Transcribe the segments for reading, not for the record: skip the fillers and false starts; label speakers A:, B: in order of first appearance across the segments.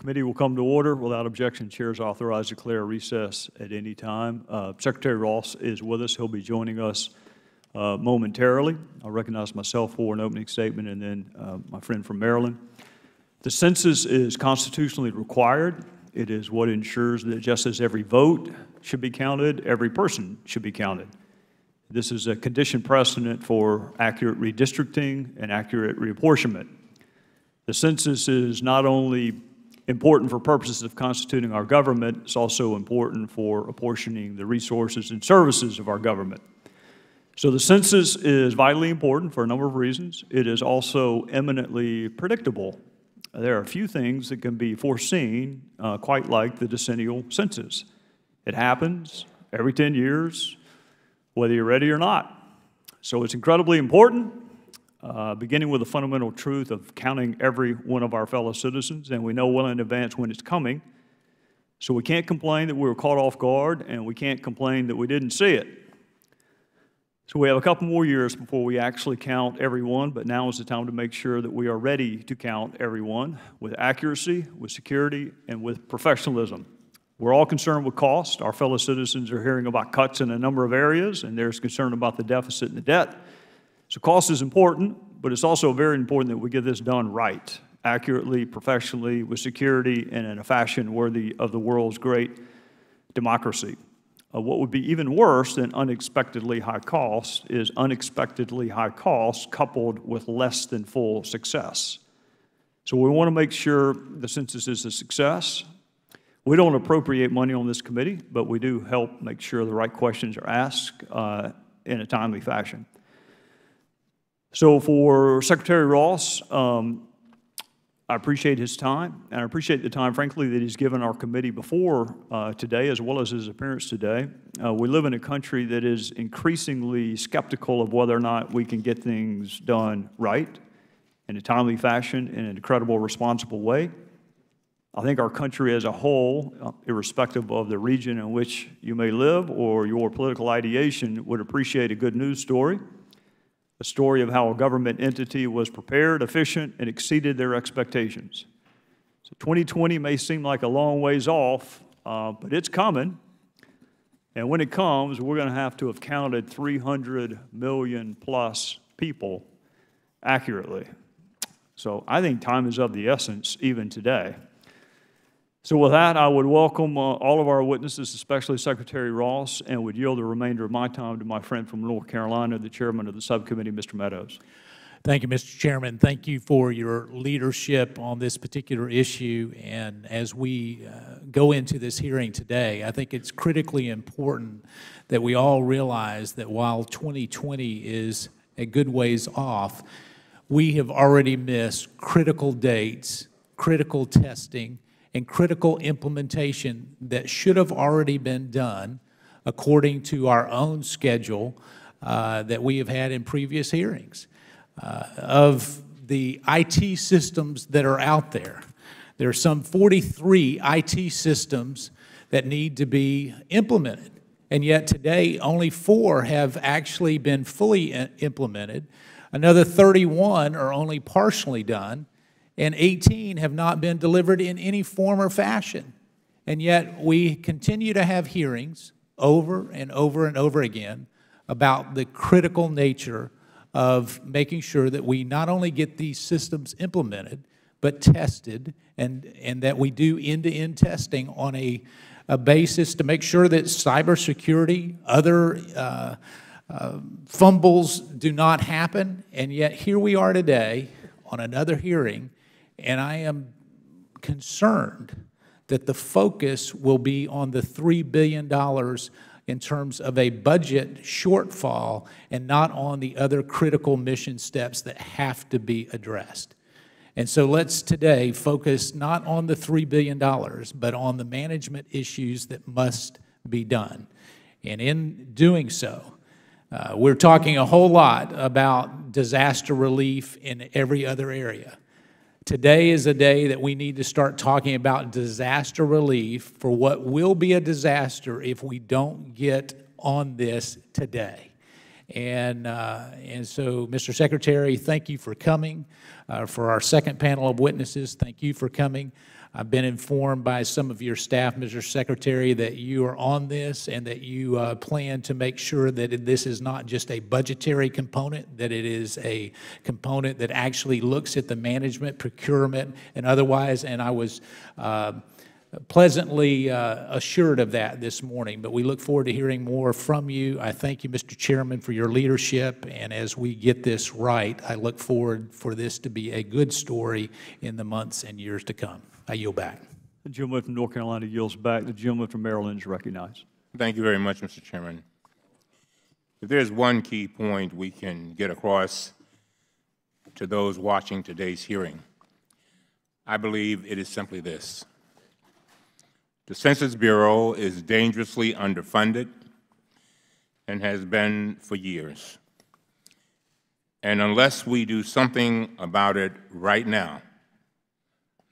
A: Committee will come to order. Without objection, Chair is authorized to declare recess at any time. Secretary Ross is with us. He'll be joining us momentarily. I'll recognize myself for an opening statement and then my friend from Maryland. The census is constitutionally required. It is what ensures that just as every vote should be counted, every person should be counted. This is a condition precedent for accurate redistricting and accurate reapportionment. The census is not only important for purposes of constituting our government, it's also important for apportioning the resources and services of our government. So the census is vitally important for a number of reasons. It is also eminently predictable. There are a few things that can be foreseen, quite like the decennial census. It happens every 10 years, whether you're ready or not. So it's incredibly important, beginning with the fundamental truth of counting every one of our fellow citizens, and we know well in advance when it's coming. So we can't complain that we were caught off guard, and we can't complain that we didn't see it. So we have a couple more years before we actually count everyone, but now is the time to make sure that we are ready to count everyone with accuracy, with security, and with professionalism. We're all concerned with cost. Our fellow citizens are hearing about cuts in a number of areas, and there's concern about the deficit and the debt. So cost is important, but it's also very important that we get this done right, accurately, professionally, with security, and in a fashion worthy of the world's great democracy. What would be even worse than unexpectedly high cost is unexpectedly high cost coupled with less than full success. So we want to make sure the census is a success. We don't appropriate money on this committee, but we do help make sure the right questions are asked in a timely fashion. So for Secretary Ross, I appreciate his time, and I appreciate the time, frankly, that he's given our committee before today, as well as his appearance today. We live in a country that is increasingly skeptical of whether or not we can get things done right, in a timely fashion, in an incredible, responsible way. I think our country as a whole, irrespective of the region in which you may live or your political ideation, would appreciate a good news story. A story of how a government entity was prepared, efficient, and exceeded their expectations. So 2020 may seem like a long ways off, but it's coming. And when it comes, we're going to have counted 300 million plus people accurately. So I think time is of the essence even today. So with that, I would welcome all of our witnesses, especially Secretary Ross, and would yield the remainder of my time to my friend from North Carolina, the chairman of the subcommittee, Mr. Meadows.
B: Thank you, Mr. Chairman. Thank you for your leadership on this particular issue. And as we go into this hearing today, I think it's critically important that we all realize that while 2020 is a good ways off, we have already missed critical dates, critical testing, and critical implementation that should have already been done according to our own schedule that we have had in previous hearings. Of the IT systems that are out there, there are some 43 IT systems that need to be implemented, and yet today only 4 have actually been fully implemented. Another 31 are only partially done, and 18 have not been delivered in any form or fashion. And yet we continue to have hearings over and over and over again about the critical nature of making sure that we not only get these systems implemented, but tested, and that we do end-to-end testing on a basis to make sure that cybersecurity, other fumbles do not happen. And yet here we are today on another hearing, and I am concerned that the focus will be on the $3 billion in terms of a budget shortfall and not on the other critical mission steps that have to be addressed. And so let's today focus not on the $3 billion, but on the management issues that must be done. And in doing so, we're talking a whole lot about disaster relief in every other area. Today is a day that we need to start talking about disaster relief for what will be a disaster if we don't get on this today. And so, Mr. Secretary, thank you for coming. For our second panel of witnesses, thank you for coming. I've been informed by some of your staff, Mr. Secretary, that you are on this and that you plan to make sure that this is not just a budgetary component, that it is a component that actually looks at the management, procurement, and otherwise. And I was pleasantly assured of that this morning, but we look forward to hearing more from you. I thank you, Mr. Chairman, for your leadership, and as we get this right, I look forward for this to be a good story in the months and years to come. I yield back.
A: The gentleman from North Carolina yields back. The gentleman from Maryland is recognized.
C: Thank you very much, Mr. Chairman. If there's one key point we can get across to those watching today's hearing, I believe it is simply this. The Census Bureau is dangerously underfunded and has been for years. And unless we do something about it right now,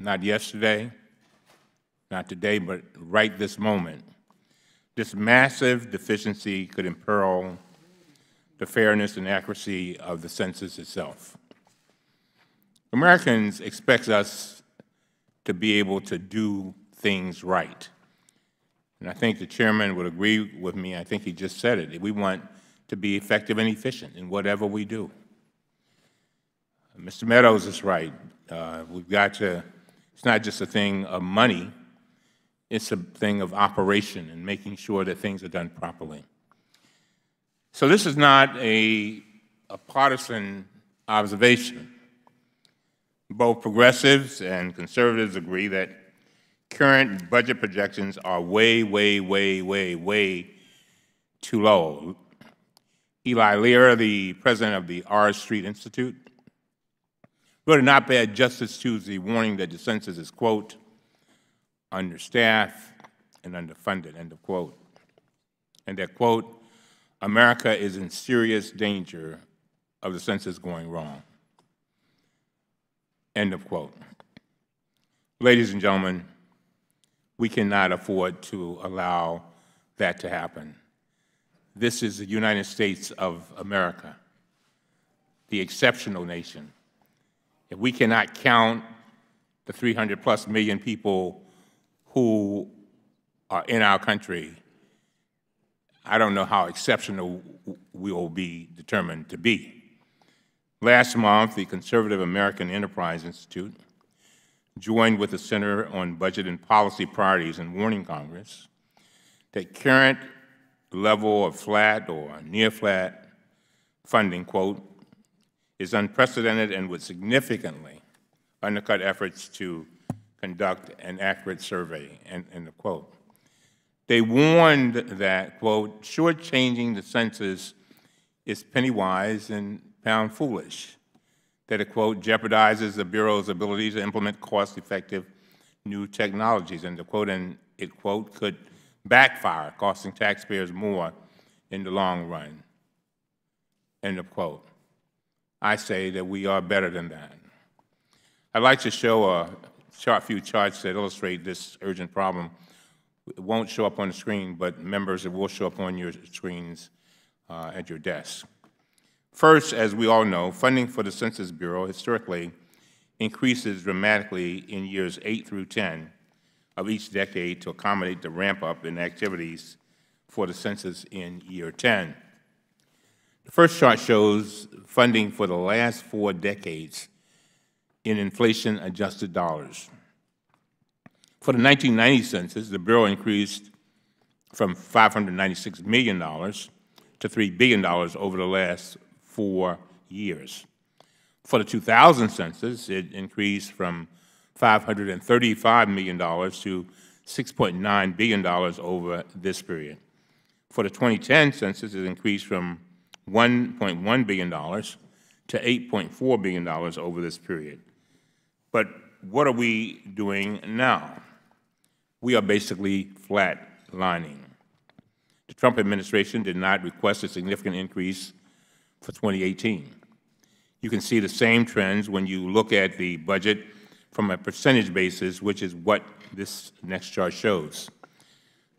C: not yesterday, not today, but right this moment, this massive deficiency could imperil the fairness and accuracy of the census itself. Americans expect us to be able to do things right. And I think the chairman would agree with me. I think he just said it. We want to be effective and efficient in whatever we do. Mr. Meadows is right. We've got to, it's not just a thing of money, it's a thing of operation and making sure that things are done properly. So this is not a partisan observation. Both progressives and conservatives agree that current budget projections are way, way, way, way, way too low. Eli Lear, the president of the R Street Institute, wrote an op-ed just this Tuesday warning that the census is, quote, understaffed and underfunded, end of quote, and that, quote, America is in serious danger of the census going wrong, end of quote. Ladies and gentlemen, we cannot afford to allow that to happen. This is the United States of America, the exceptional nation. If we cannot count the 300+ million people who are in our country, I don't know how exceptional we will be determined to be. Last month, the Conservative American Enterprise Institute joined with the Center on Budget and Policy Priorities in warning Congress that current level of flat or near flat funding, quote, is unprecedented and would significantly undercut efforts to conduct an accurate survey, end of quote. They warned that, quote, shortchanging the census is penny-wise and pound-foolish, that it, quote, jeopardizes the Bureau's ability to implement cost-effective new technologies, end of quote, and it, quote, could backfire, costing taxpayers more in the long run, end of quote. I say that we are better than that. I'd like to show a few charts that illustrate this urgent problem. It won't show up on the screen, but members, it will show up on your screens at your desk. First, as we all know, funding for the Census Bureau historically increases dramatically in years 8 through 10 of each decade to accommodate the ramp-up in activities for the census in year 10. The first chart shows funding for the last 4 decades in inflation-adjusted dollars. For the 1990 census, the Bureau increased from $596 million to $3 billion over the last 4 years. For the 2000 census, it increased from $535 million to $6.9 billion over this period. For the 2010 census, it increased from $1.1 billion to $8.4 billion over this period. But what are we doing now? We are basically flatlining. The Trump administration did not request a significant increase for 2018. You can see the same trends when you look at the budget from a percentage basis, which is what this next chart shows.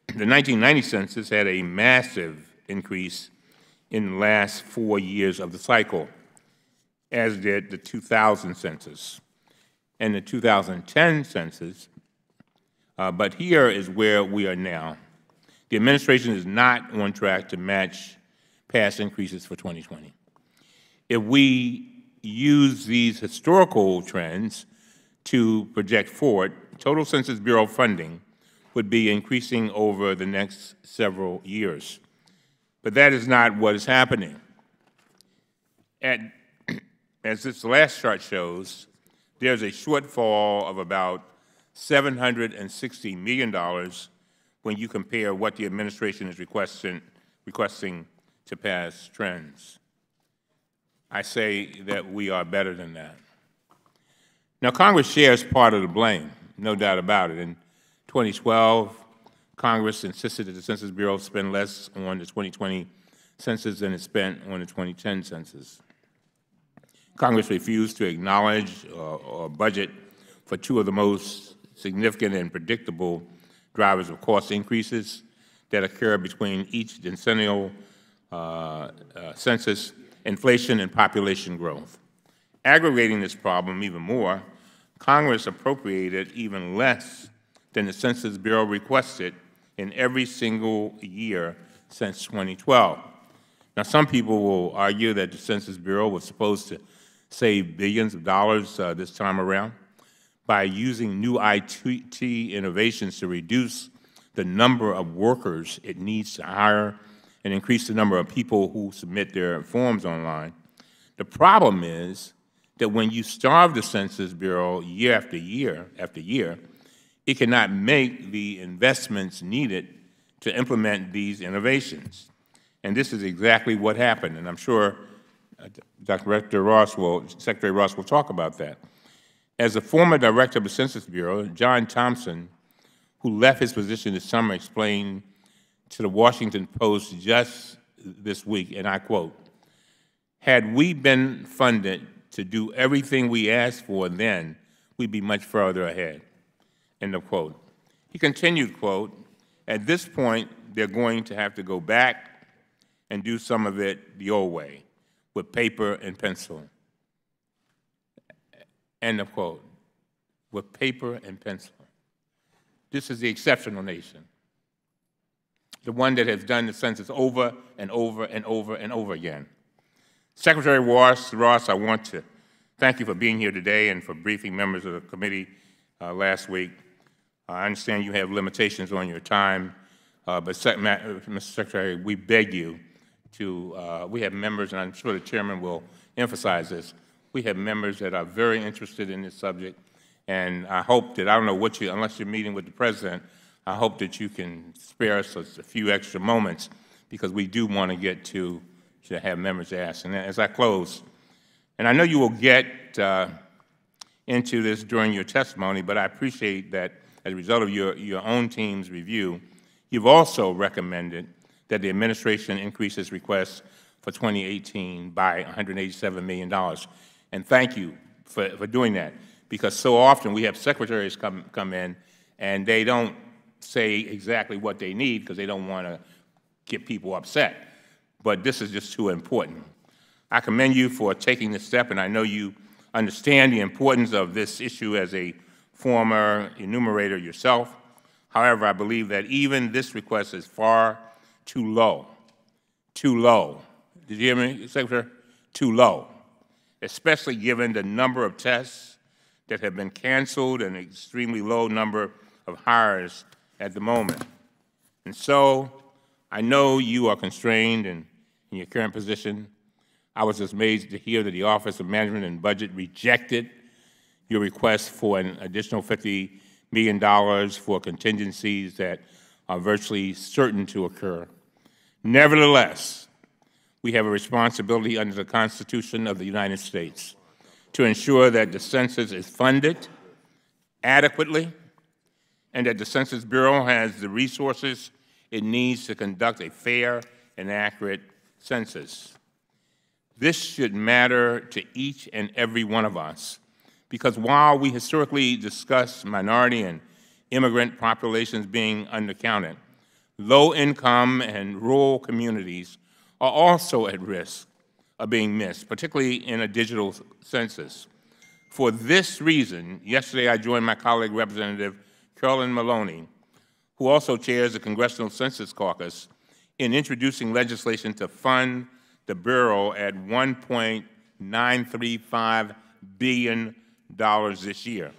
C: The 1990 census had a massive increase in the last 4 years of the cycle, as did the 2000 census. And the 2010 census But here is where we are now. The administration is not on track to match past increases for 2020. If we use these historical trends to project forward, total Census Bureau funding would be increasing over the next several years. But that is not what is happening. As this last chart shows, there's a shortfall of about $760 million when you compare what the administration is requesting to pass trends. I say that we are better than that. Now, Congress shares part of the blame, no doubt about it. In 2012, Congress insisted that the Census Bureau spend less on the 2020 census than it spent on the 2010 census. Congress refused to acknowledge or budget for two of the most significant and predictable drivers of cost increases that occur between each decennial census: inflation and population growth. Aggravating this problem even more, Congress appropriated even less than the Census Bureau requested in every single year since 2012. Now, some people will argue that the Census Bureau was supposed to save billions of dollars this time around by using new IT innovations to reduce the number of workers it needs to hire and increase the number of people who submit their forms online. The problem is that when you starve the Census Bureau year after year after year, it cannot make the investments needed to implement these innovations. And this is exactly what happened, and I'm sure Secretary Ross will talk about that. As a former director of the Census Bureau, John Thompson, who left his position this summer, explained to the Washington Post just this week, and I quote, "Had we been funded to do everything we asked for then, we'd be much further ahead," end of quote. He continued, quote, "At this point, they're going to have to go back and do some of it the old way, with paper and pencil," end of quote, with paper and pencil. This is the exceptional nation, the one that has done the census over and over and over and over again. Secretary Ross, I want to thank you for being here today and for briefing members of the committee last week. I understand you have limitations on your time, but Mr. Secretary, we beg you to, we have members, and I'm sure the chairman will emphasize this, we have members that are very interested in this subject, and I hope that, I don't know what you, unless you're meeting with the President, I hope that you can spare us a few extra moments, because we do want to get to have members ask. And as I close, and I know you will get into this during your testimony, but I appreciate that as a result of your own team's review, you've also recommended that the administration increase its request for 2018 by $187 million. And thank you for doing that, because so often we have secretaries come in and they don't say exactly what they need because they don't want to get people upset. But this is just too important. I commend you for taking this step, and I know you understand the importance of this issue as a former enumerator yourself. However, I believe that even this request is far too low. Too low. Did you hear me, Secretary? Too low, especially given the number of tests that have been canceled and an extremely low number of hires at the moment. And so I know you are constrained in your current position. I was amazed to hear that the Office of Management and Budget rejected your request for an additional $50 million for contingencies that are virtually certain to occur. Nevertheless, we have a responsibility under the Constitution of the United States to ensure that the census is funded adequately and that the Census Bureau has the resources it needs to conduct a fair and accurate census. This should matter to each and every one of us, because while we historically discuss minority and immigrant populations being undercounted, low-income and rural communities are also at risk of being missed, particularly in a digital census. For this reason, yesterday I joined my colleague, Representative Carolyn Maloney, who also chairs the Congressional Census Caucus, in introducing legislation to fund the Bureau at $1.935 billion this year,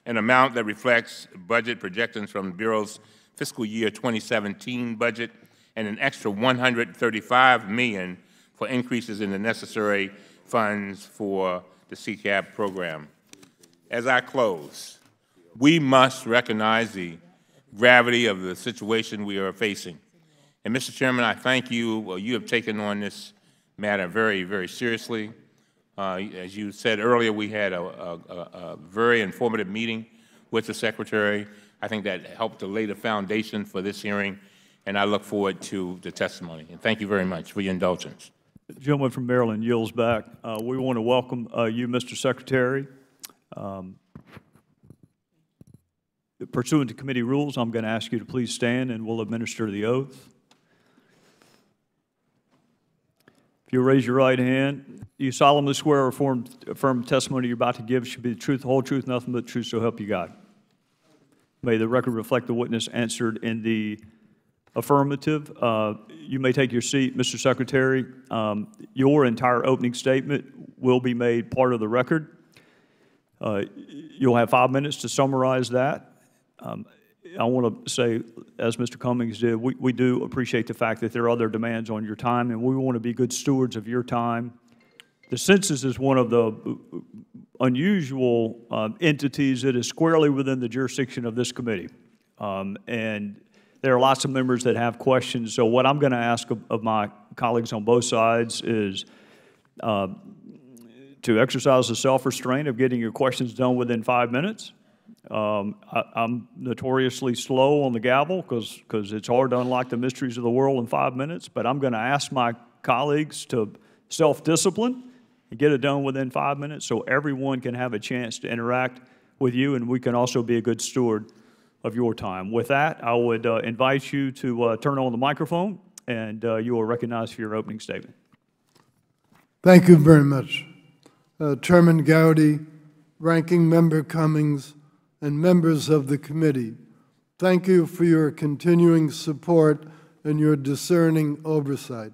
C: an amount that reflects budget projections from the Bureau's fiscal year 2017 budget and an extra $135 million for increases in the necessary funds for the CCAP program. As I close, we must recognize the gravity of the situation we are facing. And Mr. Chairman, I thank you. Well, you have taken on this matter very, very seriously. As you said earlier, we had a very informative meeting with the Secretary. I think that helped to lay the foundation for this hearing, and I look forward to the testimony. And thank you very much for your indulgence.
A: The gentleman from Maryland yields back. We want to welcome you, Mr. Secretary. Pursuant to committee rules, I'm going to ask you to please stand and we'll administer the oath. If you'll raise your right hand, you solemnly swear or affirm testimony you're about to give should be the truth, the whole truth, nothing but the truth, so help you God. May the record reflect the witness answered in the affirmative. You may take your seat, Mr. Secretary. Your entire opening statement will be made part of the record. You'll have 5 minutes to summarize that. I want to say, as Mr. Cummings did, we do appreciate the fact that there are other demands on your time, and we want to be good stewards of your time. The census is one of the unusual entities that is squarely within the jurisdiction of this committee. And there are lots of members that have questions. So what I'm going to ask of my colleagues on both sides is to exercise the self-restraint of getting your questions done within 5 minutes. I'm notoriously slow on the gavel because it's hard to unlock the mysteries of the world in 5 minutes, but I'm going to ask my colleagues to self-discipline and get it done within 5 minutes so everyone can have a chance to interact with you and we can also be a good steward of your time. With that, I would invite you to turn on the microphone and you are recognized for your opening statement.
D: Thank you very much. Chairman Gowdy, Ranking Member Cummings, and members of the committee, thank you for your continuing support and your discerning oversight.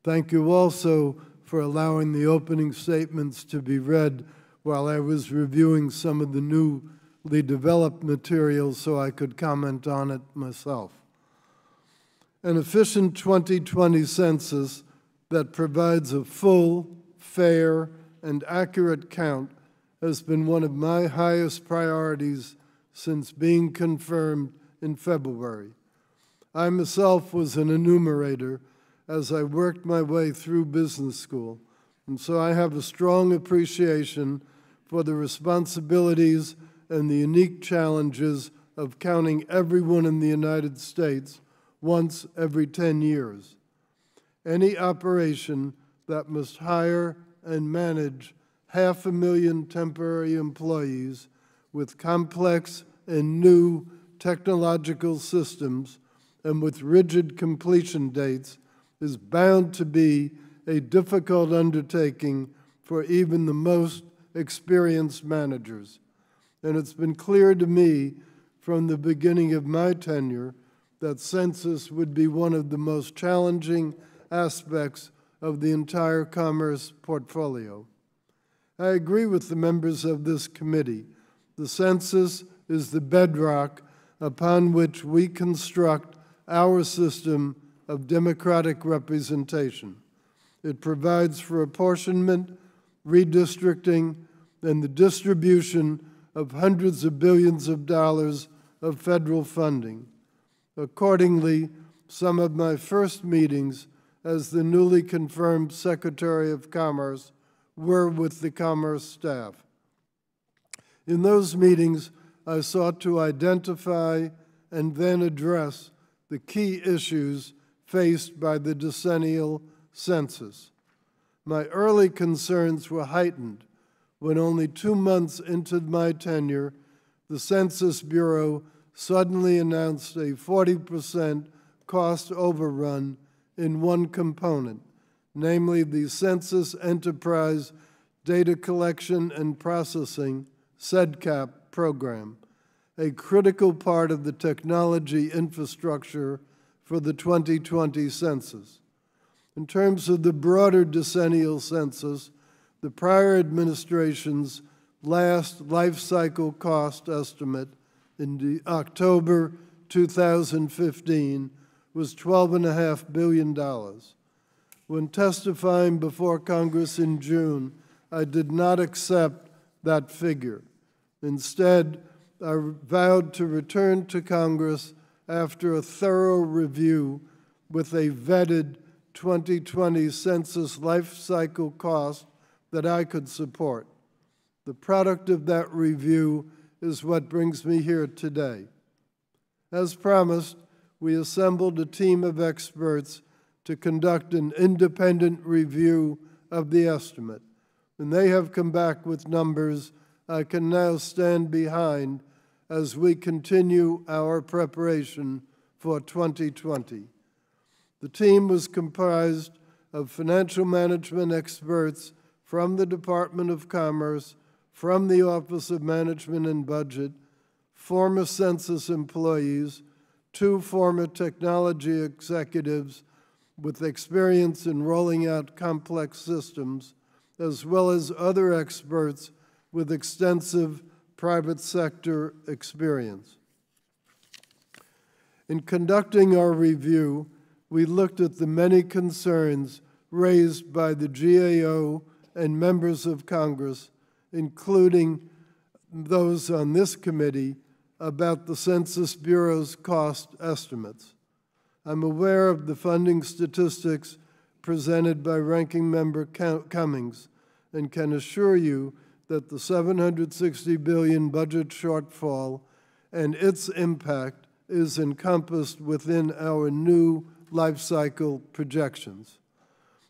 D: Thank you also for allowing the opening statements to be read while I was reviewing some of the newly developed materials so I could comment on it myself. An efficient 2020 census that provides a full, fair, and accurate count has been one of my highest priorities since being confirmed in February. I myself was an enumerator as I worked my way through business school, and so I have a strong appreciation for the responsibilities and the unique challenges of counting everyone in the United States once every 10 years. Any operation that must hire and manage 500,000 temporary employees with complex and new technological systems and with rigid completion dates is bound to be a difficult undertaking for even the most experienced managers. And it's been clear to me from the beginning of my tenure that census would be one of the most challenging aspects of the entire Commerce portfolio. I agree with the members of this committee. The census is the bedrock upon which we construct our system of democratic representation. It provides for apportionment, redistricting, and the distribution of hundreds of billions of dollars of federal funding. Accordingly, some of my first meetings as the newly confirmed Secretary of Commerce were with the Commerce staff. In those meetings, I sought to identify and then address the key issues faced by the decennial census. My early concerns were heightened when only 2 months into my tenure, the Census Bureau suddenly announced a 40% cost overrun in one component, namely the Census Enterprise Data Collection and Processing, CEDCAP, program. a critical part of the technology infrastructure for the 2020 census. In terms of the broader decennial census, the prior administration's last life cycle cost estimate in October 2015 was $12.5 billion. When testifying before Congress in June, I did not accept that figure. Instead, I vowed to return to Congress after a thorough review with a vetted 2020 census life cycle cost that I could support. The product of that review is what brings me here today. As promised, we assembled a team of experts to conduct an independent review of the estimate, and they have come back with numbers I can now stand behind as we continue our preparation for 2020. The team was comprised of financial management experts from the Department of Commerce, from the Office of Management and Budget, former census employees, 2 former technology executives with experience in rolling out complex systems, as well as other experts with extensive private sector experience. In conducting our review, we looked at the many concerns raised by the GAO and members of Congress, including those on this committee, about the Census Bureau's cost estimates. I'm aware of the funding statistics presented by Ranking Member Cummings and can assure you that the $760 billion budget shortfall and its impact is encompassed within our new life cycle projections.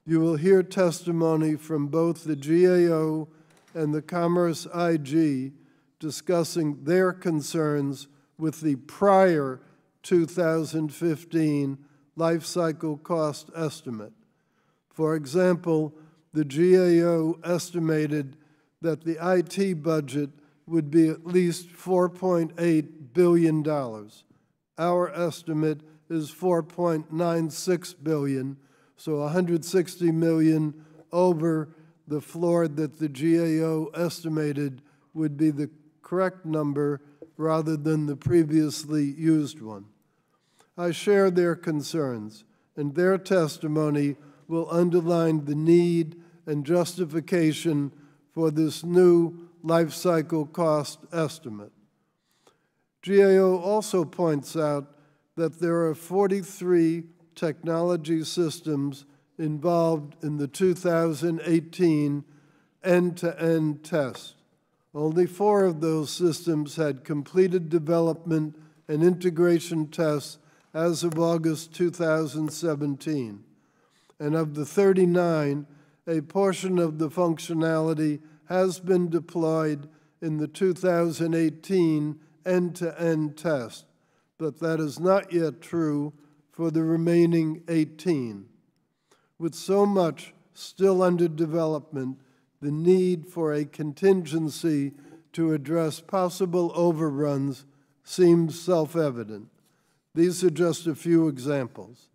D: You will hear testimony from both the GAO and the Commerce IG discussing their concerns with the prior 2015 life cycle cost estimate. For example, the GAO estimated that the IT budget would be at least $4.8 billion. Our estimate is $4.96 billion, so $160 million over the floor that the GAO estimated would be the correct number rather than the previously used one. I share their concerns, and their testimony will underline the need and justification for this new life cycle cost estimate. GAO also points out that there are 43 technology systems involved in the 2018 end-to-end test. Only 4 of those systems had completed development and integration tests as of August 2017. And of the 39, a portion of the functionality has been deployed in the 2018 end-to-end test, but that is not yet true for the remaining 18. With so much still under development, the need for a contingency to address possible overruns seems self-evident. These are just a few examples.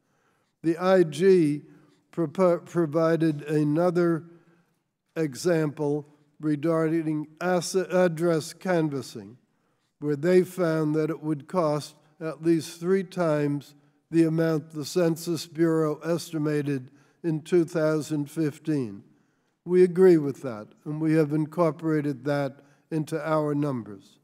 D: The IG provided another example regarding address canvassing, where they found that it would cost at least 3 times the amount the Census Bureau estimated in 2015. We agree with that, and we have incorporated that into our numbers.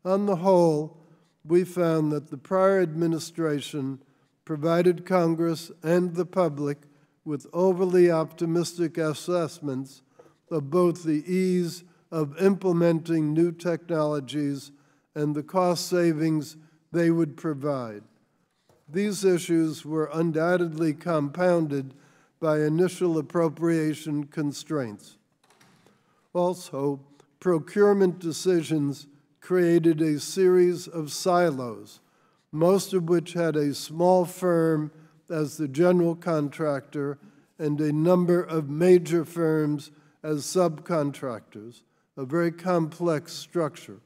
D: On the whole, we found that the prior administration provided Congress and the public with overly optimistic assessments of both the ease of implementing new technologies and the cost savings they would provide. These issues were undoubtedly compounded by initial appropriation constraints. Also, procurement decisions created a series of silos, most of which had a small firm as the general contractor and a number of major firms as subcontractors, a very complex structure.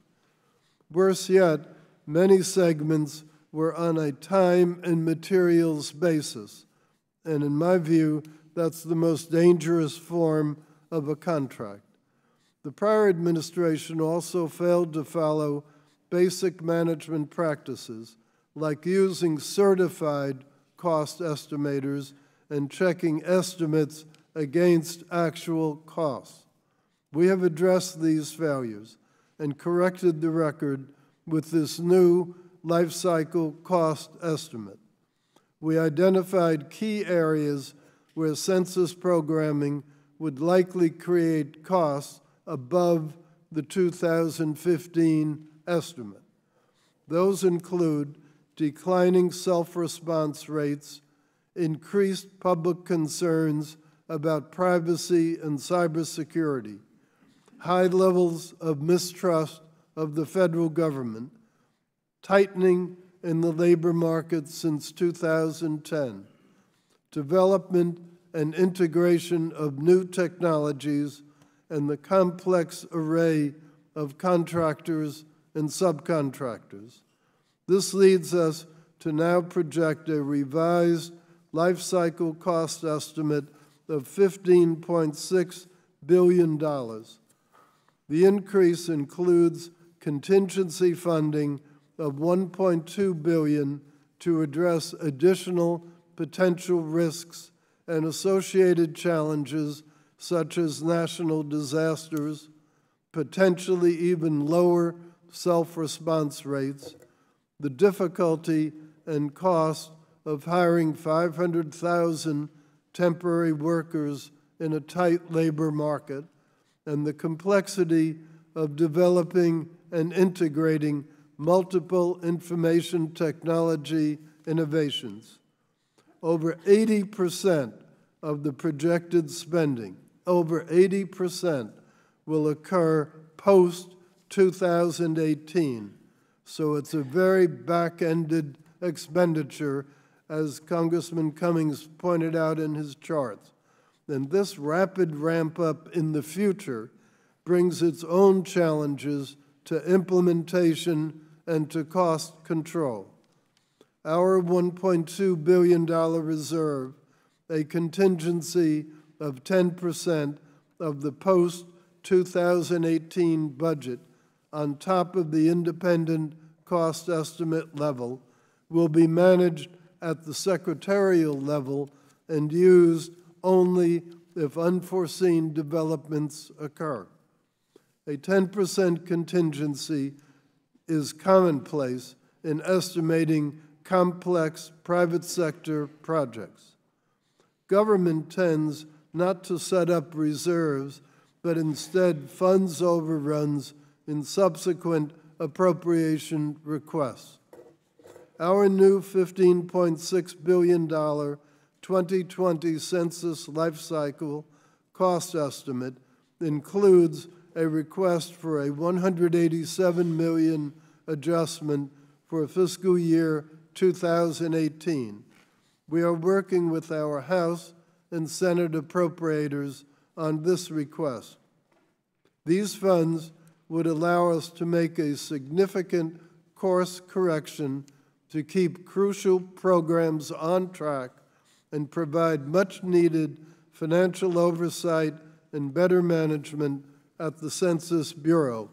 D: Worse yet, many segments were on a time and materials basis, and in my view, that's the most dangerous form of a contract. The prior administration also failed to follow basic management practices, like using certified cost estimators and checking estimates against actual costs. We have addressed these failures and corrected the record with this new life cycle cost estimate. We identified key areas where census programming would likely create costs above the 2015 estimate. Those include declining self-response rates, increased public concerns about privacy and cybersecurity, high levels of mistrust of the federal government, tightening in the labor market since 2010, development and integration of new technologies, and the complex array of contractors and subcontractors. This leads us to now project a revised life cycle cost estimate of $15.6 billion. The increase includes contingency funding of $1.2 billion to address additional potential risks and associated challenges such as national disasters, potentially even lower self-response rates, the difficulty and cost of hiring 500,000 temporary workers in a tight labor market, and the complexity of developing and integrating multiple information technology innovations. Over 80% of the projected spending, over 80%, will occur post-2018. So it's a very back-ended expenditure, as Congressman Cummings pointed out in his charts. And this rapid ramp-up in the future brings its own challenges to implementation and to cost control. Our $1.2 billion reserve, a contingency of 10% of the post-2018 budget on top of the independent cost estimate level, will be managed at the secretarial level and used only if unforeseen developments occur. A 10% contingency is commonplace in estimating complex private sector projects. Government tends not to set up reserves, but instead funds overruns in subsequent appropriation requests. Our new $15.6 billion 2020 Census Life Cycle cost estimate includes a request for a $187 million adjustment for fiscal year 2018. We are working with our House and Senate appropriators on this request. These funds would allow us to make a significant course correction to keep crucial programs on track and provide much-needed financial oversight and better management at the Census Bureau.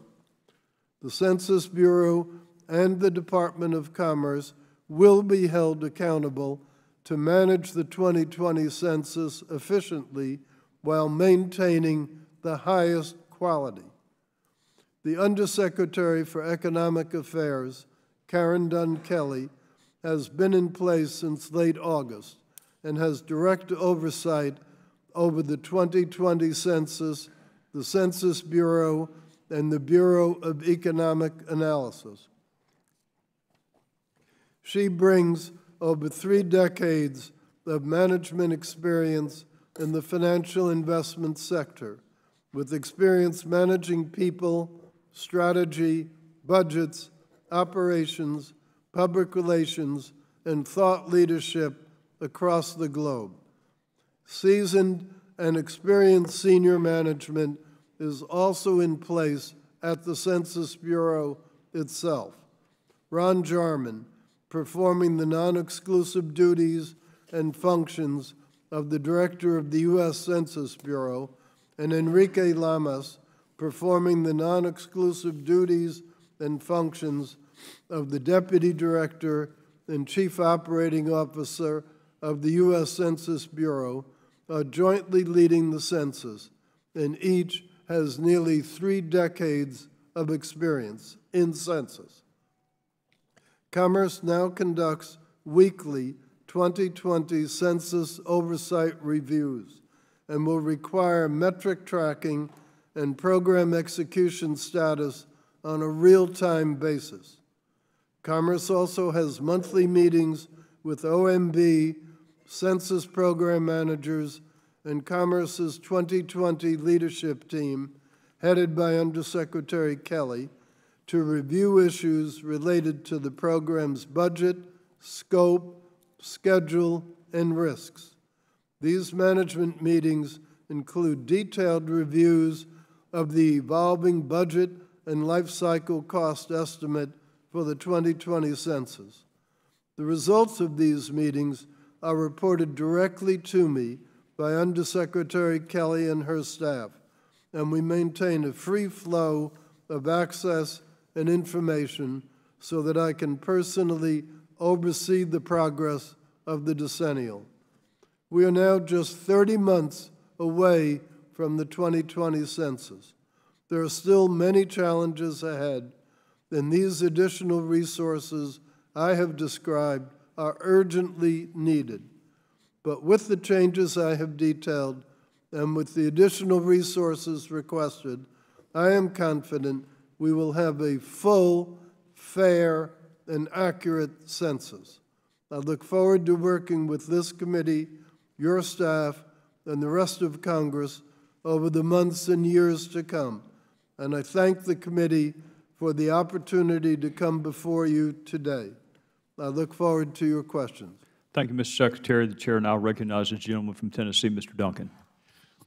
D: The Census Bureau and the Department of Commerce will be held accountable to manage the 2020 census efficiently while maintaining the highest quality. The Undersecretary for Economic Affairs, Karen Dunn Kelly, has been in place since late August and has direct oversight over the 2020 census, the Census Bureau, and the Bureau of Economic Analysis. She brings over 3 decades of management experience in the financial investment sector, with experience managing people, strategy, budgets, operations, public relations, and thought leadership across the globe. Seasoned and experienced senior management is also in place at the Census Bureau itself. Ron Jarman, performing the non-exclusive duties and functions of the Director of the U.S. Census Bureau, and Enrique Lamas, performing the non-exclusive duties and functions of the Deputy Director and Chief Operating Officer of the U.S. Census Bureau, are jointly leading the census, and each has nearly 3 decades of experience in census. Commerce now conducts weekly 2020 census oversight reviews and will require metric tracking and program execution status on a real-time basis. Commerce also has monthly meetings with OMB, census program managers, and Commerce's 2020 leadership team, headed by Undersecretary Kelly, to review issues related to the program's budget, scope, schedule, and risks. These management meetings include detailed reviews of the evolving budget and life cycle cost estimate for the 2020 census. The results of these meetings are reported directly to me by Undersecretary Kelly and her staff, and we maintain a free flow of access and information so that I can personally oversee the progress of the decennial. We are now just 30 months away from the 2020 census. There are still many challenges ahead, and these additional resources I have described are urgently needed. But with the changes I have detailed and with the additional resources requested, I am confident we will have a full, fair, and accurate census. I look forward to working with this committee, your staff, and the rest of Congress over the months and years to come. And I thank the committee for the opportunity to come before you today. I look forward to your questions.
A: Thank you, Mr. Secretary. The chair now recognizes the gentleman from Tennessee, Mr. Duncan.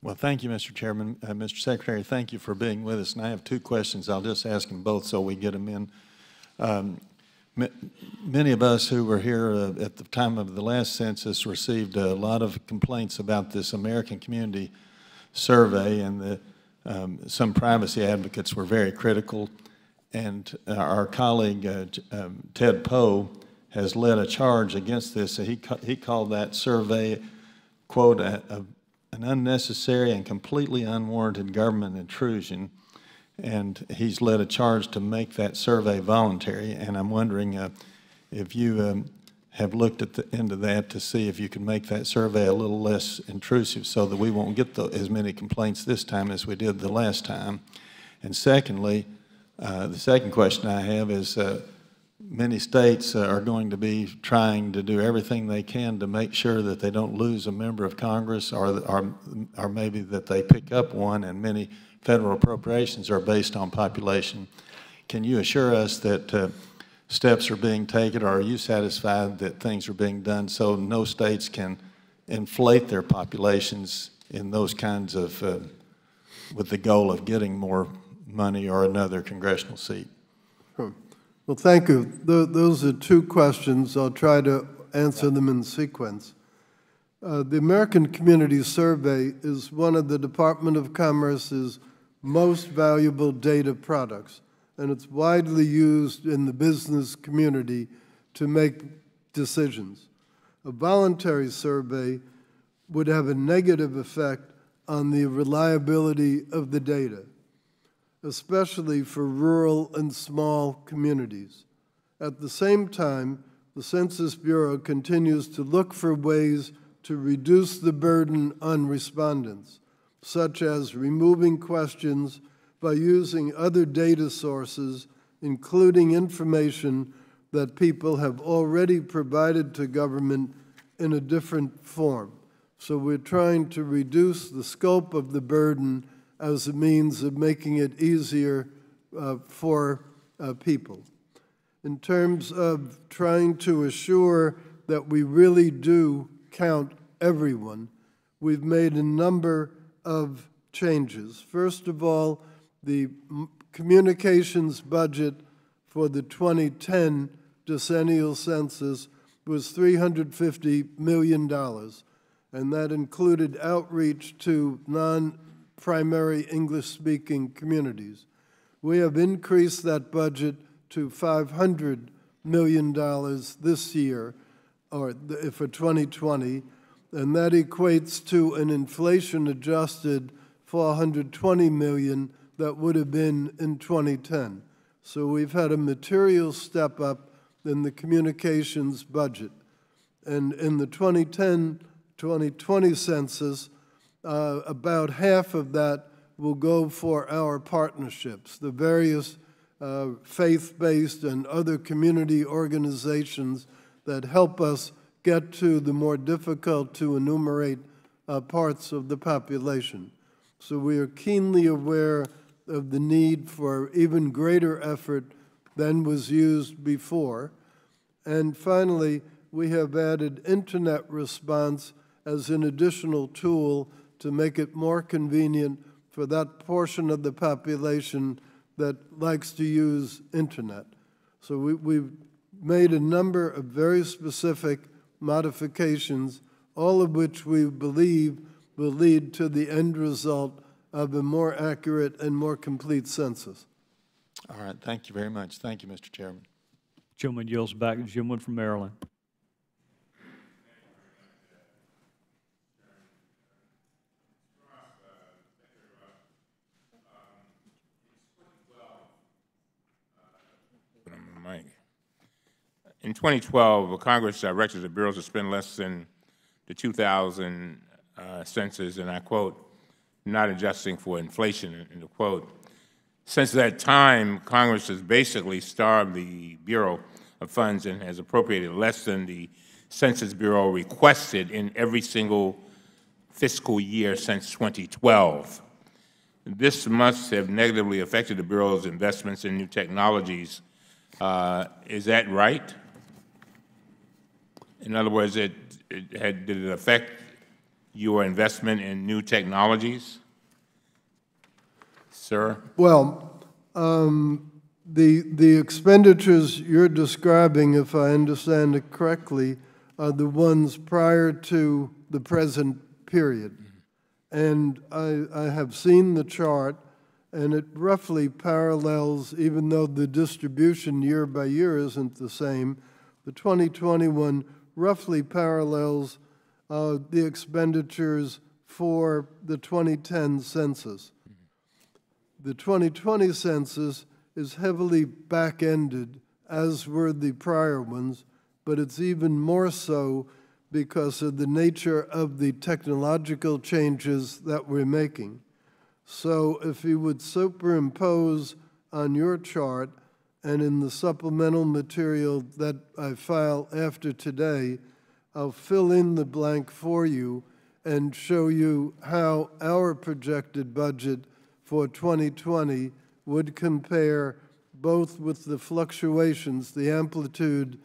E: Well, thank you, Mr. Chairman. Mr. Secretary, thank you for being with us. And I have 2 questions. I'll just ask them both so we get them in. Many of us who were here at the time of the last census received a lot of complaints about this American Community Survey, and some privacy advocates were very critical. And our colleague, Ted Poe, has led a charge against this. He called that survey, quote, an unnecessary and completely unwarranted government intrusion, and he's led a charge to make that survey voluntary. And I'm wondering if you have looked into that to see if you can make that survey a little less intrusive so that we won't get as many complaints this time as we did the last time. And secondly, the second question I have is many states are going to be trying to do everything they can to make sure that they don't lose a member of Congress, or maybe that they pick up one, and many federal appropriations are based on population. Can you assure us that steps are being taken, or are you satisfied that things are being done so no states can inflate their populations in those kinds of, with the goal of getting more money or another congressional seat?
D: Well, thank you. Those are 2 questions. I'll try to answer them in sequence. The American Community Survey is one of the Department of Commerce's most valuable data products, and it's widely used in the business community to make decisions. A voluntary survey would have a negative effect on the reliability of the data, especially for rural and small communities. At the same time, the Census Bureau continues to look for ways to reduce the burden on respondents, such as removing questions by using other data sources, including information that people have already provided to government in a different form. So we're trying to reduce the scope of the burden as a means of making it easier for people. In terms of trying to assure that we really do count everyone, we've made a number of changes. First of all, the communications budget for the 2010 decennial census was $350 million, and that included outreach to non-primary English-speaking communities. We have increased that budget to $500 million this year, or for 2020, and that equates to an inflation-adjusted $420 million that would have been in 2010. So we've had a material step up in the communications budget. And in the 2010-2020 census, about half of that will go for our partnerships, the various faith-based and other community organizations that help us get to the more difficult to enumerate parts of the population. So we are keenly aware of the need for even greater effort than was used before. And finally, we have added internet response as an additional tool to make it more convenient for that portion of the population that likes to use internet. So we've made a number of very specific modifications, all of which we believe will lead to the end result of a more accurate and more complete census.
E: All right, thank you very much. Thank you, Mr. Chairman.
A: Gentleman yields back. Gentleman from Maryland.
C: In 2012, Congress directed the bureaus to spend less than the 2000 census, and I quote, not adjusting for inflation, end of quote. Since that time, Congress has basically starved the Bureau of funds and has appropriated less than the Census Bureau requested in every single fiscal year since 2012. This must have negatively affected the Bureau's investments in new technologies. Is that right? In other words, did it affect your investment in new technologies, sir?
D: Well, the expenditures you're describing, if I understand it correctly, are the ones prior to the present period. And I have seen the chart, and it roughly parallels, even though the distribution year by year isn't the same, the 2021 roughly parallels the expenditures for the 2010 census. The 2020 census is heavily back-ended, as were the prior ones, but it's even more so because of the nature of the technological changes that we're making. So if you would superimpose on your chart and in the supplemental material that I file after today, I'll fill in the blank for you and show you how our projected budget for 2020 would compare both with the fluctuations, the amplitude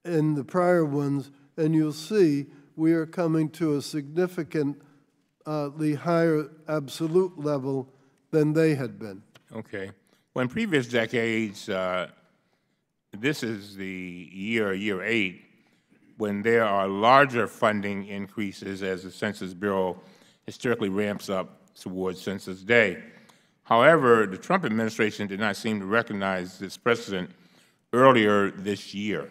D: in the prior ones, and you'll see we are coming to a significantly higher absolute level than they had been.
C: Okay. Well, in previous decades, this is the year 8, when there are larger funding increases as the Census Bureau historically ramps up towards Census Day. However, the Trump administration did not seem to recognize this precedent earlier this year.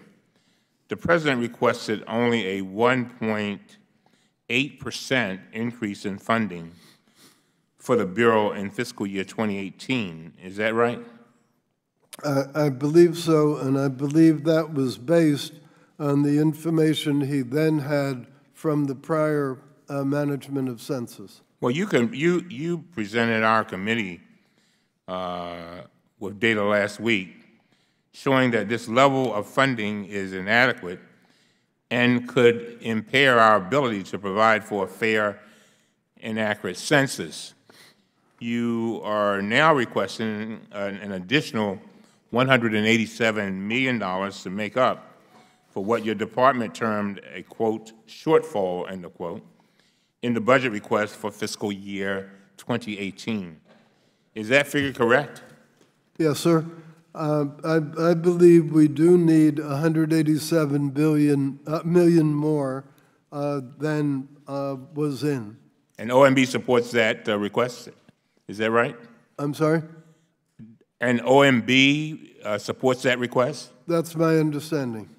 C: The president requested only a 1.8% increase in funding for the Bureau in fiscal year 2018. Is that right?
D: I believe so, and I believe that was based on the information he then had from the prior management of census.
C: Well, you presented our committee with data last week showing that this level of funding is inadequate and could impair our ability to provide for a fair and accurate census. You are now requesting an additional $187 million to make up for what your department termed a, quote, shortfall, end of quote, in the budget request for fiscal year 2018. Is that figure correct?
D: Yes, sir. I believe we do need 187 million more than was in.
C: And OMB supports that request? Is that right?
D: I'm sorry?
C: And OMB supports that request?
D: That's my understanding.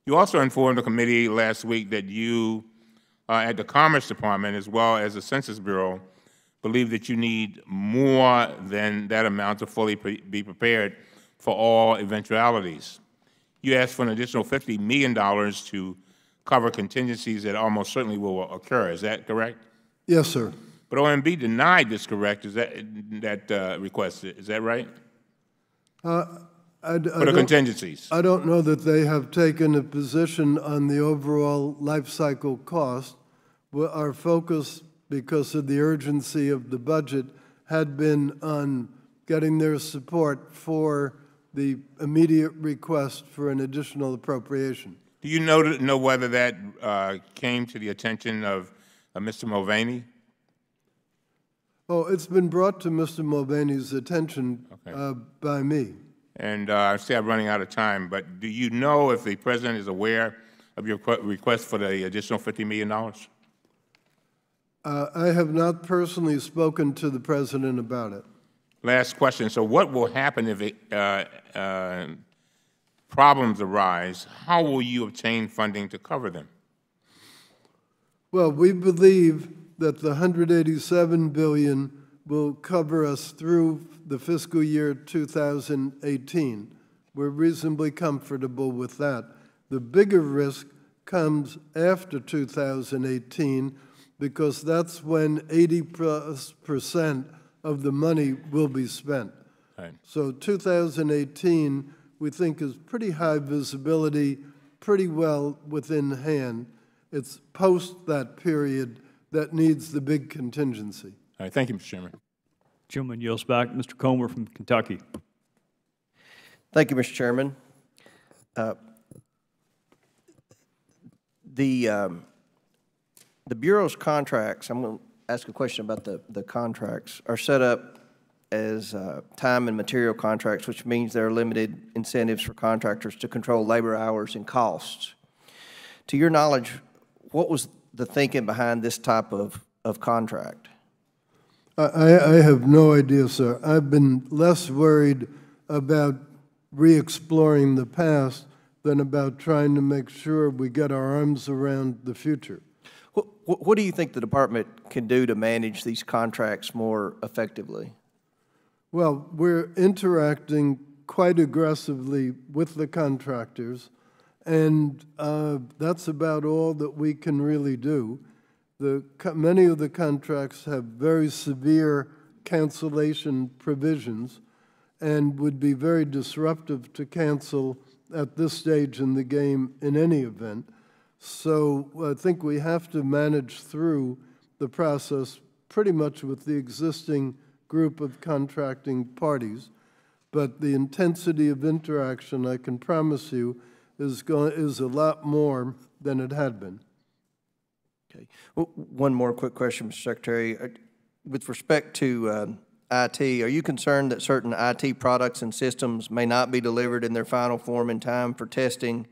C: You also informed the committee last week that you, at the Commerce Department, as well as the Census Bureau, believe that you need more than that amount to fully be prepared for all eventualities. You asked for an additional $50 million to cover contingencies that almost certainly will occur. Is that correct?
D: Yes, sir.
C: But OMB denied this request. Is that right? For the contingencies.
D: I don't know that they have taken a position on the overall life cycle cost. Our focus, because of the urgency of the budget, had been on getting their support for the immediate request for an additional appropriation.
C: Do you know whether that came to the attention of Mr. Mulvaney?
D: Oh, it's been brought to Mr. Mulvaney's attention by me.
C: And I see I'm running out of time, but do you know if the President is aware of your request for the additional $50 million?
D: I have not personally spoken to the President about it.
C: Last question. So what will happen if problems arise? How will you obtain funding to cover them?
D: Well, we believe that the $187 billion will cover us through the fiscal year 2018. We're reasonably comfortable with that. The bigger risk comes after 2018 because that's when 80% of the money will be spent.
C: Right.
D: So 2018, we think, is pretty high visibility, pretty well within hand. It's post that period that needs the big contingency.
C: All right. Thank you, Mr. Chairman.
A: Gentleman yields back. Mr. Comer from Kentucky.
F: Thank you, Mr. Chairman. The Bureau's contracts, I'm going to ask a question about the contracts, are set up as time and material contracts, which means there are limited incentives for contractors to control labor hours and costs. To your knowledge, what was the thinking behind this type of contract?
D: I have no idea, sir. I've been less worried about re-exploring the past than about trying to make sure we get our arms around the future.
F: What do you think the department can do to manage these contracts more effectively?
D: Well, we're interacting quite aggressively with the contractors, and that's about all that we can really do. Many of the contracts have very severe cancellation provisions and would be very disruptive to cancel at this stage in the game in any event. So I think we have to manage through the process pretty much with the existing group of contracting parties. But the intensity of interaction, I can promise you, is a lot more than it had been.
F: Okay. Well, one more quick question, Mr. Secretary. With respect to IT, are you concerned that certain IT products and systems may not be delivered in their final form in time for testing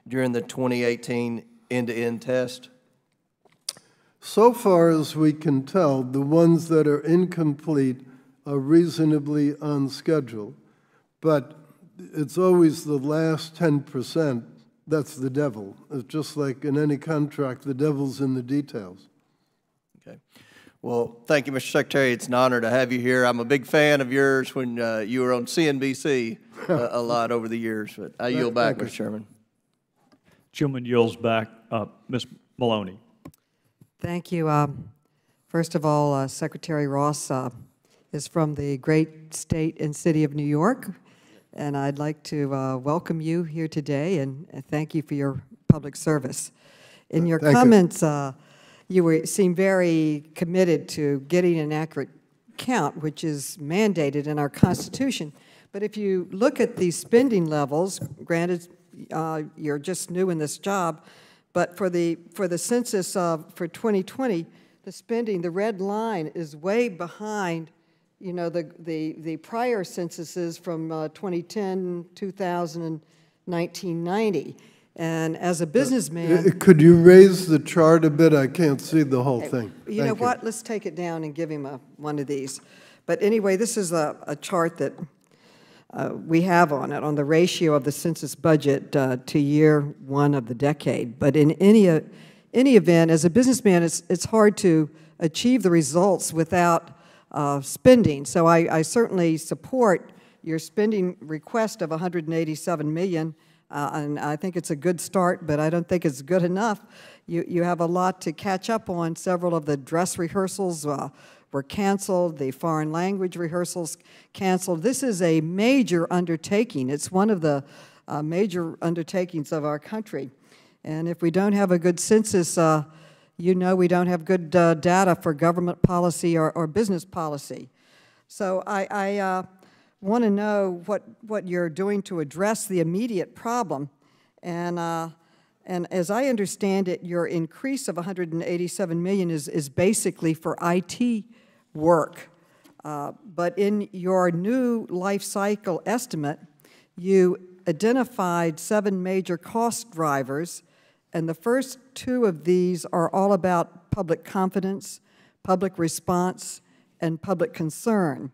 F: during the 2018 end-to-end test?
D: So far as we can tell, the ones that are incomplete are reasonably on schedule, but it's always the last 10% that's the devil. It's just like in any contract, the devil's in the details.
F: Okay. Well, thank you, Mr. Secretary. It's an honor to have you here. I'm a big fan of yours when you were on CNBC a lot over the years, but I yield back, Mr. Chairman.
A: Gentleman yields back. Ms. Maloney.
G: Thank you. First of all, Secretary Ross is from the great state and city of New York, and I'd like to welcome you here today and thank you for your public service. In your comments, you seem very committed to getting an accurate count, which is mandated in our Constitution. But if you look at the spending levels, granted you're just new in this job, but for the census for 2020, the spending, the red line is way behind, you know, the prior censuses from 2010, 2000, and 1990. And as a businessman,
D: Could you raise the chart a bit? I can't see the whole thing.
G: you know what? Let's take it down and give him one of these. But anyway, this is a chart that we have on it, on the ratio of the census budget to year one of the decade. But in any event, as a businessman, it's hard to achieve the results without spending. So I certainly support your spending request of $187 million. And I think it's a good start, but I don't think it's good enough. You have a lot to catch up on. Several of the dress rehearsals were canceled, the foreign language rehearsals canceled. This is a major undertaking. It's one of the major undertakings of our country. And if we don't have a good census, you know we don't have good data for government policy or business policy. So I want to know what you're doing to address the immediate problem. And as I understand it, your increase of $187 million is basically for IT work. But in your new life cycle estimate, you identified 7 major cost drivers, and the first 2 of these are all about public confidence, public response, and public concern.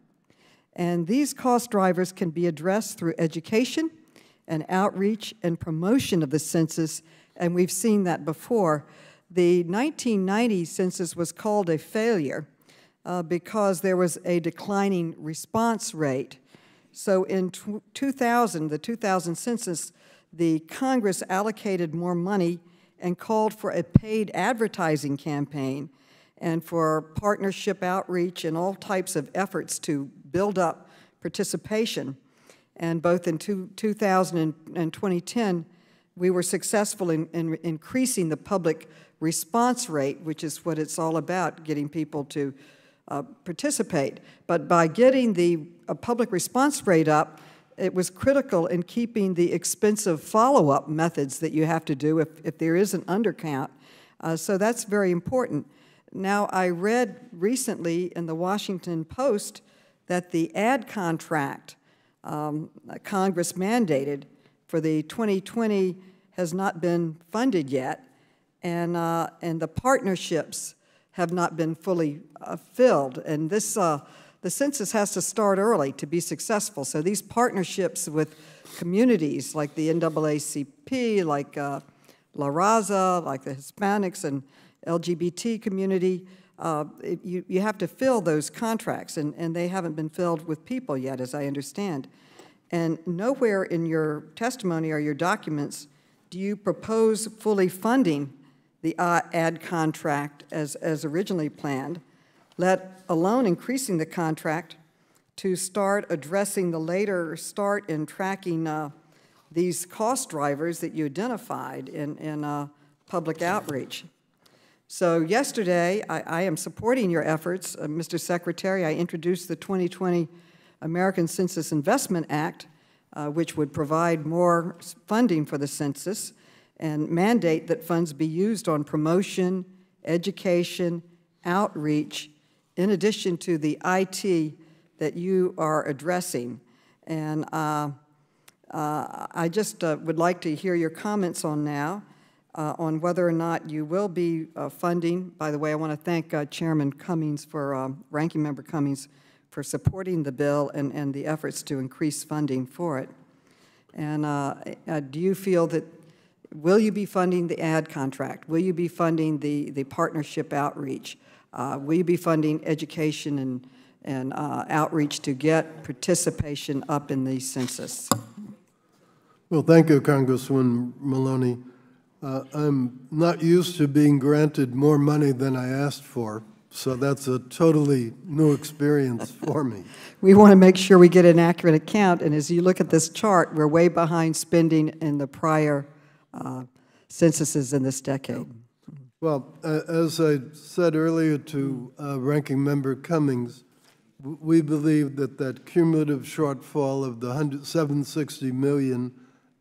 G: And these cost drivers can be addressed through education and outreach and promotion of the census, and we've seen that before. The 1990 census was called a failure because there was a declining response rate. So in 2000, the 2000 census, the Congress allocated more money and called for a paid advertising campaign and for partnership outreach and all types of efforts to build up participation. And both in 2000 and 2010, we were successful in increasing the public response rate, which is what it's all about, getting people to participate. But by getting the public response rate up, it was critical in keeping the expensive follow-up methods that you have to do if there is an undercount. So that's very important. Now, I read recently in the Washington Post that the ad contract Congress mandated for the 2020 has not been funded yet, and the partnerships have not been fully filled. And this, the census has to start early to be successful. So these partnerships with communities like the NAACP, like La Raza, like the Hispanics and LGBT community, you have to fill those contracts, and they haven't been filled with people yet, as I understand. And nowhere in your testimony or your documents do you propose fully funding the ad contract as originally planned, let alone increasing the contract to start addressing the later start in tracking these cost drivers that you identified in public outreach. So yesterday, I am supporting your efforts, Mr. Secretary. I introduced the 2020 American Census Investment Act, which would provide more funding for the census and mandate that funds be used on promotion, education, outreach, in addition to the IT that you are addressing. And I just would like to hear your comments on now. On whether or not you will be funding. By the way, I want to thank Chairman Cummings for, Ranking Member Cummings, for supporting the bill and the efforts to increase funding for it. And do you feel that, will you be funding the ad contract? Will you be funding the partnership outreach? Will you be funding education and outreach to get participation up in the census?
D: Well, thank you, Congresswoman Maloney. I'm not used to being granted more money than I asked for, so that's a totally new experience for me.
G: We want to make sure we get an accurate account, and as you look at this chart, we're way behind spending in the prior censuses in this decade.
D: Well, as I said earlier to Ranking Member Cummings, we believe that cumulative shortfall of the $760 million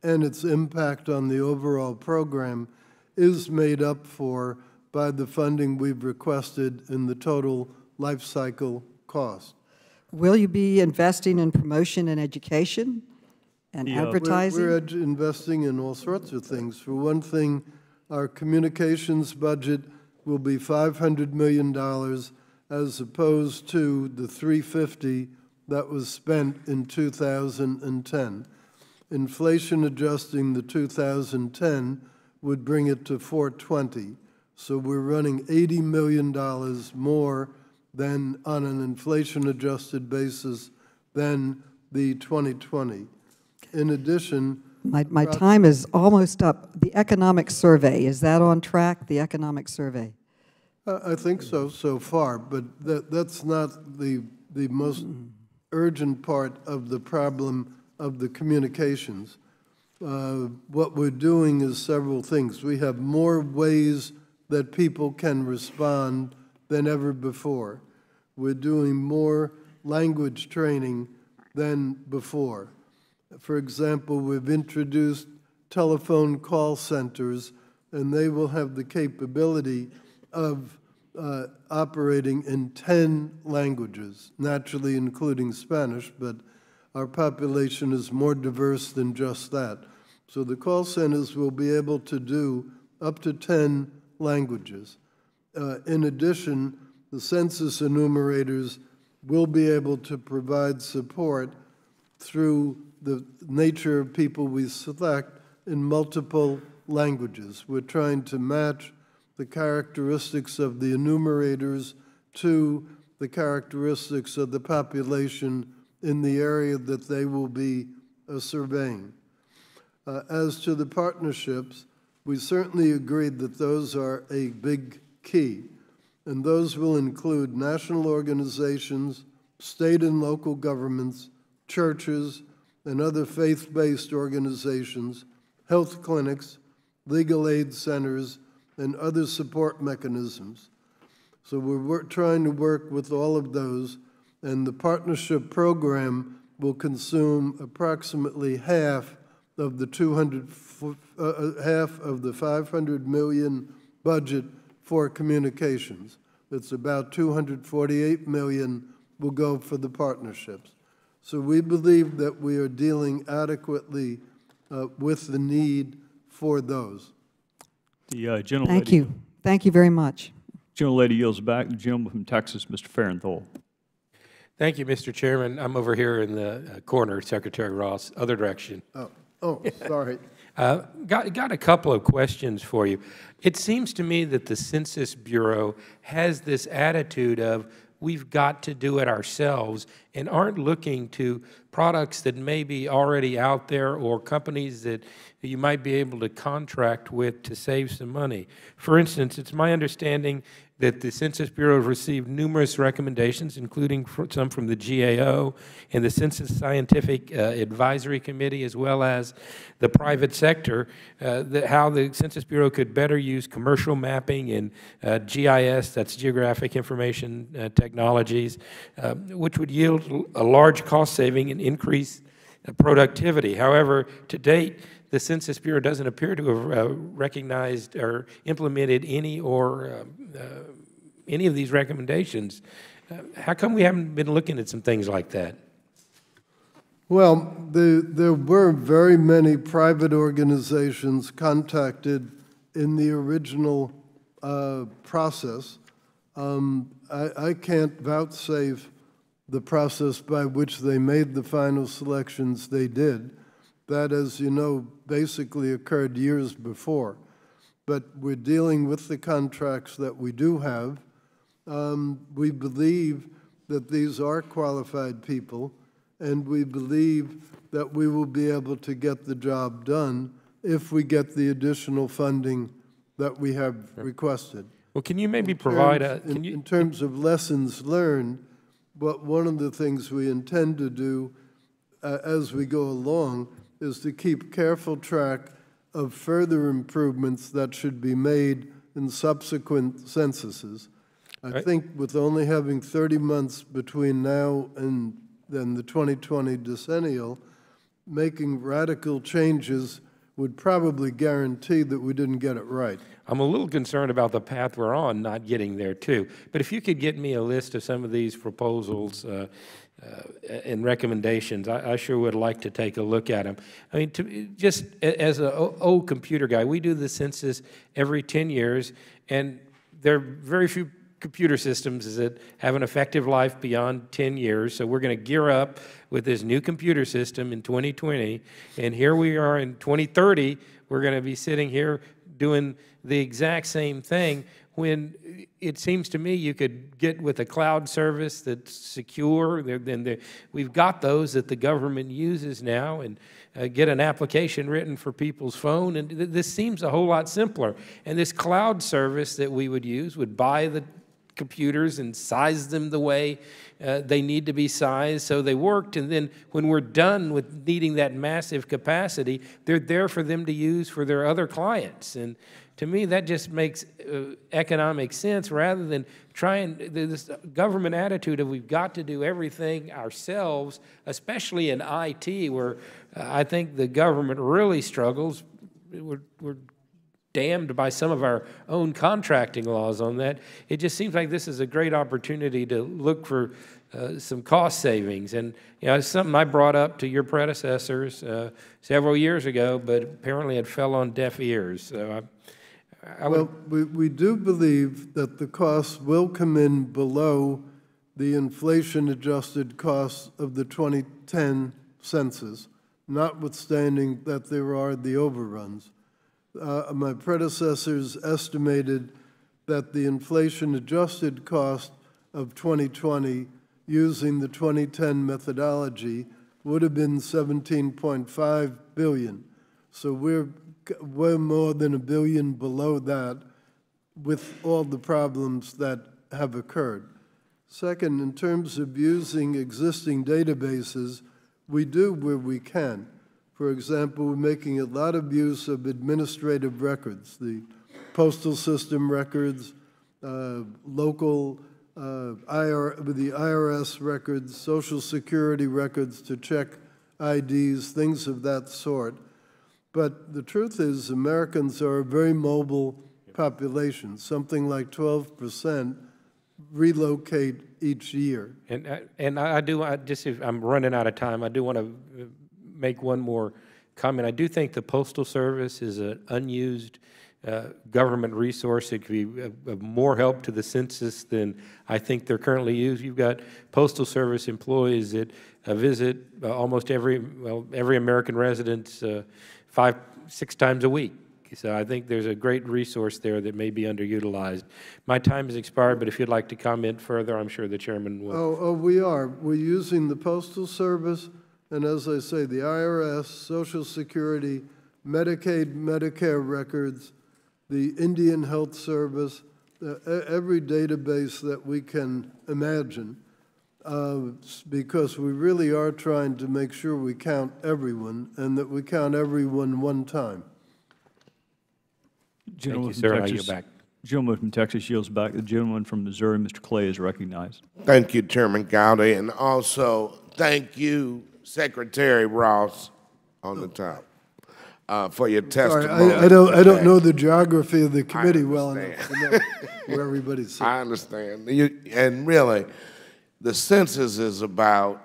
D: and its impact on the overall program is made up for by the funding we've requested in the total life cycle cost.
G: will you be investing in promotion and education and advertising?
D: We're investing in all sorts of things. For one thing, our communications budget will be $500 million as opposed to the $350 that was spent in 2010. Inflation adjusting the 2010 would bring it to $420. So we're running $80 million more than on an inflation-adjusted basis than the 2020. In addition,
G: My time is almost up. The economic survey, is that on track, the economic survey?
D: I think so far, but that's not the most urgent part of the problem of the communications. What we're doing is several things. We have more ways that people can respond than ever before. We're doing more language training than before. For example, we've introduced telephone call centers, and they will have the capability of operating in 10 languages, naturally including Spanish, but our population is more diverse than just that. So the call centers will be able to do up to 10 languages. In addition, the census enumerators will be able to provide support through the nature of people we select in multiple languages. We're trying to match the characteristics of the enumerators to the characteristics of the population in the area that they will be surveying. As to the partnerships, we certainly agreed that those are a big key, and those will include national organizations, state and local governments, churches, and other faith-based organizations, health clinics, legal aid centers, and other support mechanisms. So we're trying to work with all of those, and the partnership program will consume approximately half of the $500 million budget for communications. It's about $248 million will go for the partnerships. So we believe that we are dealing adequately with the need for those.
A: The gentlelady.
G: Thank you. Thank you very much.
A: Gentlelady yields back. The gentleman from Texas, Mr. Farenthold.
H: Thank you, Mr. Chairman. I'm over here in the corner, Secretary Ross, other direction.
D: Oh, sorry.
H: Got a couple of questions for you. It seems to me that the Census Bureau has this attitude of we've got to do it ourselves and aren't looking to products that may be already out there or companies that you might be able to contract with to save some money. For instance, it's my understanding that the Census Bureau has received numerous recommendations, including some from the GAO and the Census Scientific Advisory Committee, as well as the private sector, how the Census Bureau could better use commercial mapping and GIS, that's Geographic Information Technologies, which would yield a large cost saving and increase productivity. However, to date, the Census Bureau doesn't appear to have recognized or implemented any of these recommendations. How come we haven't been looking at some things like that?
D: Well, there were very many private organizations contacted in the original process. I can't vouchsafe the process by which they made the final selections they did. That, as you know, basically occurred years before. But we're dealing with the contracts that we do have. We believe that these are qualified people, and we believe that we will be able to get the job done if we get the additional funding that we have requested.
H: Well, can you maybe provide
D: in terms of lessons learned, but one of the things we intend to do as we go along is to keep careful track of further improvements that should be made in subsequent censuses. I think with only having 30 months between now and then the 2020 decennial, making radical changes would probably guarantee that we didn't get it right.
H: I'm a little concerned about the path we're on, not getting there too. But if you could get me a list of some of these proposals and recommendations, I sure would like to take a look at them. I mean, just as an old computer guy, we do the census every 10 years, and there are very few computer systems that have an effective life beyond 10 years. So we're going to gear up with this new computer system in 2020, and here we are in 2030. We're going to be sitting here doing the exact same thing, when it seems to me you could get with a cloud service that's secure. We've got those that the government uses now, and get an application written for people's phone, and this seems a whole lot simpler. And this cloud service that we would use would buy the computers and size them the way they need to be sized so they worked, and then when we're done with needing that massive capacity, they're there for them to use for their other clients. And to me, that just makes economic sense, rather than trying this government attitude of we've got to do everything ourselves, especially in IT, where I think the government really struggles. We're damned by some of our own contracting laws on that. It just seems like this is a great opportunity to look for some cost savings. And it's something I brought up to your predecessors several years ago, but apparently it fell on deaf ears. So
D: we do believe that the costs will come in below the inflation-adjusted costs of the 2010 census, notwithstanding that there are the overruns. My predecessors estimated that the inflation-adjusted cost of 2020 using the 2010 methodology would have been $17.5 billion. So we're more than $1 billion below that with all the problems that have occurred. Second, in terms of using existing databases, we do where we can. For example, we're making a lot of use of administrative records, the postal system records, local the IRS records, Social Security records to check IDs, things of that sort. But the truth is, Americans are a very mobile population. Something like 12% relocate each year.
H: And if I'm running out of time, I do want to make one more comment. I do think the Postal Service is an unused government resource. It could be of more help to the census than I think they're currently used. You've got Postal Service employees that visit almost every American resident 5-6 times a week. So I think there's a great resource there that may be underutilized. My time has expired, but if you'd like to comment further, I'm sure the chairman will.
D: We are. We're using the Postal Service, and as I say, the IRS, Social Security, Medicaid, Medicare records, the Indian Health Service, every database that we can imagine, because we really are trying to make sure we count everyone and that we count everyone one time.
H: Thank you, sir. I yield back.
A: Gentleman from Texas yields back. The gentleman from Missouri, Mr. Clay, is recognized.
I: Thank you, Chairman Gowdy, and also thank you, Secretary Ross, on the top, for your testimony.
D: I don't know the geography of the committee well enough to know where everybody's sitting.
I: I understand. And really, the census is about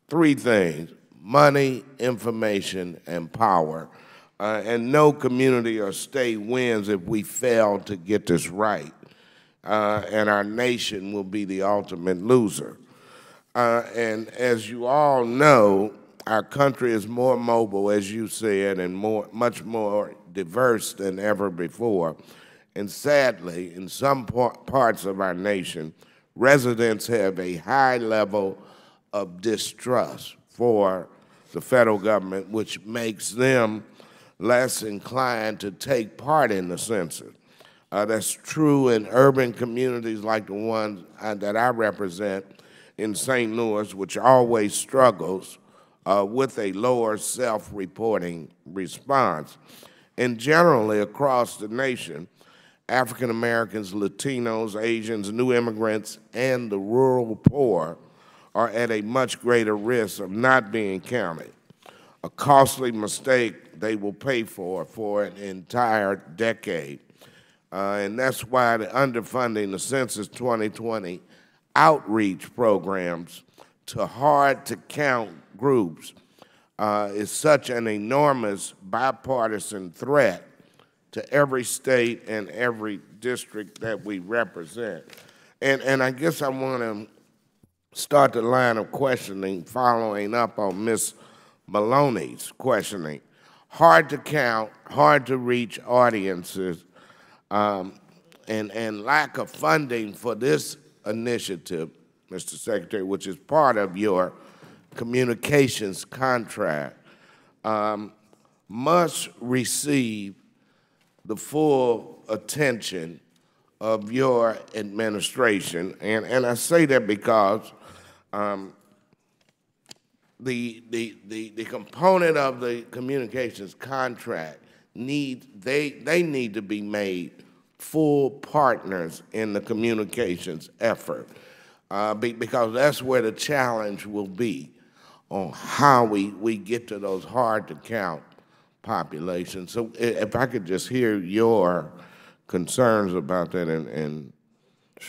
I: three things: money, information, and power. And no community or state wins if we fail to get this right. And our nation will be the ultimate loser. And as you all know, our country is more mobile, as you said, and much more diverse than ever before. And sadly, in some parts of our nation, residents have a high level of distrust for the federal government, which makes them less inclined to take part in the census. That's true in urban communities like the one that I represent in St. Louis, which always struggles with a lower self-reporting response. And generally across the nation, African Americans, Latinos, Asians, new immigrants, and the rural poor are at a much greater risk of not being counted. A costly mistake they will pay for an entire decade. And that's why the underfunding the Census 2020 outreach programs to hard-to-count groups is such an enormous bipartisan threat to every state and every district that we represent. And I guess I want to start the line of questioning following up on Ms. Maloney's questioning. Hard to count, hard to reach audiences, and lack of funding for this initiative, Mr. Secretary, which is part of your communications contract, must receive the full attention of your administration. And I say that because the component of the communications contract they need to be made full partners in the communications effort because that's where the challenge will be on how we get to those hard to count populations. So if I could just hear your concerns about that and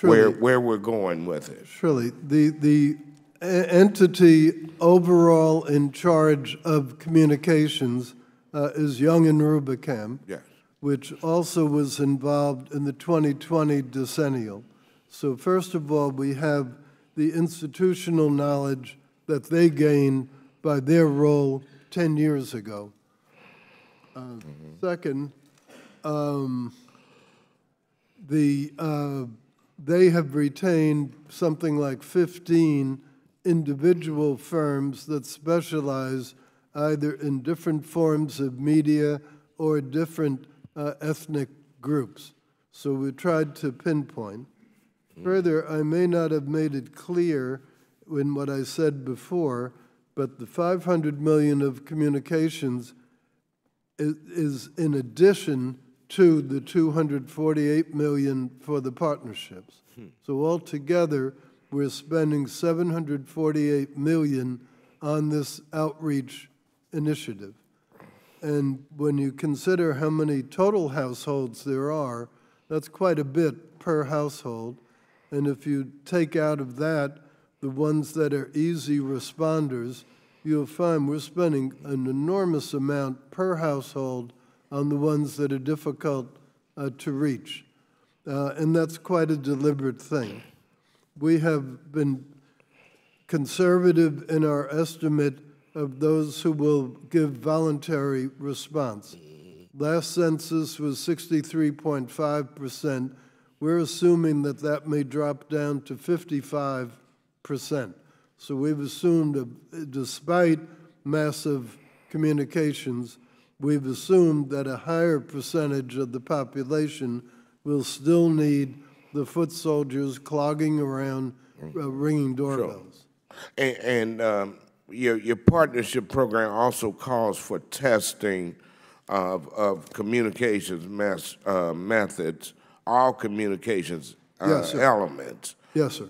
I: where we're going with it.
D: Surely. The entity overall in charge of communications is Young and Rubicam,
I: Yes.
D: which also was involved in the 2020 decennial. So first of all, we have the institutional knowledge that they gained by their role 10 years ago. Second, they have retained something like 15 individual firms that specialize either in different forms of media or different ethnic groups. So we tried to pinpoint. Further, I may not have made it clear in what I said before, but the $500 million of communications is in addition to the $248 million for the partnerships. So altogether, we're spending $748 million on this outreach initiative. And when you consider how many total households there are, that's quite a bit per household. And if you take out of that the ones that are easy responders, you'll find we're spending an enormous amount per household on the ones that are difficult to reach. And that's quite a deliberate thing. We have been conservative in our estimate of those who will give voluntary response. Last census was 63.5%. We're assuming that that may drop down to 55%. So we've assumed, despite massive communications, we've assumed that a higher percentage of the population will still need the foot soldiers clogging around, ringing doorbells.
I: Sure. And your partnership program also calls for testing of communications methods, all communications
D: Yes, sir.
I: elements.
D: Yes, sir.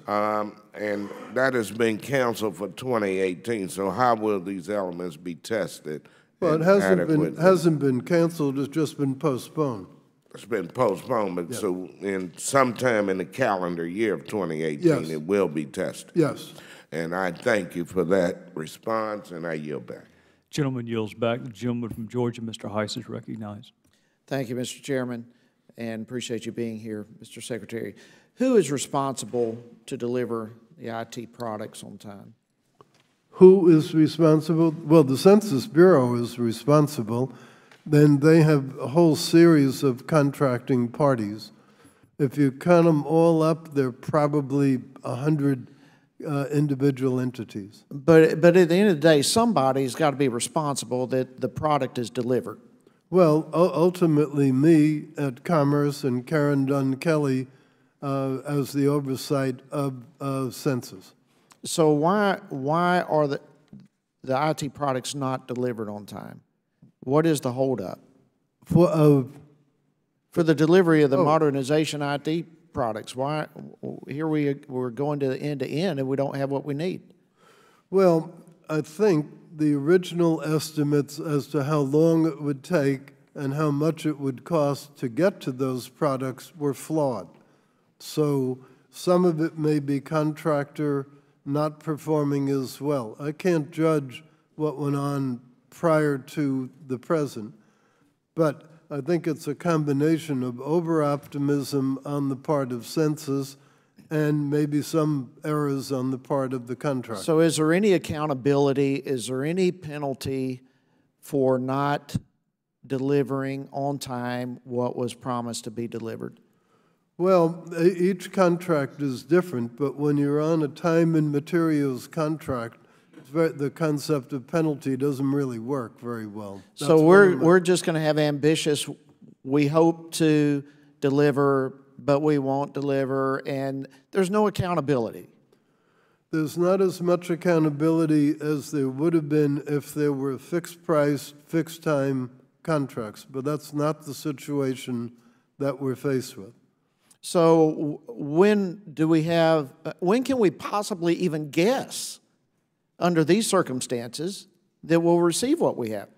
I: And that has been canceled for 2018. So how will these elements be tested?
D: Well, it hasn't been canceled, it's just been postponed.
I: It's been postponed, but
D: Yeah.
I: so in sometime in the calendar year of 2018,
D: Yes.
I: it will be tested.
D: Yes.
I: And I thank you for that response, and I yield back.
A: Gentleman yields back. The gentleman from Georgia, Mr. Heiss, is recognized.
J: Thank you, Mr. Chairman, and appreciate you being here, Mr. Secretary. Who is responsible to deliver the IT products on time?
D: Who is responsible? Well, the Census Bureau is responsible. Then they have a whole series of contracting parties. If you count them all up, they're probably 100 individual entities.
J: But at the end of the day, somebody's got to be responsible that the product is delivered.
D: Well, ultimately, me at Commerce and Karen Dunn Kelly as the oversight of Census.
J: So why are the IT products not delivered on time? What is the holdup
D: For
J: the delivery of the modernization IT products? Why here we're going to end and we don't have what we need?
D: Well, I think the original estimates as to how long it would take and how much it would cost to get to those products were flawed. So some of it may be contractor not performing as well. I can't judge what went on prior to the present, but I think it's a combination of over-optimism on the part of Census and maybe some errors on the part of the contractor.
J: So is there any accountability, is there any penalty for not delivering on time what was promised to be delivered?
D: Well, each contract is different, but when you're on a time and materials contract, the concept of penalty doesn't really work very well.
J: So we're just going to have ambitious, we hope to deliver, but we won't deliver, and there's no accountability.
D: There's not as much accountability as there would have been if there were fixed price, fixed time contracts, but that's not the situation that we're faced with.
J: So when can we possibly even guess under these circumstances that we'll receive what we have?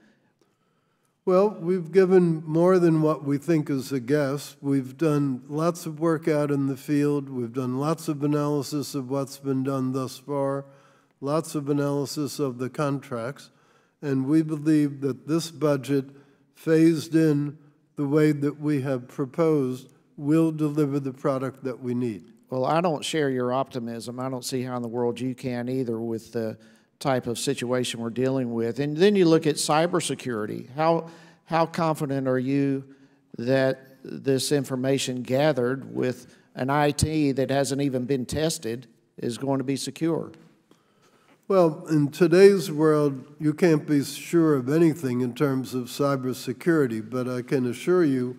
D: Well, we've given more than what we think is a guess. We've done lots of work out in the field. We've done lots of analysis of what's been done thus far, lots of analysis of the contracts, and we believe that this budget, phased in the way that we have proposed, will deliver the product that we need.
J: Well, I don't share your optimism. I don't see how in the world you can either with the type of situation we're dealing with. And then you look at cybersecurity. How confident are you that this information gathered with an IT that hasn't even been tested is going to be secure?
D: Well, in today's world, you can't be sure of anything in terms of cybersecurity, but I can assure you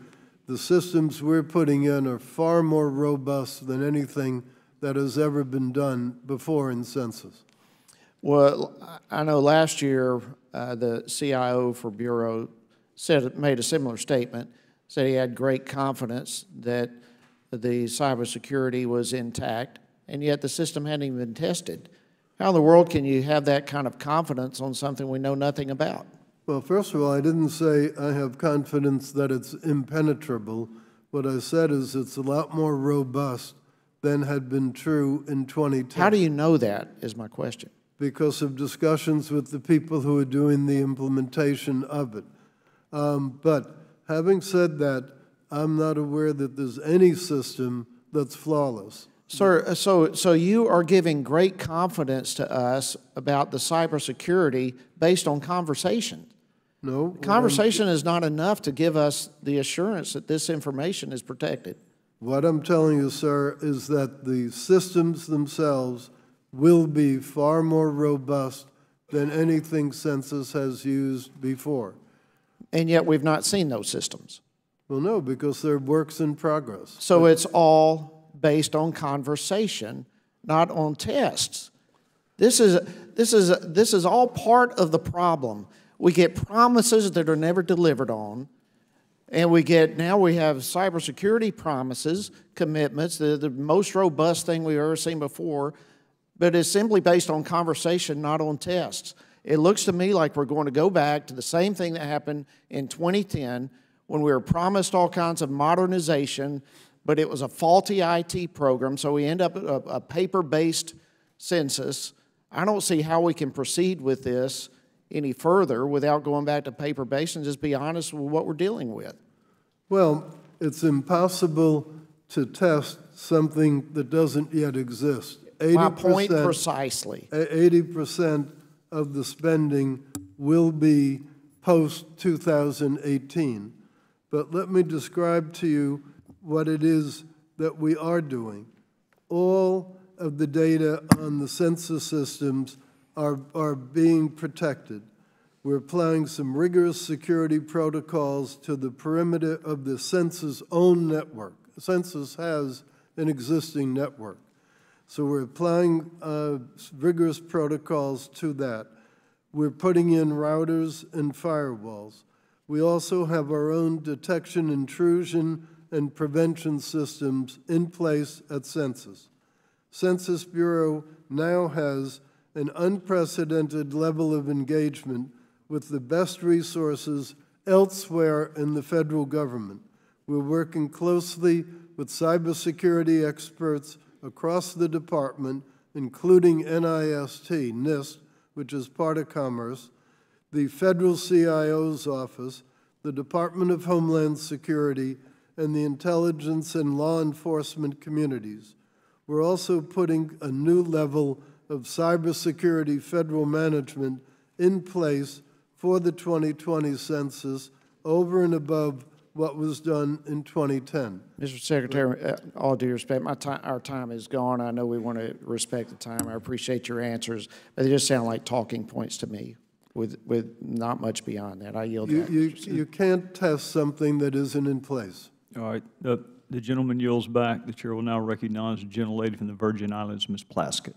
D: the systems we're putting in are far more robust than anything that has ever been done before in Census.
J: Well, I know last year the CIO for Bureau made a similar statement, said he had great confidence that the cybersecurity was intact, and yet the system hadn't even been tested. How in the world can you have that kind of confidence on something we know nothing about?
D: Well, first of all, I didn't say I have confidence that it's impenetrable. What I said is it's a lot more robust than had been true in 2010.
J: How do you know that, is my question?
D: Because of discussions with the people who are doing the implementation of it. But having said that, I'm not aware that there's any system that's flawless.
J: Sir, so you are giving great confidence to us about the cybersecurity based on conversation.
D: No.
J: Conversation is not enough to give us the assurance that this information is protected.
D: What I'm telling you, sir, is that the systems themselves will be far more robust than anything Census has used before.
J: And yet we've not seen those systems.
D: Well, no, because they're works in progress.
J: So it's all based on conversation, not on tests. This is all part of the problem. We get promises that are never delivered on, and now we have cybersecurity promises, commitments, the most robust thing we've ever seen before, but it's simply based on conversation, not on tests. It looks to me like we're going to go back to the same thing that happened in 2010 when we were promised all kinds of modernization, but it was a faulty IT program, so we end up with a paper-based census. I don't see how we can proceed with this any further without going back to paper-based and just be honest with what we're dealing with.
D: Well, it's impossible to test something that doesn't yet exist.
J: My point precisely.
D: 80% of the spending will be post-2018. But let me describe to you what it is that we are doing. All of the data on the census systems are being protected. We're applying some rigorous security protocols to the perimeter of the Census' own network. Census has an existing network. So we're applying rigorous protocols to that. We're putting in routers and firewalls. We also have our own detection, intrusion, and prevention systems in place at Census. Census Bureau now has an unprecedented level of engagement with the best resources elsewhere in the federal government. We're working closely with cybersecurity experts across the department, including NIST, which is part of Commerce, the Federal CIO's Office, the Department of Homeland Security, and the intelligence and law enforcement communities. We're also putting a new level of cybersecurity federal management in place for the 2020 census over and above what was done in 2010.
J: Mr. Secretary, all due respect, our time is gone. I know we want to respect the time. I appreciate your answers, but they just sound like talking points to me with not much beyond that. I yield that.
D: You can't test something that isn't in place.
A: All right. The gentleman yields back. The chair will now recognize the gentlelady from the Virgin Islands, Ms. Plaskett.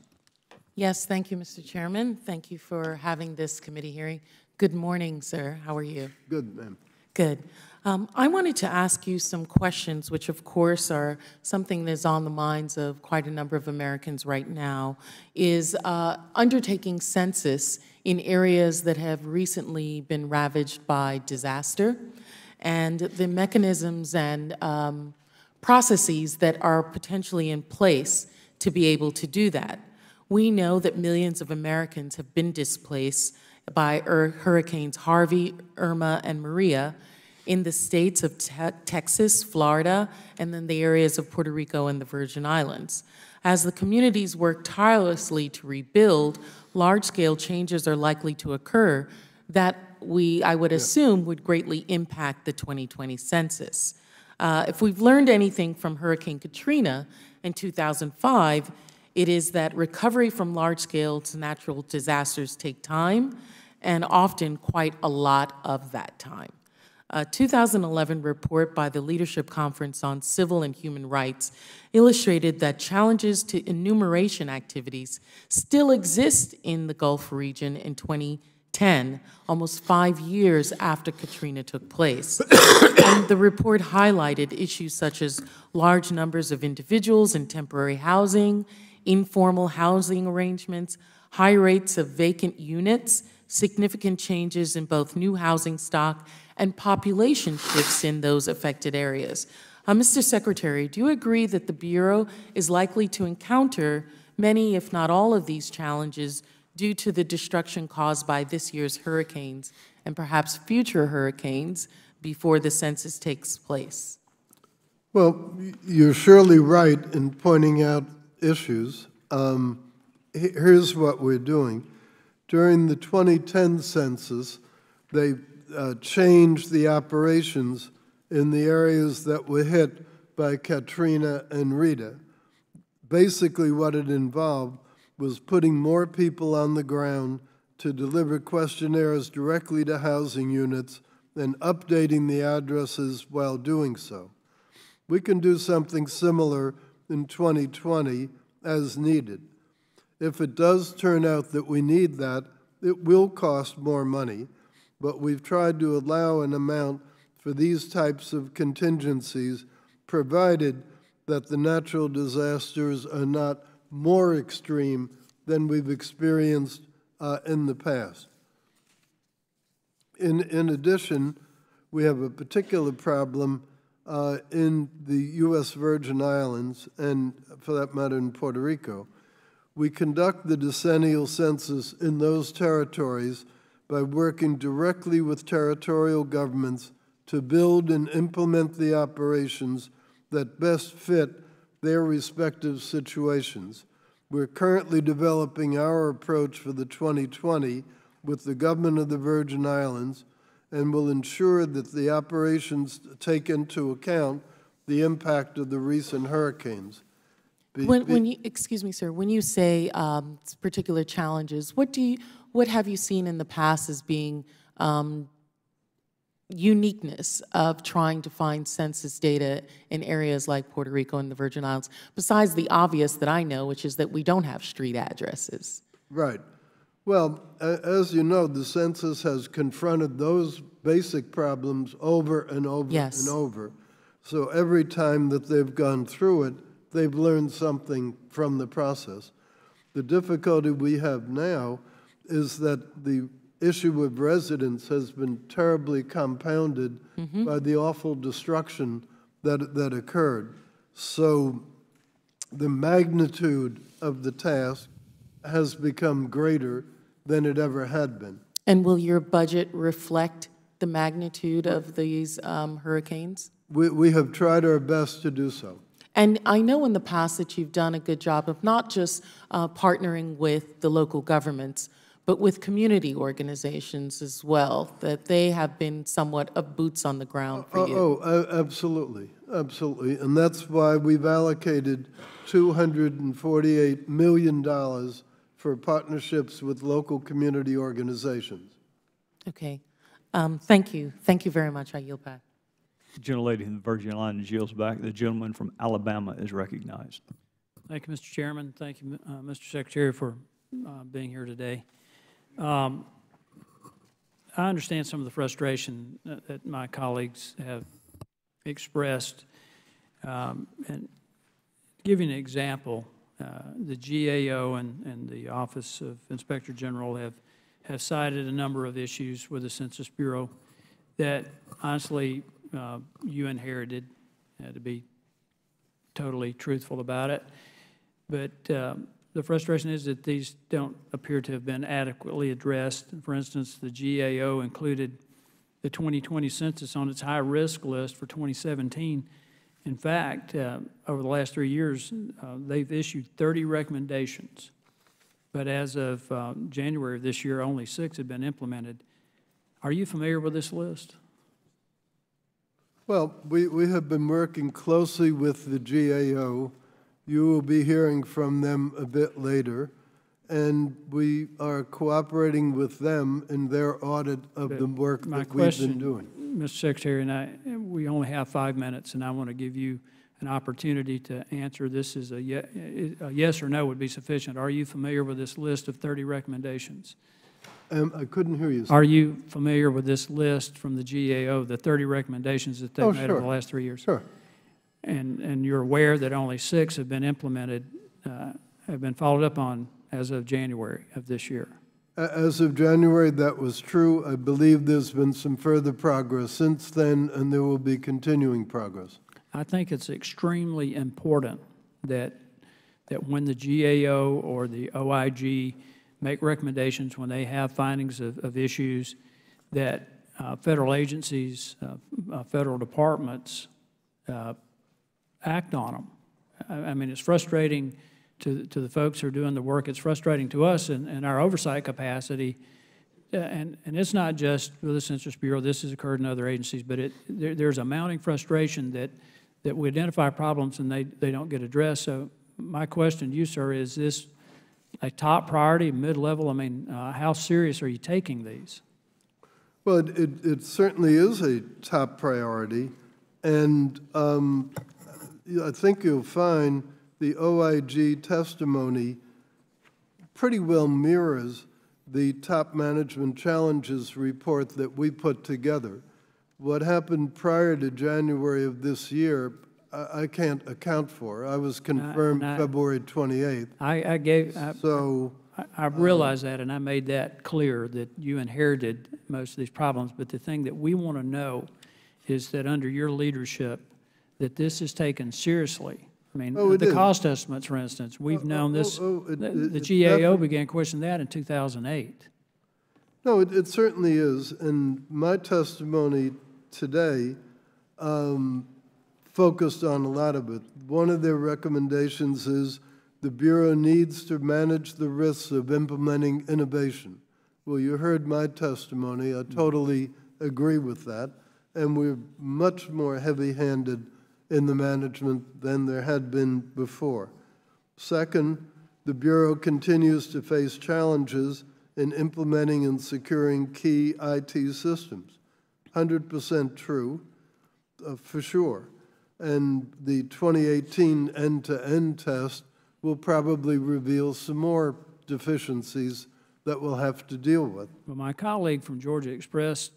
K: Yes, thank you, Mr. Chairman. Thank you for having this committee hearing. Good morning, sir. How are you?
D: Good, ma'am.
K: Good. I wanted to ask you some questions, which of course are something that's on the minds of quite a number of Americans right now, is undertaking census in areas that have recently been ravaged by disaster, and the mechanisms and processes that are potentially in place to be able to do that. We know that millions of Americans have been displaced by Hurricanes Harvey, Irma, and Maria in the states of Texas, Florida, and then the areas of Puerto Rico and the Virgin Islands. As the communities work tirelessly to rebuild, large-scale changes are likely to occur that I would assume would greatly impact the 2020 census. If we've learned anything from Hurricane Katrina in 2005, it is that recovery from large-scale natural disasters take time, and often quite a lot of that time. A 2011 report by the Leadership Conference on Civil and Human Rights illustrated that challenges to enumeration activities still exist in the Gulf region in 2010, almost 5 years after Katrina took place. And the report highlighted issues such as large numbers of individuals in temporary housing, informal housing arrangements, high rates of vacant units, significant changes in both new housing stock and population shifts in those affected areas. Mr. Secretary, do you agree that the Bureau is likely to encounter many, if not all, of these challenges due to the destruction caused by this year's hurricanes and perhaps future hurricanes before the census takes place?
D: Well, you're surely right in pointing out issues. Here's what we're doing. During the 2010 census, they changed the operations in the areas that were hit by Katrina and Rita. Basically, what it involved was putting more people on the ground to deliver questionnaires directly to housing units and updating the addresses while doing so. We can do something similar in 2020 as needed. If it does turn out that we need that, it will cost more money, but we've tried to allow an amount for these types of contingencies, provided that the natural disasters are not more extreme than we've experienced in the past. In addition, we have a particular problem in the U.S. Virgin Islands, and for that matter in Puerto Rico. We conduct the decennial census in those territories by working directly with territorial governments to build and implement the operations that best fit their respective situations. We're currently developing our approach for the 2020 with the government of the Virgin Islands, and will ensure that the operations take into account the impact of the recent hurricanes.
K: Excuse me, sir, when you say particular challenges, what have you seen in the past as being uniqueness of trying to find census data in areas like Puerto Rico and the Virgin Islands, besides the obvious that I know, which is that we don't have street addresses?
D: Right. Well, as you know, the census has confronted those basic problems over and over and over. So every time that they've gone through it, they've learned something from the process. The difficulty we have now is that the issue of residents has been terribly compounded by the awful destruction that occurred. So the magnitude of the task has become greater than it ever had been.
K: And will your budget reflect the magnitude of these hurricanes?
D: We have tried our best to do so.
K: And I know in the past that you've done a good job of not just partnering with the local governments, but with community organizations as well, that they have been somewhat of boots on the ground for you.
D: Absolutely, absolutely. And that's why we've allocated $248 million for partnerships with local community organizations.
K: Okay. Thank you. Thank you very much. I yield back.
A: The gentlelady from the Virginia line yields back. The gentleman from Alabama is recognized.
L: Thank you, Mr. Chairman. Thank you, Mr. Secretary, for being here today. I understand some of the frustration that my colleagues have expressed. And to give you an example, the GAO and the Office of Inspector General have cited a number of issues with the Census Bureau that honestly you inherited, to be totally truthful about it. But the frustration is that these don't appear to have been adequately addressed. For instance, the GAO included the 2020 census on its high-risk list for 2017. In fact, over the last 3 years, they've issued 30 recommendations. But as of January of this year, only 6 have been implemented. Are you familiar with this list?
D: Well, we have been working closely with the GAO. You will be hearing from them a bit later, and we are cooperating with them in their audit of the work that we've been doing.
L: Mr. Secretary, we only have 5 minutes, and I want to give you an opportunity to answer. This is a yes or no would be sufficient. Are you familiar with this list of 30 recommendations?
D: I couldn't hear you, sir.
L: Are you familiar with this list from the GAO, the 30 recommendations that they've made over the last 3 years?
D: Sure.
L: And you're aware that only 6 have been implemented, have been followed up on as of January of this year?
D: As of January, that was true. I believe there's been some further progress since then, and there will be continuing progress.
L: I think it's extremely important that when the GAO or the OIG make recommendations, when they have findings of issues, that federal agencies, federal departments act on them. I mean, it's frustrating to the folks who are doing the work. It's frustrating to us in our oversight capacity. And it's not just with the Census Bureau. This has occurred in other agencies. But there's a mounting frustration that we identify problems and they don't get addressed. So my question to you, sir, is this a top priority, mid-level? I mean, how serious are you taking these?
D: Well, it certainly is a top priority. And I think you'll find the OIG testimony pretty well mirrors the top management challenges report that we put together. What happened prior to January of this year, I can't account for. I was confirmed February 28th.
L: I realize that, and I made that clear, that you inherited most of these problems. But the thing that we want to know is that under your leadership, that this is taken seriously. I mean, the cost estimates, for instance, we've known this. The GAO began questioning that in 2008.
D: No, it certainly is. And my testimony today focused on a lot of it. One of their recommendations is the Bureau needs to manage the risks of implementing innovation. Well, you heard my testimony. I totally agree with that. And we're much more heavy-handed in the management than there had been before. Second, the Bureau continues to face challenges in implementing and securing key IT systems. 100% true, for sure. And the 2018 end-to-end test will probably reveal some more deficiencies that we'll have to deal with.
L: Well, my colleague from Georgia expressed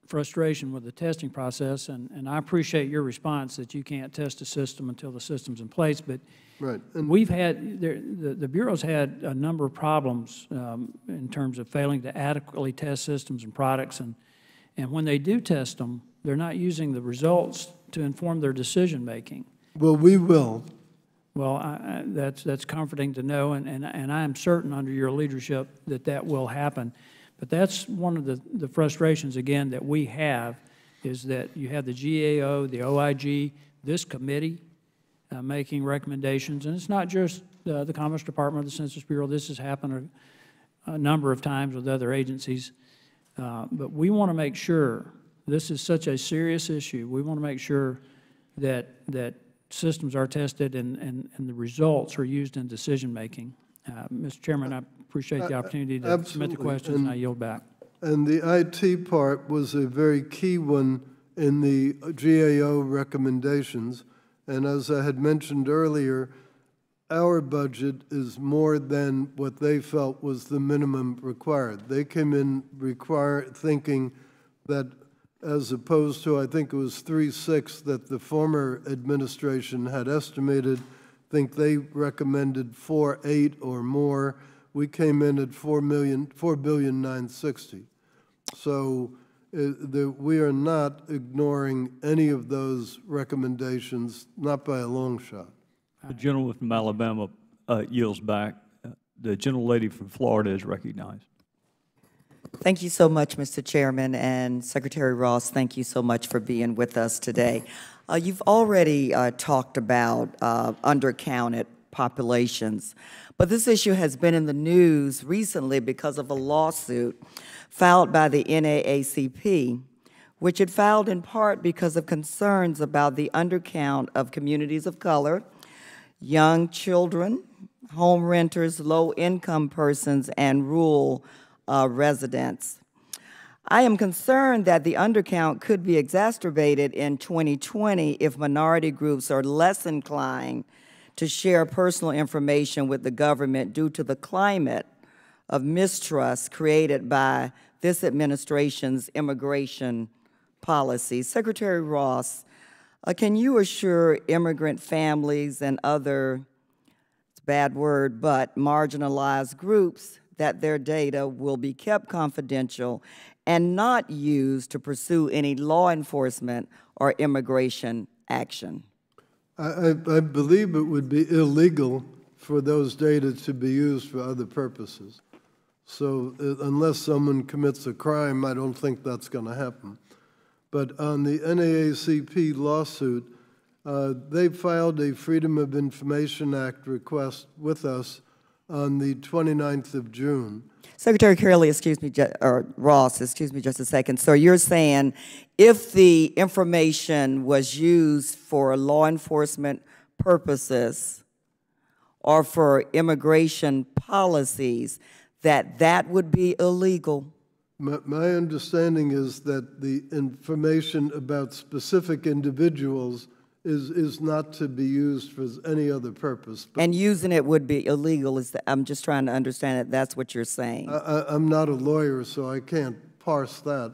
L: frustration with the testing process, and I appreciate your response that you can't test a system until the system's in place, but
D: Right. And
L: we've had, the Bureau's had a number of problems in terms of failing to adequately test systems and products, and when they do test them, they're not using the results to inform their decision-making.
D: well, we will.
L: Well, that's comforting to know, and I am certain under your leadership that that will happen. But that's one of the frustrations, again, that we have, is that you have the GAO, the OIG, this committee making recommendations, and it's not just the Commerce Department or the Census Bureau. This has happened a number of times with other agencies. But we want to make sure, this is such a serious issue, we want to make sure that systems are tested and the results are used in decision-making. Mr. Chairman, I appreciate the opportunity to submit the questions, and I yield back.
D: And the IT part was a very key one in the GAO recommendations. And as I had mentioned earlier, our budget is more than what they felt was the minimum required. They came in thinking that, as opposed to, I think it was 3.6 that the former administration had estimated, I think they recommended 4.8 or more. We came in at $4,960,000. So we are not ignoring any of those recommendations, not by a long shot.
A: The gentleman from Alabama yields back. The gentlelady from Florida is recognized.
M: Thank you so much, Mr. Chairman, and Secretary Ross, thank you so much for being with us today. You've already talked about undercounted populations, but this issue has been in the news recently because of a lawsuit filed by the NAACP, which it filed in part because of concerns about the undercount of communities of color, young children, home renters, low-income persons, and rural residents. I am concerned that the undercount could be exacerbated in 2020 if minority groups are less inclined to share personal information with the government due to the climate of mistrust created by this administration's immigration policy. Secretary Ross, can you assure immigrant families and other, it's a bad word, but marginalized groups that their data will be kept confidential and not used to pursue any law enforcement or immigration action?
D: I believe it would be illegal for those data to be used for other purposes. So unless someone commits a crime, I don't think that's going to happen. But on the NAACP lawsuit, they filed a Freedom of Information Act request with us on the 29th of June.
M: Secretary Curley, or Ross, excuse me just a second. So you're saying if the information was used for law enforcement purposes or for immigration policies, that would be illegal?
D: My understanding is that the information about specific individuals is not to be used for any other purpose. But
M: and using it would be illegal. I'm just trying to understand it. That's what you're saying.
D: I'm not a lawyer, so I can't parse that.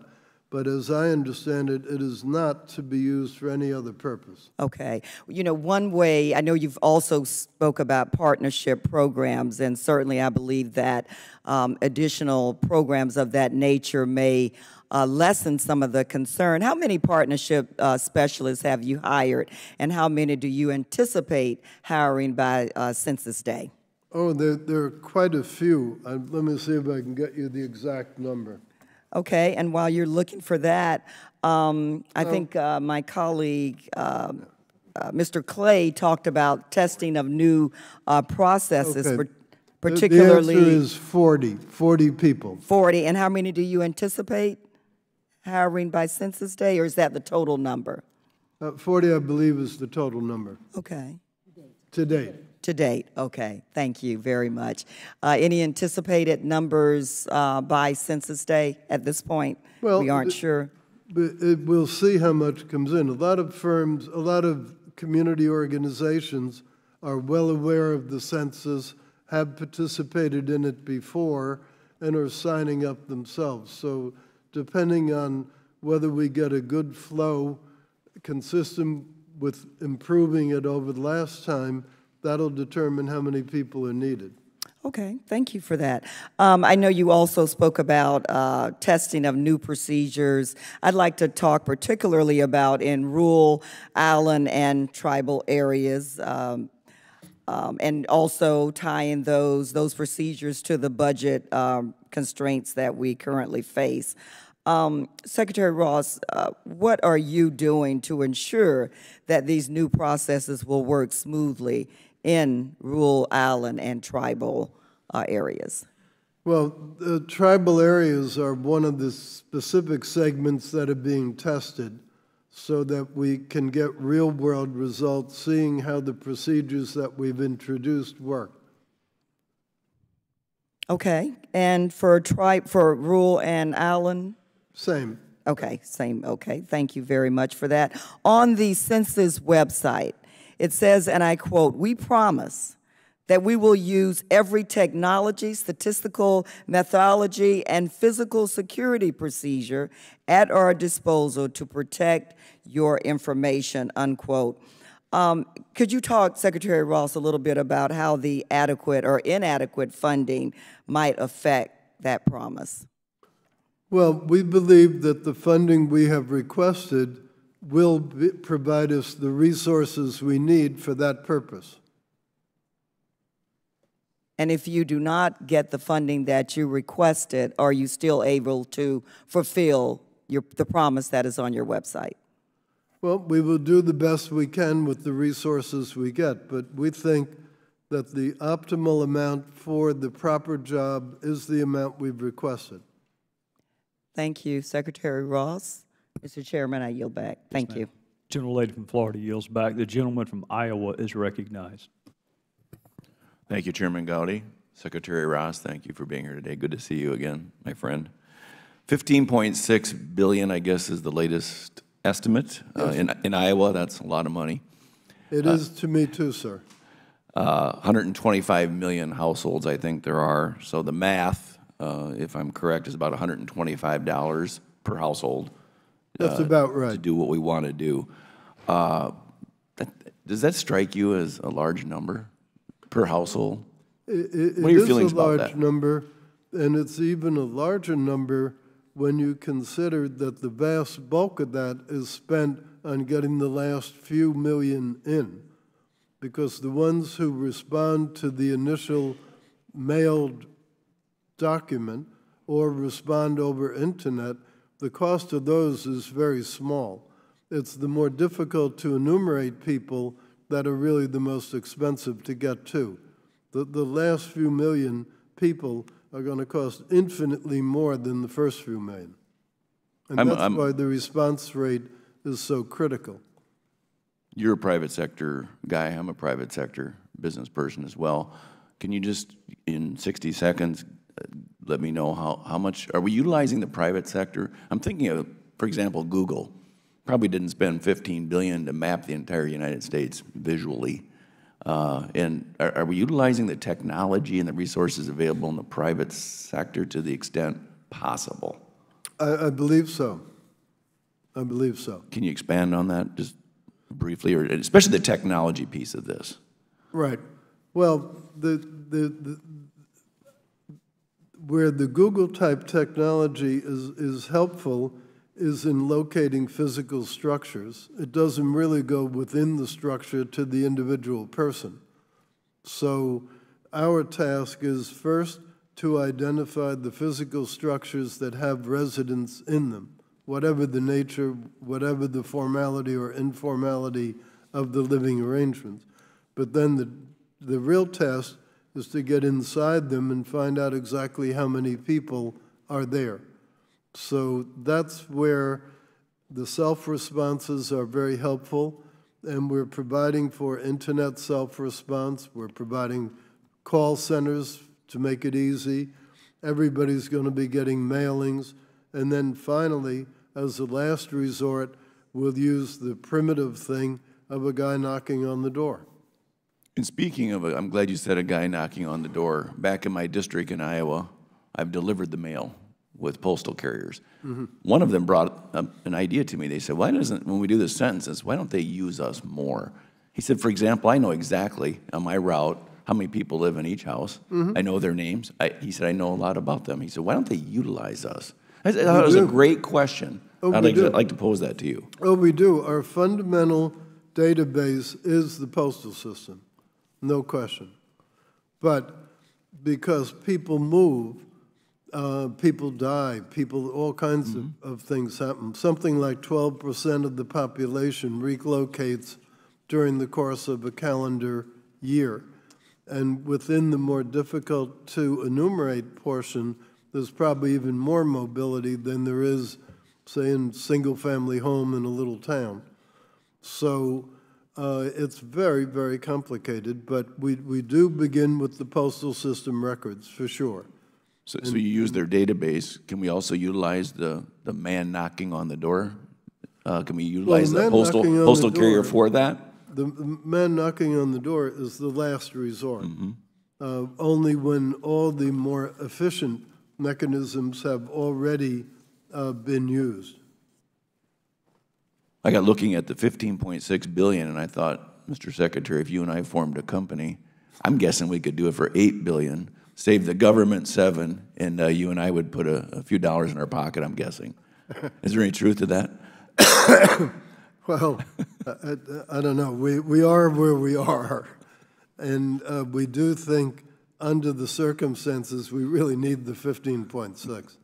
D: But as I understand it, it is not to be used for any other purpose.
M: Okay. You know, one way, I know you've also spoke about partnership programs, and certainly I believe that additional programs of that nature may lessen some of the concern. How many partnership specialists have you hired, and how many do you anticipate hiring by Census Day?
D: Oh, there are quite a few. Let me see if I can get you the exact number.
M: Okay, and while you're looking for that, I think my colleague, Mr. Clay, talked about testing of new processes,
D: Okay.
M: particularly—
D: The answer is 40 people.
M: 40, and how many do you anticipate hiring by Census Day, or is that the total number?
D: 40, I believe, is the total number.
M: Okay.
D: To date.
M: To date, okay. Thank you very much. Any anticipated numbers by Census Day at this point?
D: Well,
M: we aren't sure.
D: We'll see how much comes in. A lot of firms, a lot of community organizations are well aware of the census, have participated in it before, and are signing up themselves. So depending on whether we get a good flow consistent with improving it over the last time, that'll determine how many people are needed.
M: Okay, thank you for that. I know you also spoke about testing of new procedures. I'd like to talk particularly about in rural, island, and tribal areas, and also tying those procedures to the budget constraints that we currently face. Secretary Ross, what are you doing to ensure that these new processes will work smoothly in rural, island, and tribal areas?
D: Well, the tribal areas are one of the specific segments that are being tested so that we can get real-world results, seeing how the procedures that we've introduced work.
M: Okay, and for rural and island?
D: Same.
M: Okay, same, okay. Thank you very much for that. On the Census website, it says, and I quote, "We promise that we will use every technology, statistical methodology, and physical security procedure at our disposal to protect your information," unquote. Could you talk, Secretary Ross, a little bit about how the adequate or inadequate funding might affect that promise?
D: Well, we believe that the funding we have requested will provide us the resources we need for that purpose.
M: And if you do not get the funding that you requested, are you still able to fulfill the promise that is on your website?
D: Well, we will do the best we can with the resources we get, but we think that the optimal amount for the proper job is the amount we've requested.
M: Thank you, Secretary Ross. Mr. Chairman, I yield back. Thank you.
A: Gentlelady from Florida yields back. The gentleman from Iowa is recognized.
N: Thank you, Chairman Gowdy. Secretary Ross, thank you for being here today. Good to see you again, my friend. 15.6 billion, I guess, is the latest estimate. In Iowa, that's a lot of money.
D: It is to me too, sir.
N: 125 million households, I think there are. So the math, if I'm correct, is about $125 per household.
D: That's about right.
N: To do what we want to do. Does that strike you as a large number per household? What are your feelings about that?
D: It is a large number, and it's even a larger number when you consider that the vast bulk of that is spent on getting the last few million in. Because the ones who respond to the initial mailed document or respond over internet, the cost of those is very small. It's the more difficult to enumerate people that are really the most expensive to get to. The last few million people are going to cost infinitely more than the first few million. And that's why the response rate is so critical.
N: You're a private sector guy. I'm a private sector business person as well. Can you just, in 60 seconds, let me know how much, are we utilizing the private sector? I'm thinking of, for example, Google. Probably didn't spend $15 billion to map the entire United States visually. And are we utilizing the technology and the resources available in the private sector to the extent possible?
D: I believe so. I believe so.
N: Can you expand on that just briefly, or especially the technology piece of this?
D: Right. Well, where the Google-type technology is helpful is in locating physical structures. It doesn't really go within the structure to the individual person. So our task is first to identify the physical structures that have residents in them, whatever the nature, whatever the formality or informality of the living arrangements. But then the real test is to get inside them and find out exactly how many people are there. So that's where the self-responses are very helpful, and we're providing for internet self-response. We're providing call centers to make it easy. Everybody's going to be getting mailings. And then finally, as a last resort, we'll use the primitive thing of a guy knocking on the door.
N: And speaking of, I'm glad you said a guy knocking on the door. Back in my district in Iowa, I've delivered the mail with postal carriers. One of them brought up an idea to me. They said, why doesn't, when we do the census, why don't they use us more? He said, for example, I know exactly on my route how many people live in each house. I know their names. He said, I know a lot about them. He said, why don't they utilize us? I said, that was a great question. I'd like to pose that to you.
D: Oh, we do. Our fundamental database is the postal system, no question. But because people move, people die, all kinds of things happen. Something like 12% of the population relocates during the course of a calendar year. And within the more difficult to enumerate portion, there's probably even more mobility than there is, say, in single-family home in a little town. So it's very, very complicated, but we do begin with the postal system records, for sure.
N: So you use their database. Can we also utilize the man knocking on the door? Can we utilize the postal carrier for that?
D: The man knocking on the door is the last resort. Only when all the more efficient mechanisms have already been used.
N: I got looking at the $15.6 billion, and I thought, Mr. Secretary, if you and I formed a company, I'm guessing we could do it for $8 billion, save the government $7, and you and I would put a few dollars in our pocket, I'm guessing. Is there any truth to that?
D: Well, I don't know. We are where we are, and we do think under the circumstances we really need the 15.6.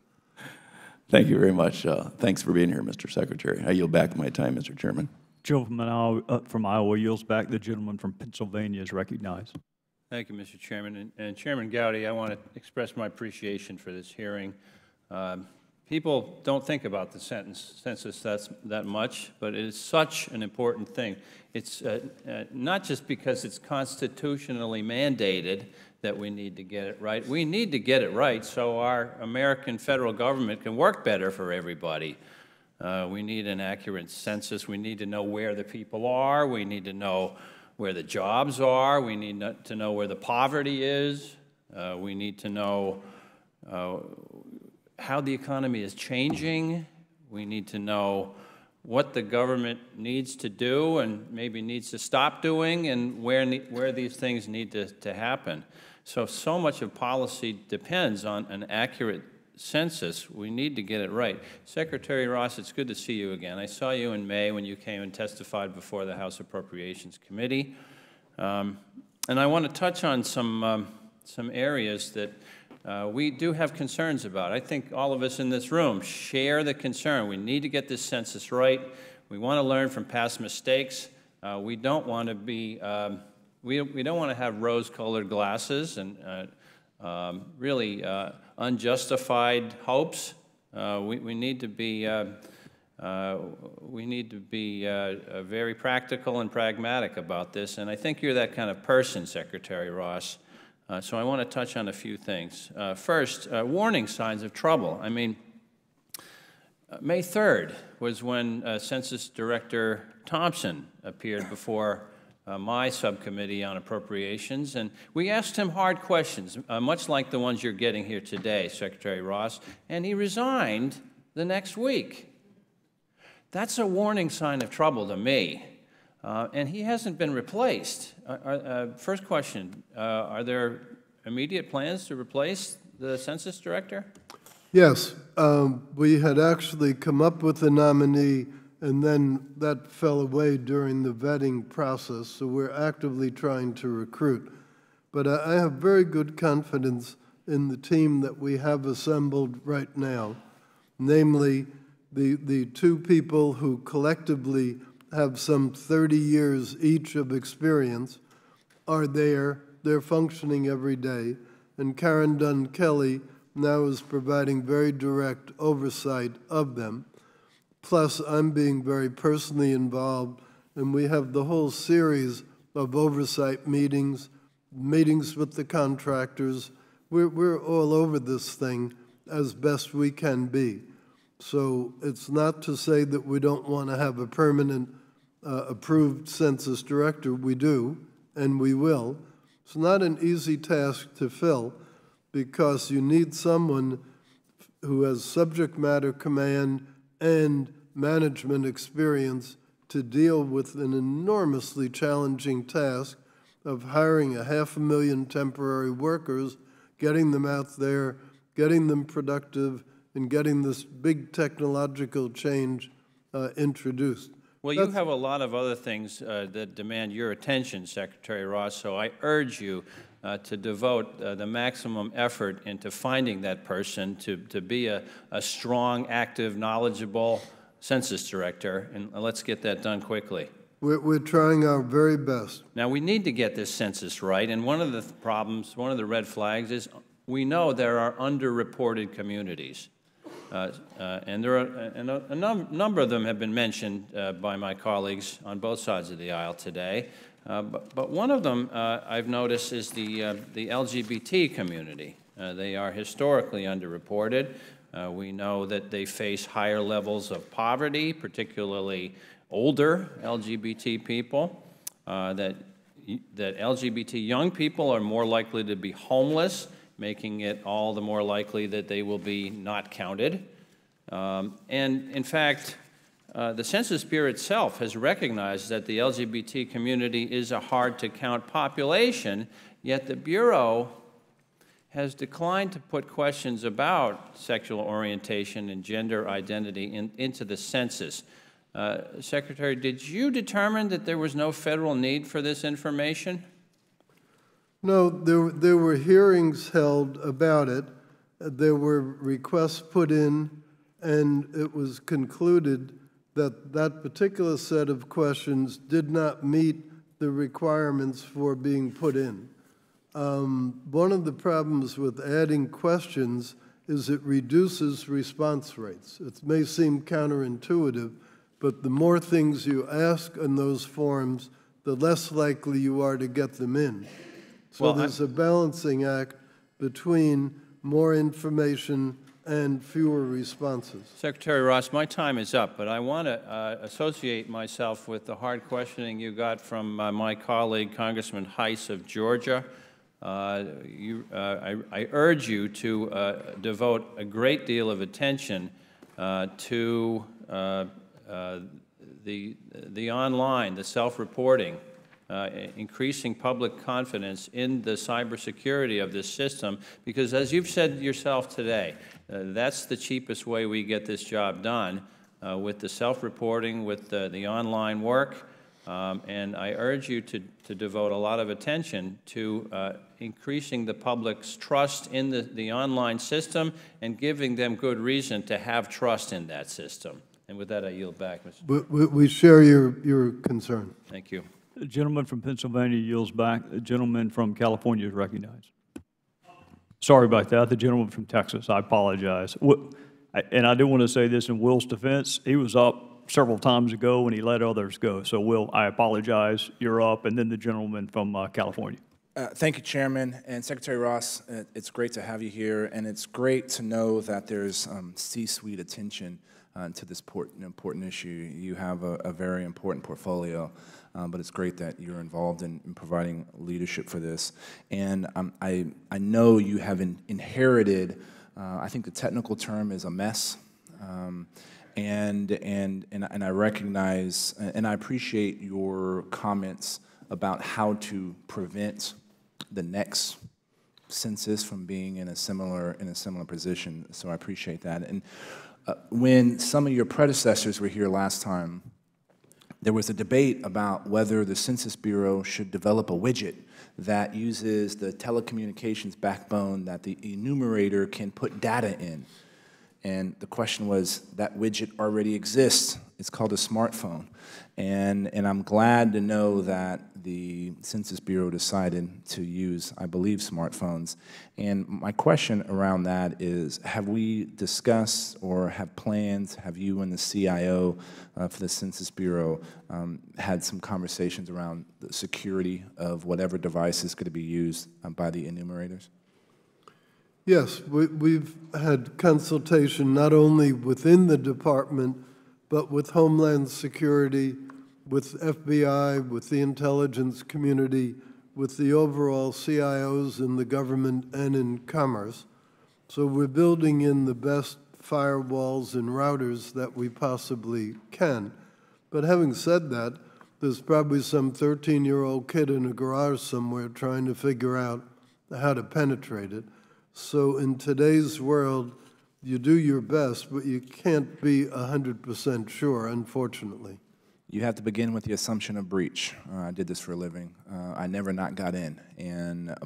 N: Thank you very much. Thanks for being here, Mr. Secretary. I yield back my time, Mr. Chairman.
A: Gentleman from Iowa yields back. The gentleman from Pennsylvania is recognized.
O: Thank you, Mr. Chairman. And Chairman Gowdy, I want to express my appreciation for this hearing. People don't think about the census that much, but it is such an important thing. It's not just because it's constitutionally mandated that we need to get it right. We need to get it right so our American federal government can work better for everybody. We need an accurate census. We need to know where the people are. We need to know where the jobs are. We need to know where the poverty is. We need to know how the economy is changing. We need to know what the government needs to do and maybe needs to stop doing, and where these things need to happen. So much of policy depends on an accurate census. We need to get it right. Secretary Ross, it's good to see you again. I saw you in May when you came and testified before the House Appropriations Committee. And I want to touch on some areas that we do have concerns about. I think all of us in this room share the concern. We need to get this census right. We want to learn from past mistakes. We don't want to be, we don't want to have rose-colored glasses and really unjustified hopes. We need to be very practical and pragmatic about this, and I think you're that kind of person, Secretary Ross. So I want to touch on a few things. First, warning signs of trouble. I mean, May 3rd was when Census Director Thompson appeared before my subcommittee on appropriations, and we asked him hard questions, much like the ones you're getting here today, Secretary Ross, and he resigned the next week. That's a warning sign of trouble to me. And he hasn't been replaced. First question, are there immediate plans to replace the Census Director?
D: Yes. We had actually come up with a nominee, and then that fell away during the vetting process, so we're actively trying to recruit. But I have very good confidence in the team that we have assembled right now, namely the two people who collectively have some 30 years each of experience, are there. They're functioning every day. And Karen Dunn Kelly now is providing very direct oversight of them. Plus, I'm being very personally involved, and we have the whole series of oversight meetings with the contractors. We're all over this thing as best we can be. So it's not to say that we don't want to have a permanent approved census director. We do, and we will. It's not an easy task to fill because you need someone who has subject matter command and management experience to deal with an enormously challenging task of hiring 500,000 temporary workers, getting them out there, getting them productive, and getting this big technological change introduced.
O: Well, you have a lot of other things that demand your attention, Secretary Ross, so I urge you to devote the maximum effort into finding that person to be a strong, active, knowledgeable Census Director, and let's get that done quickly.
D: We're trying our very best.
O: Now, we need to get this census right, and one of the problems, one of the red flags is we know there are underreported communities. And there are a number of them have been mentioned by my colleagues on both sides of the aisle today. But one of them I've noticed is the LGBT community. They are historically underreported. We know that they face higher levels of poverty, particularly older LGBT people, that LGBT young people are more likely to be homeless, making it all the more likely that they will be not counted. And in fact, the Census Bureau itself has recognized that the LGBT community is a hard-to-count population, yet the Bureau has declined to put questions about sexual orientation and gender identity into the census. Secretary, did you determine that there was no federal need for this information?
D: No, there were hearings held about it. There were requests put in, and it was concluded that that particular set of questions did not meet the requirements for being put in. One of the problems with adding questions is it reduces response rates. It may seem counterintuitive, but the more things you ask in those forms, the less likely you are to get them in. So there's a balancing act between more information and fewer responses.
O: Secretary Ross, my time is up, but I want to associate myself with the hard questioning you got from my colleague, Congressman Heiss of Georgia. I urge you to devote a great deal of attention to the online, the self-reporting, increasing public confidence in the cybersecurity of this system, because as you've said yourself today, that's the cheapest way we get this job done, with the self-reporting, with the online work, and I urge you to devote a lot of attention to increasing the public's trust in the online system and giving them good reason to have trust in that system. And with that, I yield back, Mr.
D: We share your concern.
O: Thank you.
A: The gentleman from Pennsylvania yields back. The gentleman from California is recognized. Sorry about that. The gentleman from Texas, I apologize. And I do want to say this in Will's defense. He was up several times ago and he let others go. So, Will, I apologize. You're up. And then the gentleman from California.
P: Thank you, Chairman. And Secretary Ross, it's great to have you here. And it's great to know that there's C-suite attention to this important issue. You have a very important portfolio. But it's great that you're involved in providing leadership for this. And I know you have inherited, I think the technical term is a mess, and I recognize and I appreciate your comments about how to prevent the next census from being in a similar position. So I appreciate that. And when some of your predecessors were here last time, there was a debate about whether the Census Bureau should develop a widget that uses the telecommunications backbone that the enumerator can put data in. And the question was, that widget already exists. It's called a smartphone. And I'm glad to know that the Census Bureau decided to use, I believe, smartphones. And my question around that is, have we discussed or have plans, have you and the CIO for the Census Bureau had some conversations around the security of whatever device is going to be used by the enumerators?
D: Yes, we've had consultation not only within the department, but with Homeland Security, with FBI, with the intelligence community, with the overall CIOs in the government and in commerce. So we're building in the best firewalls and routers that we possibly can. But having said that, there's probably some 13-year-old kid in a garage somewhere trying to figure out how to penetrate it. So in today's world, you do your best, but you can't be 100% sure, unfortunately.
P: You have to begin with the assumption of breach. I did this for a living. I never not got in.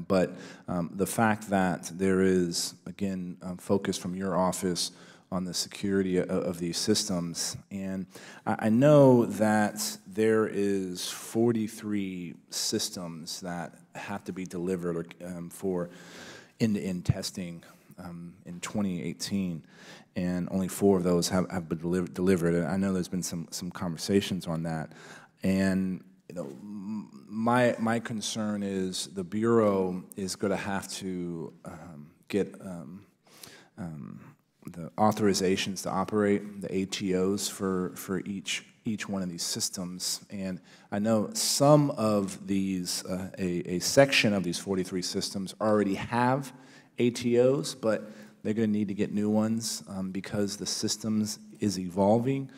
P: But the fact that there is, again, focus from your office on the security of these systems. And I know that there is 43 systems that have to be delivered for end-to-end testing in 2018. And only 4 of those have been delivered. I know there's been some conversations on that. And you know, my concern is the Bureau is going to have to get the authorizations to operate, the ATOs for each one of these systems. And I know some of these, a section of these 43 systems already have ATOs, but they're going to need to get new ones because the systems is evolving.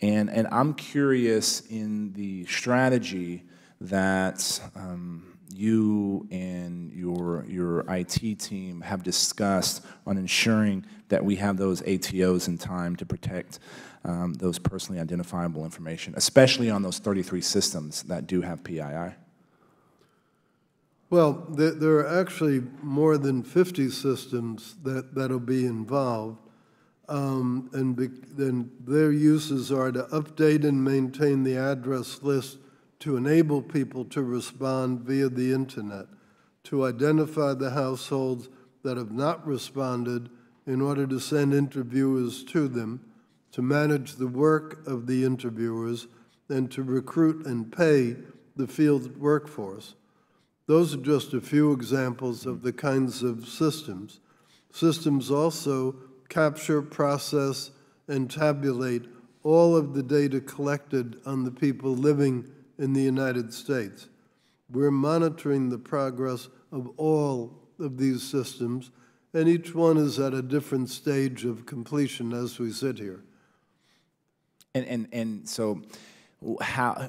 P: And I'm curious in the strategy that you and your IT team have discussed on ensuring that we have those ATOs in time to protect those personally identifiable information, especially on those 33 systems that do have PII.
D: Well, there are actually more than 50 systems that'll be involved, and then their uses are to update and maintain the address list to enable people to respond via the internet, to identify the households that have not responded in order to send interviewers to them, to manage the work of the interviewers, and to recruit and pay the field workforce. Those are just a few examples of the kinds of systems. Systems also capture, process, and tabulate all of the data collected on the people living in the United States. We're monitoring the progress of all of these systems, and each one is at a different stage of completion as we sit here.
P: And so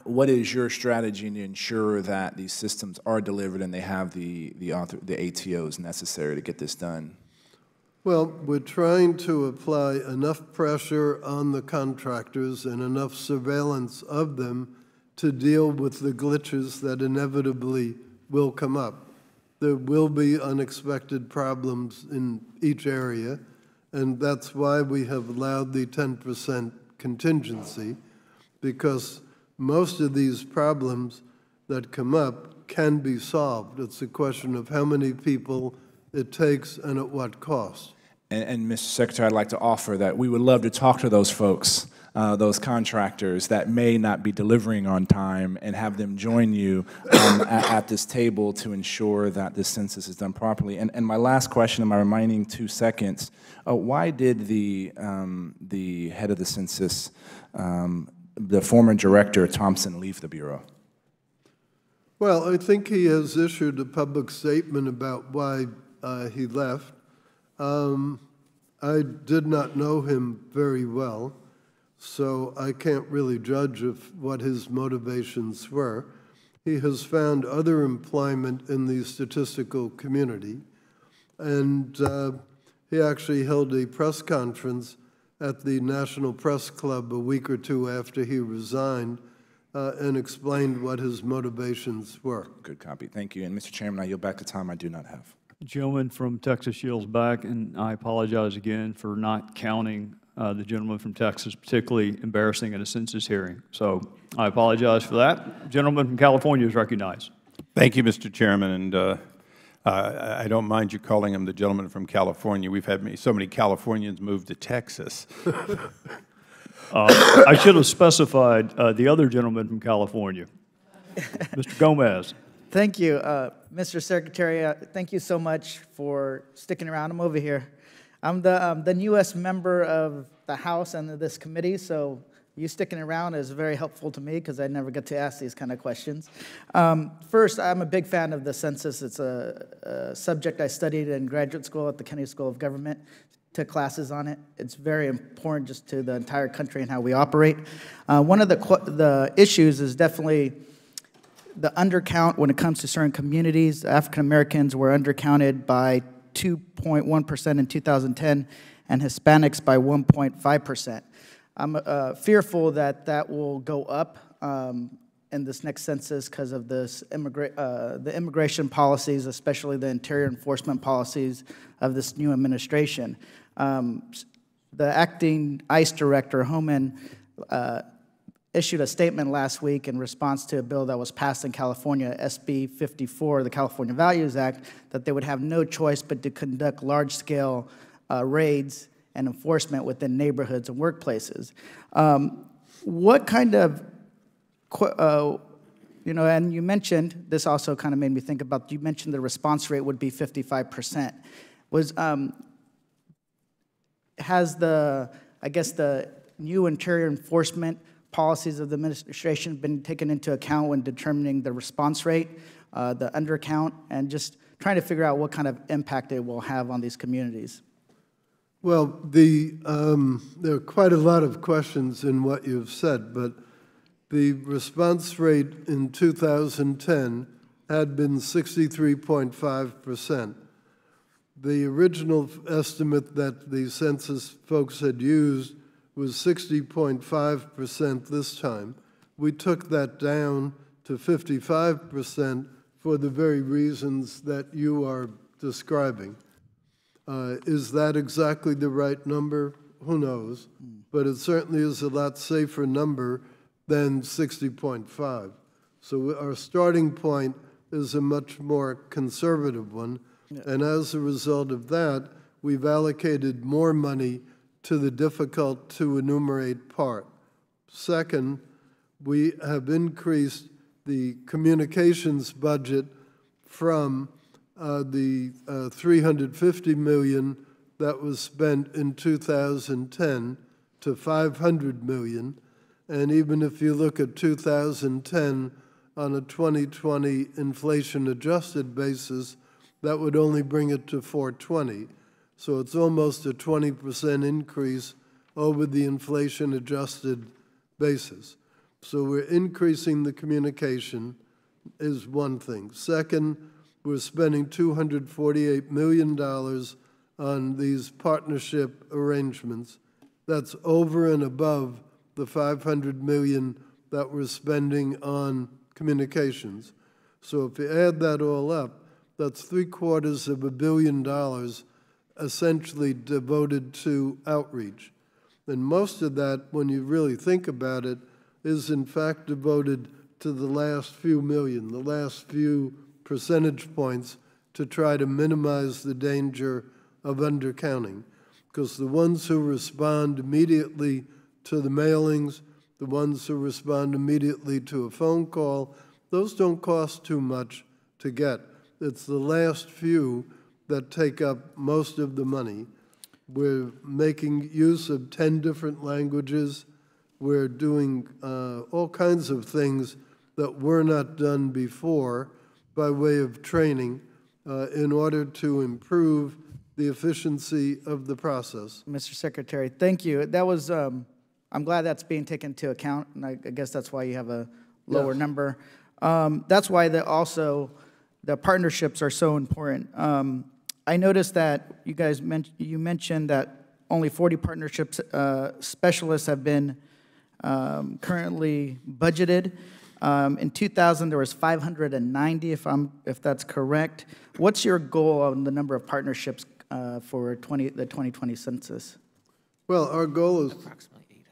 P: what is your strategy to ensure that these systems are delivered and they have the ATOs necessary to get this done?
D: Well, we're trying to apply enough pressure on the contractors and enough surveillance of them to deal with the glitches that inevitably will come up. There will be unexpected problems in each area, and that's why we have allowed the 10% contingency, because most of these problems that come up can be solved. It's a question of how many people it takes and at what cost.
P: And Mr. Secretary, I'd like to offer that we would love to talk to those folks, those contractors that may not be delivering on time, and have them join you at this table to ensure that this census is done properly. And my last question in my remaining 2 seconds, why did the head of the census, the former director, Thompson, leave the Bureau?
D: Well, I think he has issued a public statement about why he left. I did not know him very well, so I can't really judge of what his motivations were. He has found other employment in the statistical community, and he actually held a press conference at the National Press Club a week or 2 after he resigned and explained what his motivations were.
P: Good copy. Thank you. And Mr. Chairman, I yield back the time I do not have.
A: The gentleman from Texas yields back, and I apologize again for not counting the gentleman from Texas, particularly embarrassing in a census hearing. So I apologize for that. Gentleman from California is recognized.
Q: Thank you, Mr. Chairman, and I don't mind you calling him the gentleman from California. We've had so many Californians move to Texas.
A: I should have specified the other gentleman from California, Mr. Gomez.
R: Thank you, Mr. Secretary. Thank you so much for sticking around. I'm over here. I'm the newest member of the House and of this committee, so you sticking around is very helpful to me because I never get to ask these kind of questions. First, I'm a big fan of the census. It's a subject I studied in graduate school at the Kennedy School of Government, took classes on it. It's very important just to the entire country and how we operate. One of the issues is definitely the undercount when it comes to certain communities. African Americans were undercounted by 2.1% in 2010 and Hispanics by 1.5%. I'm fearful that that will go up in this next census because of this the immigration policies, especially the interior enforcement policies of this new administration. The acting ICE director, Homan, issued a statement last week in response to a bill that was passed in California, SB 54, the California Values Act, that they would have no choice but to conduct large-scale raids and enforcement within neighborhoods and workplaces. What kind of, and you mentioned, this also kind of made me think about, you mentioned the response rate would be 55%. Has the new interior enforcement policies of the administration been taken into account when determining the response rate, the undercount, and just trying to figure out what kind of impact it will have on these communities?
D: Well, there are quite a lot of questions in what you've said, but the response rate in 2010 had been 63.5%. The original estimate that the census folks had used was 60.5% this time. We took that down to 55% for the very reasons that you are describing. Is that exactly the right number? Who knows? But it certainly is a lot safer number than 60.5. So our starting point is a much more conservative one. Yeah. And as a result of that, we've allocated more money to the difficult to enumerate part. Second, we have increased the communications budget from the $350 million that was spent in 2010 to $500 million. And even if you look at 2010 on a 2020 inflation-adjusted basis, that would only bring it to $420. So it's almost a 20% increase over the inflation-adjusted basis. So we're increasing the communication is one thing. Second, we're spending $248 million on these partnership arrangements. That's over and above the $500 million that we're spending on communications. So if you add that all up, that's $750 million essentially devoted to outreach. And most of that, when you really think about it, is in fact devoted to the last few million, the last few percentage points to try to minimize the danger of undercounting. Because the ones who respond immediately to the mailings, the ones who respond immediately to a phone call, those don't cost too much to get. It's the last few that take up most of the money. We're making use of 10 different languages. We're doing all kinds of things that were not done before by way of training in order to improve the efficiency of the process.
R: Mr. Secretary, thank you. That was, I'm glad that's being taken into account, and I guess that's why you have a lower number. That's why the partnerships are so important. I noticed that you guys you mentioned that only 40 partnerships specialists have been currently budgeted. In 2000, there was 590, if that's correct. What's your goal on the number of partnerships for the 2020 census?
D: Well, our goal is approximately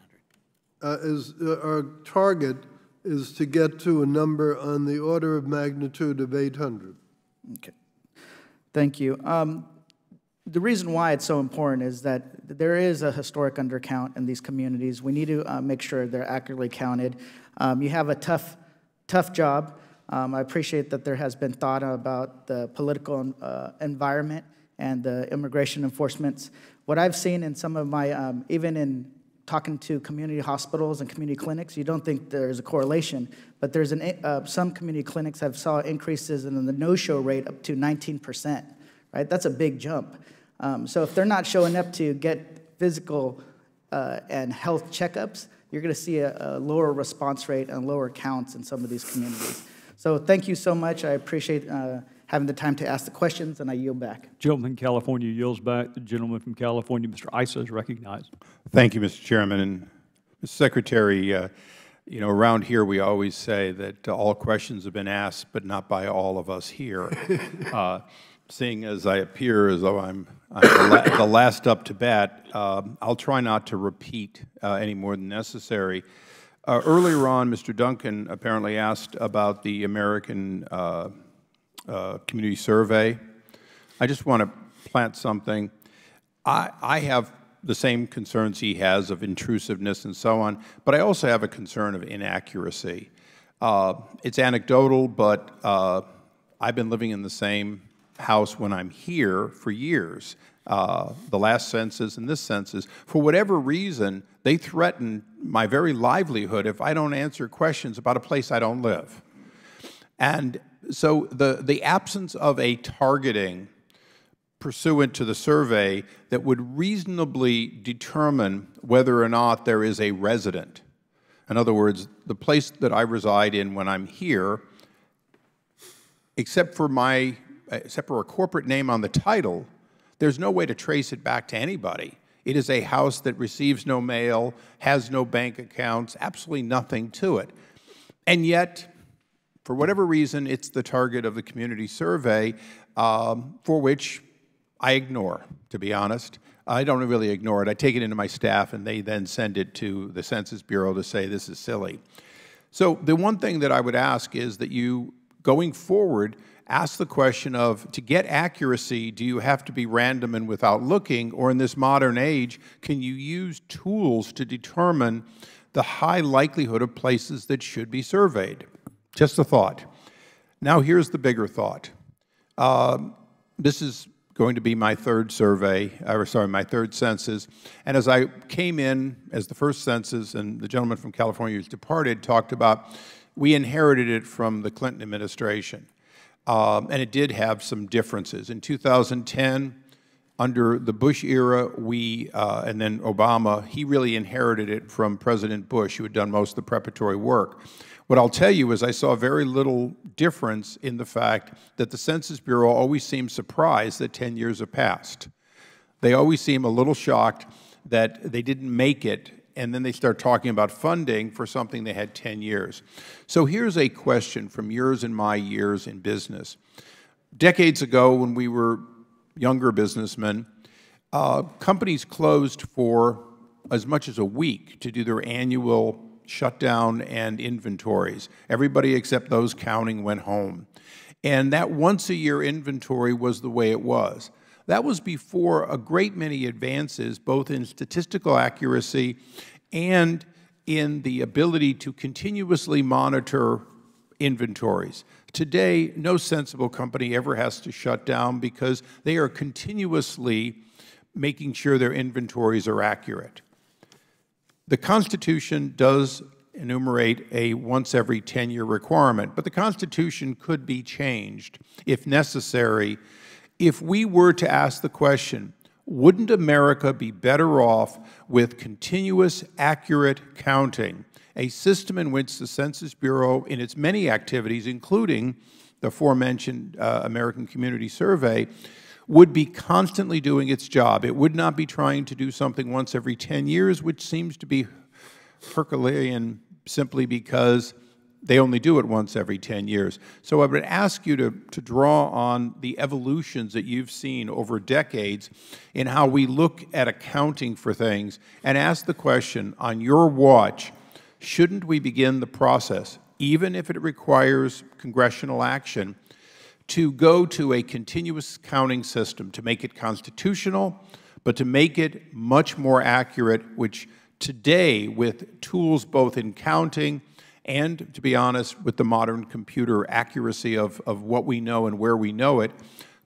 D: 800. Our target is to get to a number on the order of magnitude of 800.
R: Okay. Thank you. The reason why it's so important is that there is a historic undercount in these communities. We need to make sure they're accurately counted. You have a tough job. I appreciate that there has been thought about the political environment and the immigration enforcements. What I've seen in some of my, even in talking to community hospitals and community clinics, you don't think there's a correlation, but there's some community clinics have saw increases in the no-show rate up to 19%, right? That's a big jump. So if they're not showing up to get physical and health checkups, you're going to see a lower response rate and lower counts in some of these communities. So thank you so much. I appreciate having the time to ask the questions, and I yield back.
A: Gentleman from California yields back. The gentleman from California, Mr. Issa, is recognized.
Q: Thank you, Mr. Chairman. And Mr. Secretary, you know, around here we always say that all questions have been asked, but not by all of us here. Seeing as I appear as though I'm the last up to bat, I'll try not to repeat any more than necessary. Earlier on, Mr. Duncan apparently asked about the American Community Survey. I just want to plant something. I have the same concerns he has of intrusiveness and so on, but I also have a concern of inaccuracy. It's anecdotal, but I've been living in the same house when I'm here for years. The last census and this census, for whatever reason, they threaten my very livelihood if I don't answer questions about a place I don't live. And so the absence of a targeting pursuant to the survey that would reasonably determine whether or not there is a resident. In other words, the place that I reside in when I'm here, except for a corporate name on the title, there's no way to trace it back to anybody. It is a house that receives no mail, has no bank accounts, absolutely nothing to it. And yet, for whatever reason, it's the target of the community survey, for which I ignore, to be honest. I don't really ignore it. I take it into my staff, and they then send it to the Census Bureau to say this is silly. So the one thing that I would ask is that you, going forward, ask the question of, to get accuracy, do you have to be random and without looking, or in this modern age, can you use tools to determine the high likelihood of places that should be surveyed? Just a thought. Now here's the bigger thought. This is going to be my third survey, my third census, and as I came in as the first census, and the gentleman from California who's departed talked about, we inherited it from the Clinton administration. And it did have some differences. In 2010, under the Bush era, and then Obama, he really inherited it from President Bush, who had done most of the preparatory work. What I'll tell you is I saw very little difference in the fact that the Census Bureau always seemed surprised that 10 years have passed. They always seem a little shocked that they didn't make it, and then they start talking about funding for something they had 10 years. So here's a question from yours and my years in business. Decades ago, when we were younger businessmen, companies closed for as much as a week to do their annual shutdown and inventories. Everybody except those counting went home. And that once-a-year inventory was the way it was. That was before a great many advances, both in statistical accuracy and in the ability to continuously monitor inventories. Today, no sensible company ever has to shut down because they are continuously making sure their inventories are accurate. The Constitution does enumerate a once every 10-year requirement, but the Constitution could be changed, if necessary, if we were to ask the question, wouldn't America be better off with continuous, accurate counting, a system in which the Census Bureau, in its many activities, including the aforementioned American Community Survey, would be constantly doing its job. It would not be trying to do something once every 10 years, which seems to be Herculean simply because they only do it once every 10 years. So I would ask you to draw on the evolutions that you've seen over decades in how we look at accounting for things and ask the question, on your watch, shouldn't we begin the process, even if it requires congressional action, to go to a continuous counting system, to make it constitutional, but to make it much more accurate, which today, with tools both in counting and, to be honest, with the modern computer accuracy of what we know and where we know it,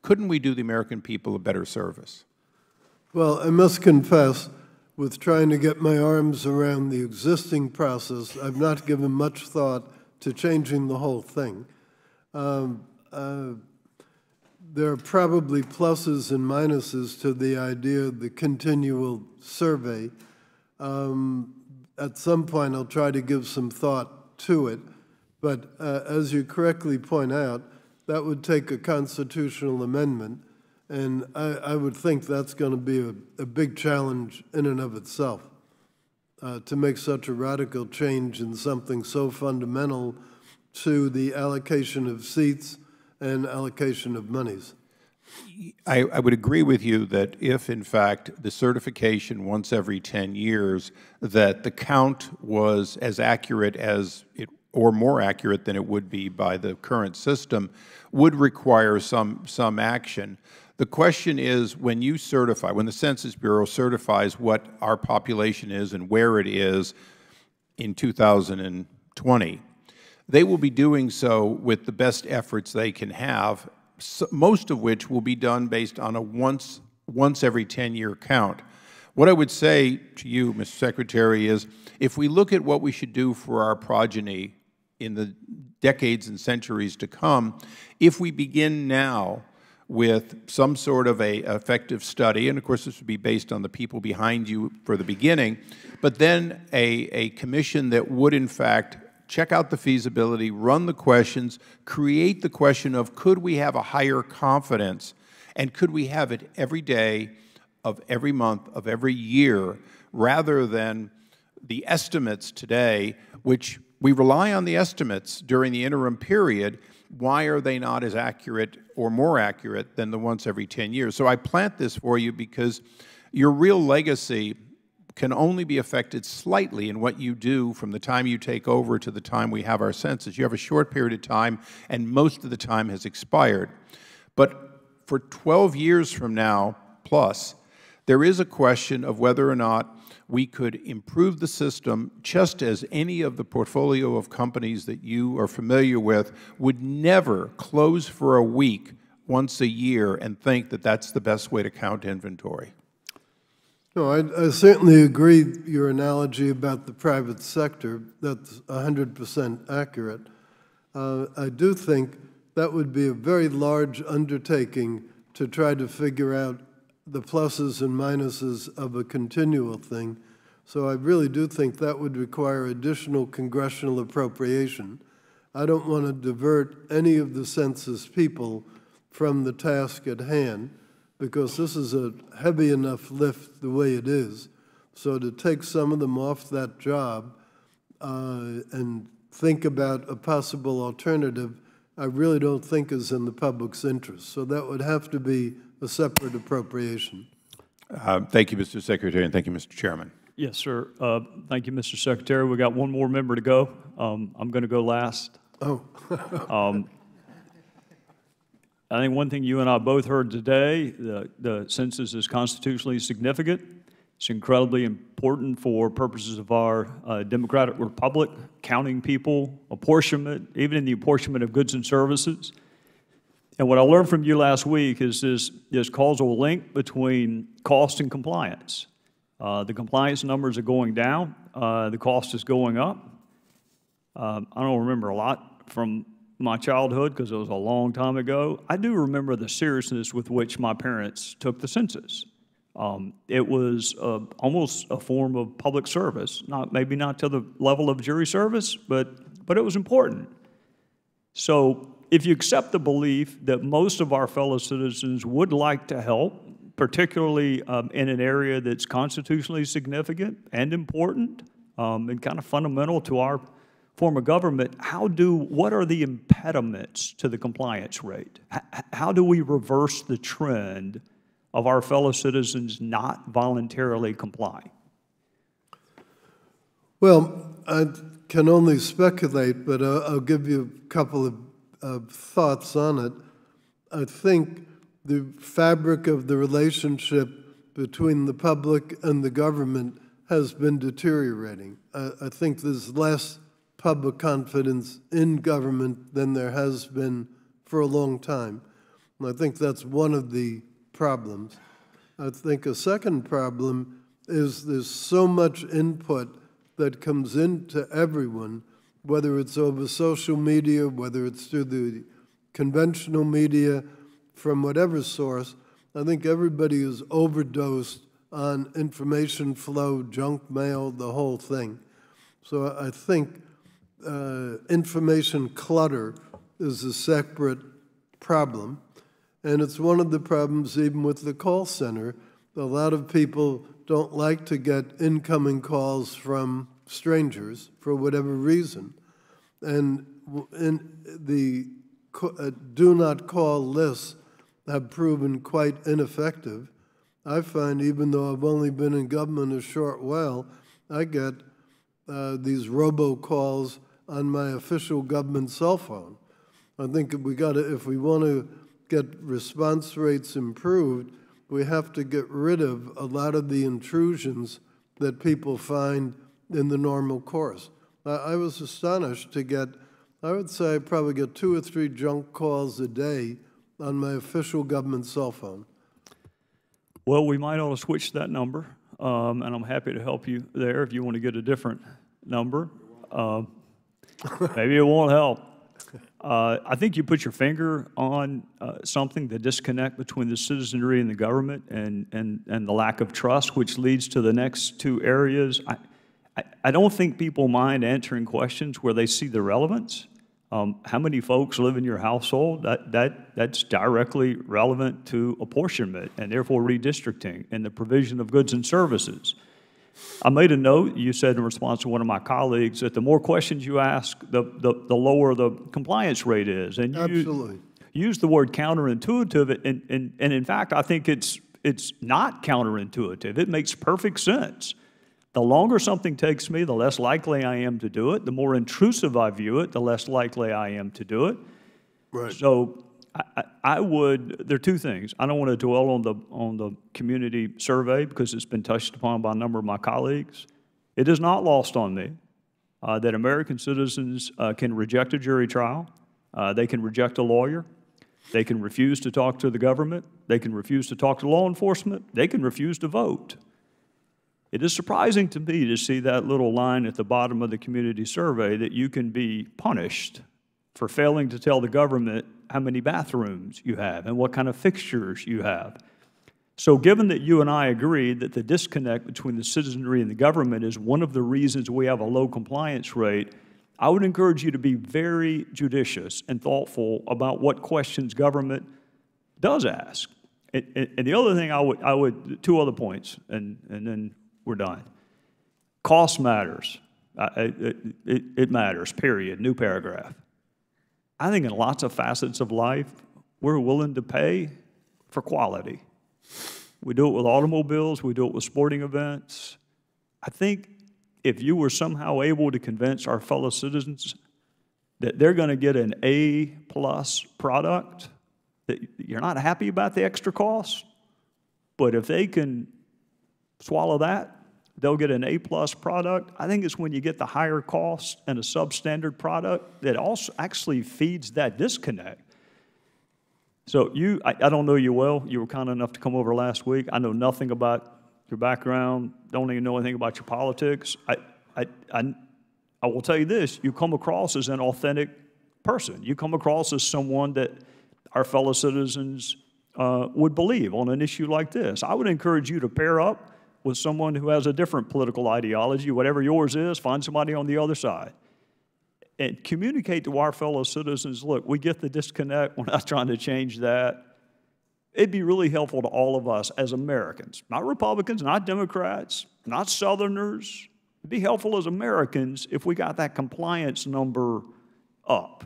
Q: couldn't we do the American people a better service?
D: Well, I must confess, with trying to get my arms around the existing process. I've not given much thought to changing the whole thing. There are probably pluses and minuses to the idea of the continual survey. At some point, I'll try to give some thought to it. But as you correctly point out, that would take a constitutional amendment. And I would think that's going to be a big challenge in and of itself, to make such a radical change in something so fundamental to the allocation of seats and allocation of monies.
Q: I would agree with you that if, in fact, the certification once every 10 years, that the count was as accurate as it, or more accurate than it would be by the current system, would require some action. The question is, when you certify, when the Census Bureau certifies what our population is and where it is in 2020, they will be doing so with the best efforts they can have, most of which will be done based on a once every 10-year count. What I would say to you, Mr. Secretary, is if we look at what we should do for our progeny in the decades and centuries to come, if we begin now with some sort of a effective study, and of course this would be based on the people behind you for the beginning, but then a commission that would in fact check out the feasibility, run the questions, create the question of could we have a higher confidence, and could we have it every day of every month of every year, rather than the estimates today, which we rely on the estimates during the interim period. Why are they not as accurate or more accurate than the once every 10 years? So I plant this for you because your real legacy can only be affected slightly in what you do from the time you take over to the time we have our census. You have a short period of time, and most of the time has expired. But for 12 years from now, plus, there is a question of whether or not we could improve the system just as any of the portfolio of companies that you are familiar with would never close for a week once a year and think that that's the best way to count inventory.
D: No, I certainly agree with your analogy about the private sector. That's 100% accurate. I do think that would be a very large undertaking to try to figure out the pluses and minuses of a continual thing. So I really do think that would require additional congressional appropriation. I don't want to divert any of the census people from the task at hand, because this is a heavy enough lift the way it is. So to take some of them off that job and think about a possible alternative, I really don't think is in the public's interest. So that would have to be a separate appropriation.
Q: Thank you, Mr. Secretary, and thank you, Mr. Chairman.
A: Yes, sir. Thank you, Mr. Secretary. We got one more member to go. I'm going to go last.
D: Oh.
A: I think one thing you and I both heard today, the census is constitutionally significant. It's incredibly important for purposes of our democratic republic, counting people, apportionment, even in the apportionment of goods and services. And what I learned from you last week is this causal link between cost and compliance. The compliance numbers are going down. The cost is going up. I don't remember a lot from my childhood because it was a long time ago. I do remember the seriousness with which my parents took the census. It was almost a form of public service, maybe not to the level of jury service, but it was important. So if you accept the belief that most of our fellow citizens would like to help, particularly in an area that's constitutionally significant and important and kind of fundamental to our form of government, what are the impediments to the compliance rate? How do we reverse the trend of our fellow citizens not voluntarily complying?
D: Well, I can only speculate, but I'll give you a couple of thoughts on it. I think the fabric of the relationship between the public and the government has been deteriorating. I think there's less public confidence in government than there has been for a long time. And I think that's one of the problems. I think a second problem is there's so much input that comes into everyone, whether it's over social media, whether it's through the conventional media, from whatever source. I think everybody is overdosed on information flow, junk mail, the whole thing. So I think information clutter is a separate problem, and it's one of the problems even with the call center. A lot of people don't like to get incoming calls from strangers for whatever reason. And the do not call lists have proven quite ineffective. I find, even though I've only been in government a short while, I get these robocalls on my official government cell phone. I think if we want to get response rates improved, we have to get rid of a lot of the intrusions that people find in the normal course. I was astonished to get, I would say I probably get 2 or 3 junk calls a day on my official government cell phone.
A: Well, we might ought to switch that number, and I'm happy to help you there if you want to get a different number. Maybe it won't help. I think you put your finger on something, the disconnect between the citizenry and the government and the lack of trust, which leads to the next 2 areas. I don't think people mind answering questions where they see the relevance. How many folks live in your household? That's directly relevant to apportionment and therefore redistricting and the provision of goods and services. I made a note, you said in response to one of my colleagues, that the more questions you ask, the lower the compliance rate is. And
D: Absolutely.
A: You use the word counterintuitive, and in fact, I think it's not counterintuitive. It makes perfect sense. The longer something takes me, the less likely I am to do it. The more intrusive I view it, the less likely I am to do it.
D: Right.
A: So there are 2 things. I don't want to dwell on the community survey because it's been touched upon by a number of my colleagues. It is not lost on me that American citizens can reject a jury trial. They can reject a lawyer. They can refuse to talk to the government. They can refuse to talk to law enforcement. They can refuse to vote. It is surprising to me to see that little line at the bottom of the community survey that you can be punished for failing to tell the government how many bathrooms you have and what kind of fixtures you have. So given that you and I agree that the disconnect between the citizenry and the government is one of the reasons we have a low compliance rate, I would encourage you to be very judicious and thoughtful about what questions government does ask. And the other thing I would 2 other points, and then we're done. Cost matters. It matters, period, new paragraph. I think in lots of facets of life, we're willing to pay for quality. We do it with automobiles, we do it with sporting events. I think if you were somehow able to convince our fellow citizens that they're going to get an A+ product, that you're not happy about the extra cost, but if they can swallow that, they'll get an A+ product. I think it's when you get the higher cost and a substandard product that also actually feeds that disconnect. So I don't know you well. You were kind enough to come over last week. I know nothing about your background, don't even know anything about your politics. I will tell you this, you come across as an authentic person. You come across as someone that our fellow citizens would believe on an issue like this. I would encourage you to pair up with someone who has a different political ideology, whatever yours is, find somebody on the other side. And communicate to our fellow citizens, look, we get the disconnect, we're not trying to change that. It'd be really helpful to all of us as Americans, not Republicans, not Democrats, not Southerners. It'd be helpful as Americans if we got that compliance number up.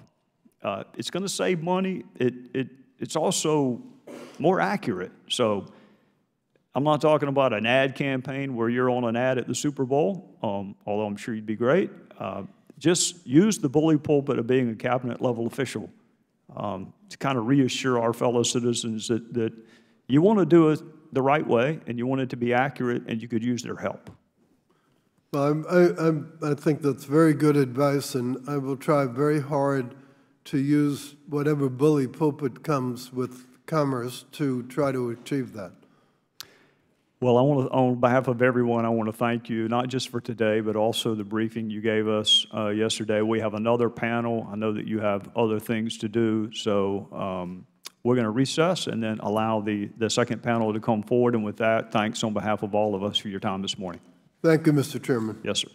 A: It's going to save money. It's also more accurate. So I'm not talking about an ad campaign where you're on an ad at the Super Bowl, although I'm sure you'd be great. Just use the bully pulpit of being a cabinet level official to kind of reassure our fellow citizens that you want to do it the right way and you want it to be accurate and you could use their help.
D: Well, I think that's very good advice, and I will try very hard to use whatever bully pulpit comes with commerce to try to achieve that.
A: Well, on behalf of everyone, I want to thank you, not just for today, but also the briefing you gave us yesterday. We have another panel. I know that you have other things to do, so we're going to recess and then allow the second panel to come forward. And with that, thanks on behalf of all of us for your time this morning.
D: Thank you, Mr. Chairman.
A: Yes, sir.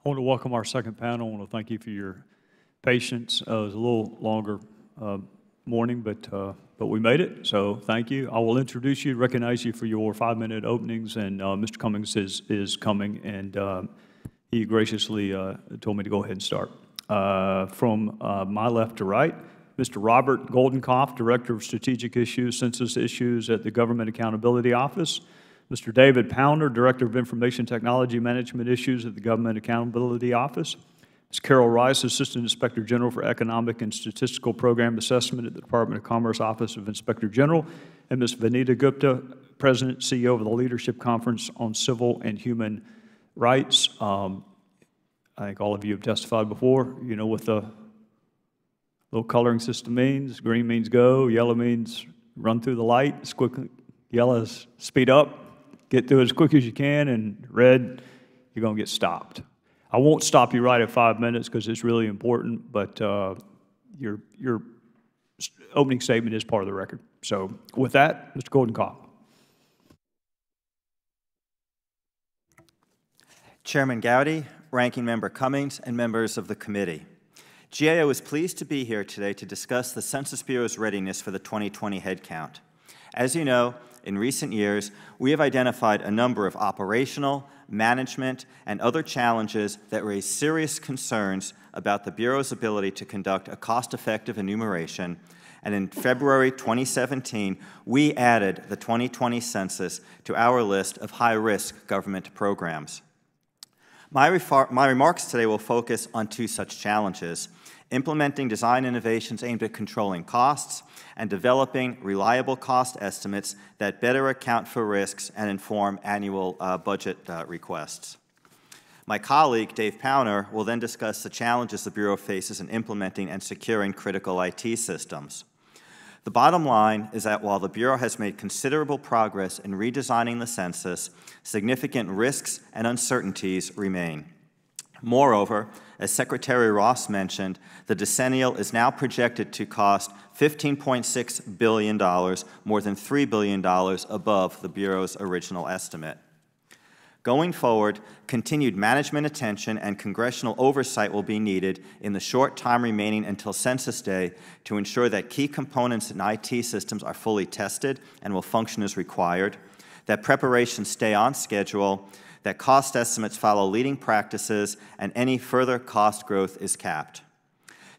A: I want to welcome our second panel. I want to thank you for your patience. It was a little longer morning, but we made it, so thank you. I will introduce you, recognize you for your 5-minute openings, and Mr. Cummings is coming, and he graciously told me to go ahead and start. From my left to right, Mr. Robert Goldenkopf, Director of Strategic Issues, Census Issues at the Government Accountability Office. Mr. David Pounder, Director of Information Technology Management Issues at the Government Accountability Office. Ms. Carol Rice, Assistant Inspector General for Economic and Statistical Program Assessment at the Department of Commerce Office of Inspector General. And Ms. Vanita Gupta, President, CEO of the Leadership Conference on Civil and Human Rights. I think all of you have testified before. You know what the little coloring system means. Green means go, yellow means run through the light, yellow is speed up, get through as quick as you can, and red, you're going to get stopped. I won't stop you right at 5 minutes because it's really important, but your opening statement is part of the record. So with that, Mr. Goldenkopf.
S: Chairman Gowdy, Ranking Member Cummings, and members of the committee. GAO is pleased to be here today to discuss the Census Bureau's readiness for the 2020 headcount. As you know, in recent years, we have identified a number of operational, management, and other challenges that raise serious concerns about the Bureau's ability to conduct a cost-effective enumeration, and in February 2017, we added the 2020 census to our list of high-risk government programs. My remarks today will focus on two such challenges: implementing design innovations aimed at controlling costs, and developing reliable cost estimates that better account for risks and inform annual budget requests. My colleague, Dave Pounder, will then discuss the challenges the Bureau faces in implementing and securing critical IT systems. The bottom line is that while the Bureau has made considerable progress in redesigning the census, significant risks and uncertainties remain. Moreover, as Secretary Ross mentioned, the decennial is now projected to cost $15.6 billion, more than $3 billion above the Bureau's original estimate. Going forward, continued management attention and congressional oversight will be needed in the short time remaining until Census Day to ensure that key components in IT systems are fully tested and will function as required, that preparations stay on schedule, that cost estimates follow leading practices, and any further cost growth is capped.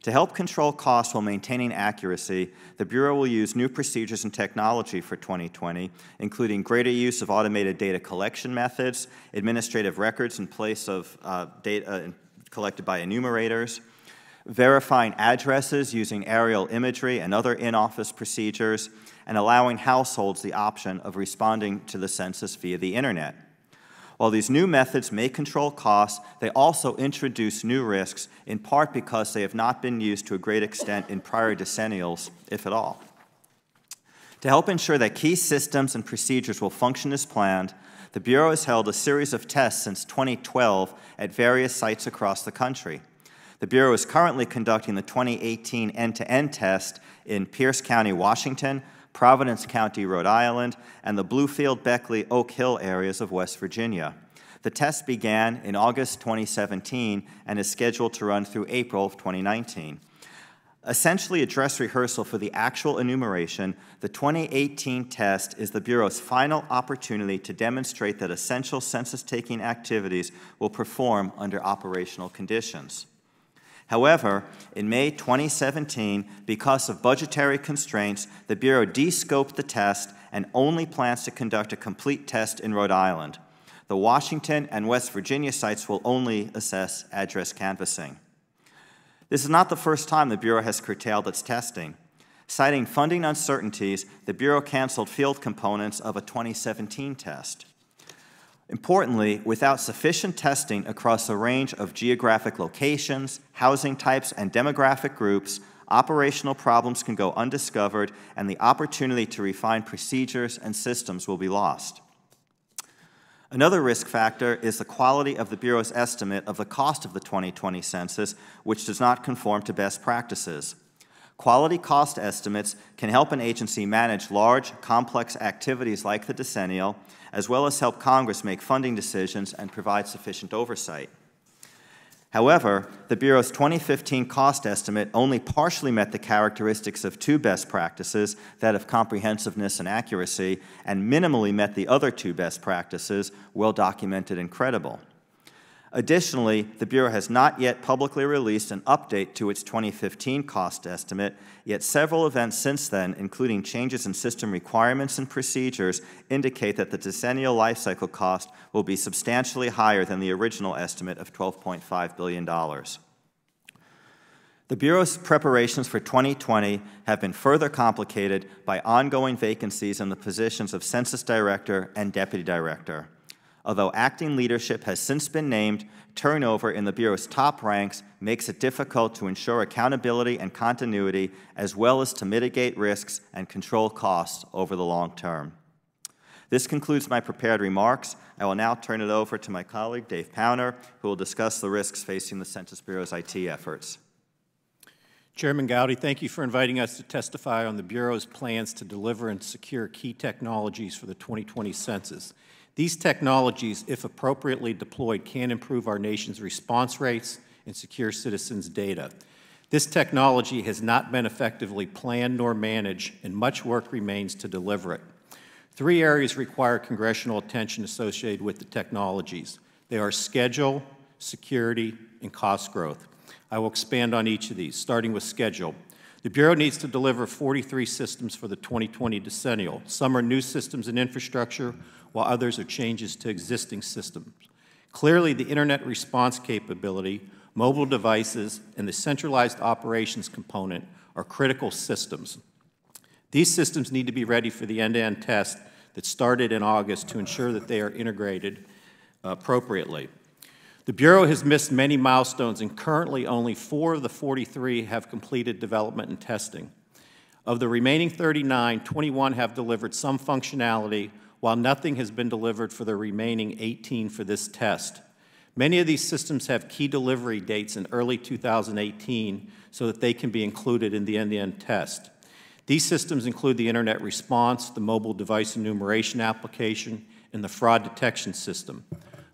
S: To help control costs while maintaining accuracy, the Bureau will use new procedures and technology for 2020, including greater use of automated data collection methods, administrative records in place of data collected by enumerators, verifying addresses using aerial imagery and other in-office procedures, and allowing households the option of responding to the census via the Internet. While these new methods may control costs, they also introduce new risks, in part because they have not been used to a great extent in prior decennials, if at all. To help ensure that key systems and procedures will function as planned, the Bureau has held a series of tests since 2012 at various sites across the country. The Bureau is currently conducting the 2018 end-to-end test in Pierce County, Washington, Providence County, Rhode Island, and the Bluefield, Beckley, Oak Hill areas of West Virginia. The test began in August 2017 and is scheduled to run through April of 2019. Essentially a dress rehearsal for the actual enumeration, the 2018 test is the Bureau's final opportunity to demonstrate that essential census-taking activities will perform under operational conditions. However, in May 2017, because of budgetary constraints, the Bureau de-scoped the test and only plans to conduct a complete test in Rhode Island. The Washington and West Virginia sites will only assess address canvassing. This is not the first time the Bureau has curtailed its testing. Citing funding uncertainties, the Bureau canceled field components of a 2017 test. Importantly, without sufficient testing across a range of geographic locations, housing types, and demographic groups, operational problems can go undiscovered, and the opportunity to refine procedures and systems will be lost. Another risk factor is the quality of the Bureau's estimate of the cost of the 2020 census, which does not conform to best practices. Quality cost estimates can help an agency manage large, complex activities like the decennial, as well as help Congress make funding decisions and provide sufficient oversight. However, the Bureau's 2015 cost estimate only partially met the characteristics of two best practices, that of comprehensiveness and accuracy, and minimally met the other two best practices, well documented and credible. Additionally, the Bureau has not yet publicly released an update to its 2015 cost estimate, yet several events since then, including changes in system requirements and procedures, indicate that the decennial life cycle cost will be substantially higher than the original estimate of $12.5 billion. The Bureau's preparations for 2020 have been further complicated by ongoing vacancies in the positions of Census Director and Deputy Director. Although acting leadership has since been named, turnover in the Bureau's top ranks makes it difficult to ensure accountability and continuity, as well as to mitigate risks and control costs over the long term. This concludes my prepared remarks. I will now turn it over to my colleague, Dave Powner, who will discuss the risks facing the Census Bureau's IT efforts.
Q: Chairman Gowdy, thank you for inviting us to testify on the Bureau's plans to deliver and secure key technologies for the 2020 census. These technologies, if appropriately deployed, can improve our nation's response rates and secure citizens' data. This technology has not been effectively planned nor managed, and much work remains to deliver it. Three areas require congressional attention associated with the technologies. They are schedule, security, and cost growth. I will expand on each of these, starting with schedule. The Bureau needs to deliver 43 systems for the 2020 decennial. Some are new systems and infrastructure, while others are changes to existing systems. Clearly, the Internet response capability, mobile devices, and the centralized operations component are critical systems. These systems need to be ready for the end-to-end test that started in August to ensure that they are integrated appropriately. The Bureau has missed many milestones, and currently only 4 of the 43 have completed development and testing. Of the remaining 39, 21 have delivered some functionality, while nothing has been delivered for the remaining 18 for this test. Many of these systems have key delivery dates in early 2018 so that they can be included in the end-to-end test. These systems include the Internet response, the mobile device enumeration application, and the fraud detection system.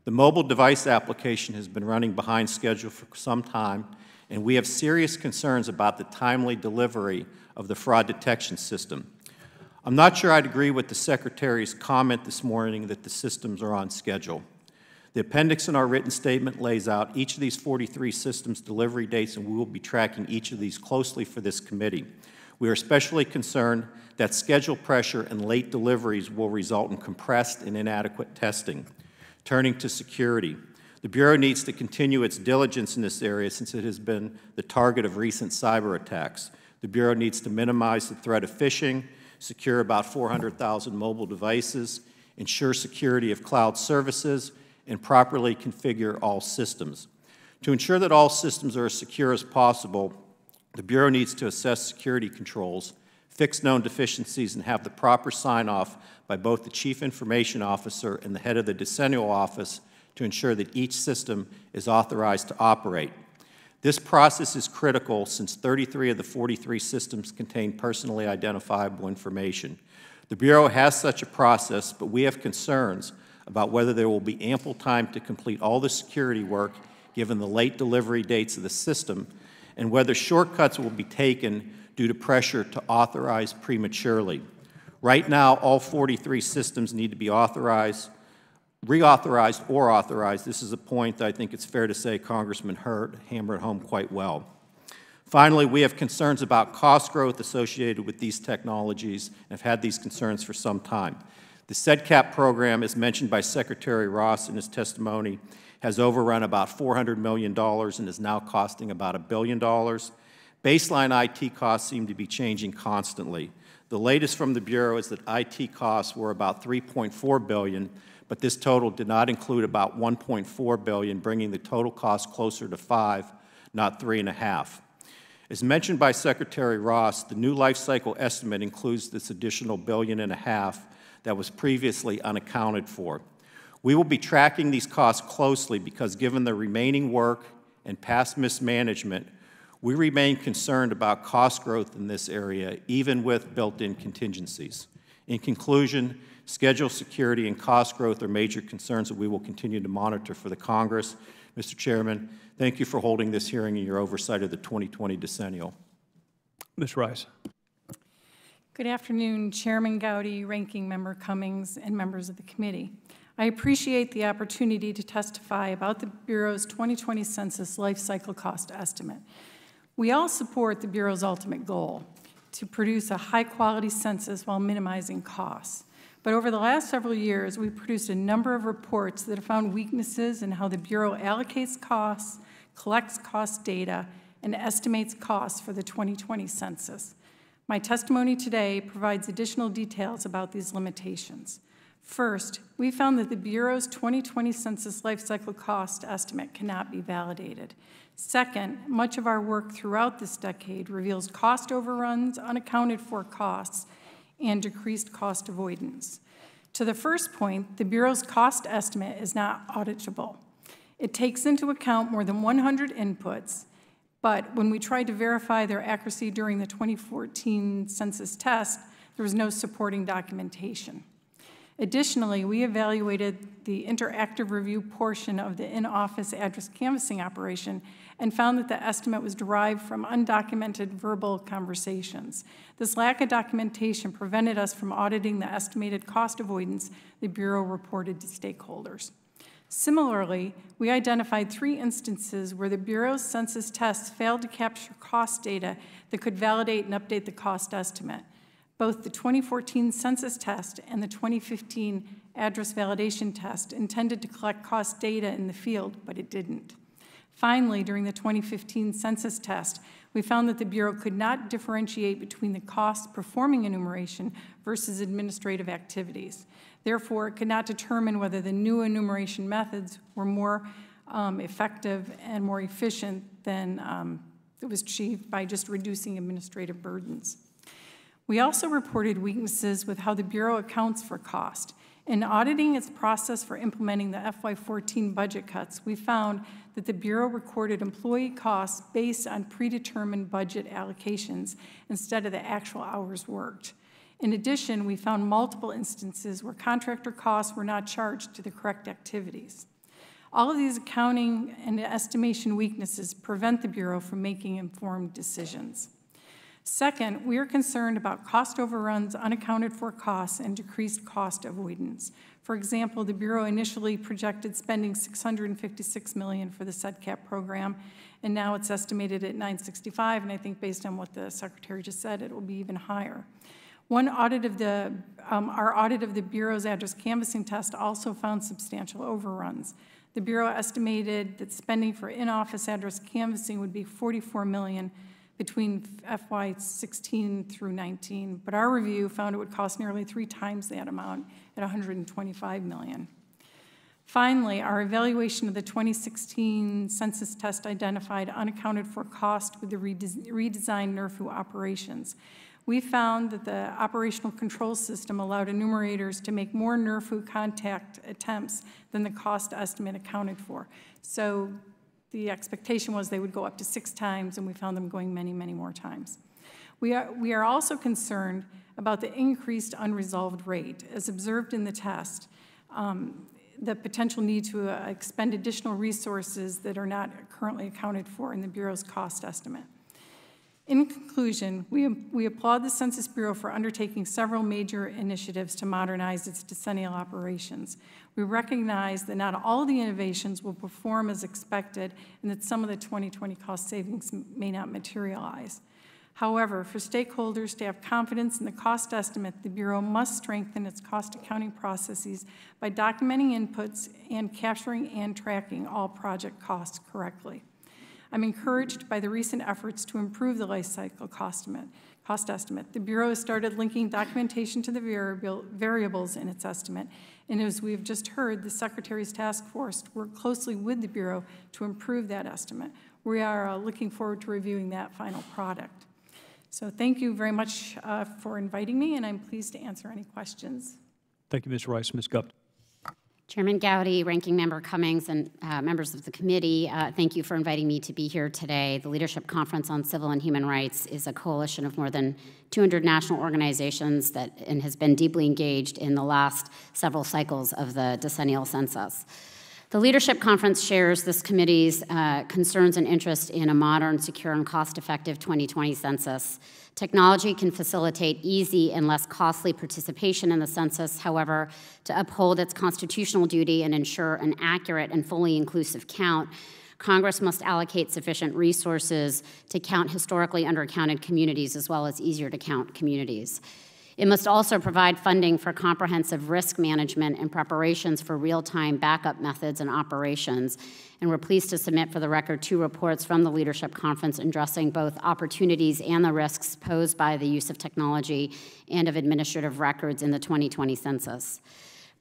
Q: The mobile device application has been running behind schedule for some time, and we have serious concerns about the timely delivery of the fraud detection system. I'm not sure I'd agree with the Secretary's comment this morning that the systems are on schedule. The appendix in our written statement lays out each of these 43 systems' delivery dates, and we will be tracking each of these closely for this committee. We are especially concerned that schedule pressure and late deliveries will result in compressed and inadequate testing. Turning to security, the Bureau needs to continue its diligence in this area since it has been the target of recent cyber attacks. The Bureau needs to minimize the threat of phishing, secure about 400,000 mobile devices, ensure security of cloud services, and properly configure all systems. To ensure that all systems are as secure as possible, the Bureau needs to assess security controls, fix known deficiencies, and have the proper sign-off by both the Chief Information Officer and the head of the Decennial Office to ensure that each system is authorized to operate. This process is critical since 33 of the 43 systems contain personally identifiable information. The Bureau has such a process, but we have concerns about whether there will be ample time to complete all the security work given the late delivery dates of the system, and whether shortcuts will be taken due to pressure to authorize prematurely. Right now, all 43 systems need to be authorized, reauthorized or authorized. This is a point that I think it's fair to say Congressman Hurt hammered home quite well. Finally, we have concerns about cost growth associated with these technologies and have had these concerns for some time. The SEDCAP program, as mentioned by Secretary Ross in his testimony, has overrun about $400 million and is now costing about $1 billion. Baseline IT costs seem to be changing constantly. The latest from the Bureau is that IT costs were about $3.4 billion, but this total did not include about $1.4 billion, bringing the total cost closer to 5, not 3.5. As mentioned by Secretary Ross, the new life cycle estimate includes this additional $1.5 billion that was previously unaccounted for. We will be tracking these costs closely because given the remaining work and past mismanagement, we remain concerned about cost growth in this area, even with built-in contingencies. In conclusion, schedule security and cost growth are major concerns that we will continue to monitor for the Congress.
T: Mr. Chairman, thank you for holding this hearing and your oversight of the 2020 decennial.
A: Ms. Rice.
U: Good afternoon, Chairman Gowdy, Ranking Member Cummings, and members of the committee. I appreciate the opportunity to testify about the Bureau's 2020 Census Life Cycle Cost Estimate. We all support the Bureau's ultimate goal, to produce a high-quality census while minimizing costs. But over the last several years, we've produced a number of reports that have found weaknesses in how the Bureau allocates costs, collects cost data, and estimates costs for the 2020 census. My testimony today provides additional details about these limitations. First, we found that the Bureau's 2020 Census Life Cycle Cost Estimate cannot be validated. Second, much of our work throughout this decade reveals cost overruns, unaccounted for costs, and decreased cost avoidance. To the first point, the Bureau's cost estimate is not auditable. It takes into account more than 100 inputs, but when we tried to verify their accuracy during the 2014 census test, there was no supporting documentation. Additionally, we evaluated the interactive review portion of the in-office address canvassing operation and found that the estimate was derived from undocumented verbal conversations. This lack of documentation prevented us from auditing the estimated cost avoidance the Bureau reported to stakeholders. Similarly, we identified 3 instances where the Bureau's census tests failed to capture cost data that could validate and update the cost estimate. Both the 2014 census test and the 2015 address validation test intended to collect cost data in the field, but it didn't. Finally, during the 2015 census test, we found that the Bureau could not differentiate between the costs performing enumeration versus administrative activities. Therefore, it could not determine whether the new enumeration methods were more effective and more efficient than it was achieved by just reducing administrative burdens. We also reported weaknesses with how the Bureau accounts for cost. In auditing its process for implementing the FY14 budget cuts, we found that the Bureau recorded employee costs based on predetermined budget allocations instead of the actual hours worked. In addition, we found multiple instances where contractor costs were not charged to the correct activities. All of these accounting and estimation weaknesses prevent the Bureau from making informed decisions. Second, we are concerned about cost overruns, unaccounted for costs, and decreased cost avoidance. For example, the Bureau initially projected spending $656 million for the SEDCAP program, and now it's estimated at $965, and I think based on what the Secretary just said, it will be even higher. One audit of our audit of the Bureau's address canvassing test also found substantial overruns. The Bureau estimated that spending for in-office address canvassing would be $44 million between FY16 through 19, but our review found it would cost nearly 3 times that amount at $125 million. Finally, our evaluation of the 2016 census test identified unaccounted for cost with the redesigned NERFU operations. We found that the operational control system allowed enumerators to make more NERFU contact attempts than the cost estimate accounted for. So the expectation was they would go up to 6 times, and we found them going many, many more times. We are also concerned about the increased unresolved rate. As observed in the test, the potential need to expend additional resources that are not currently accounted for in the Bureau's cost estimate. In conclusion, we applaud the Census Bureau for undertaking several major initiatives to modernize its decennial operations. We recognize that not all of the innovations will perform as expected and that some of the 2020 cost savings may not materialize. However, for stakeholders to have confidence in the cost estimate, the Bureau must strengthen its cost accounting processes by documenting inputs and capturing and tracking all project costs correctly. I'm encouraged by the recent efforts to improve the life cycle cost estimate. The Bureau has started linking documentation to the variables in its estimate, and as we've just heard, the Secretary's task force worked closely with the Bureau to improve that estimate. We are looking forward to reviewing that final product. So thank you very much for inviting me, and I'm pleased to answer any questions.
A: Thank you, Ms. Rice. Ms. Gupta.
V: Chairman Gowdy, Ranking Member Cummings, and members of the committee, thank you for inviting me to be here today. The Leadership Conference on Civil and Human Rights is a coalition of more than 200 national organizations and has been deeply engaged in the last several cycles of the decennial census. The Leadership Conference shares this committee's concerns and interest in a modern, secure, and cost-effective 2020 census. Technology can facilitate easy and less costly participation in the census. However, to uphold its constitutional duty and ensure an accurate and fully inclusive count, Congress must allocate sufficient resources to count historically undercounted communities as well as easier to count communities. It must also provide funding for comprehensive risk management and preparations for real-time backup methods and operations. And we're pleased to submit for the record 2 reports from the Leadership Conference addressing both opportunities and the risks posed by the use of technology and of administrative records in the 2020 census.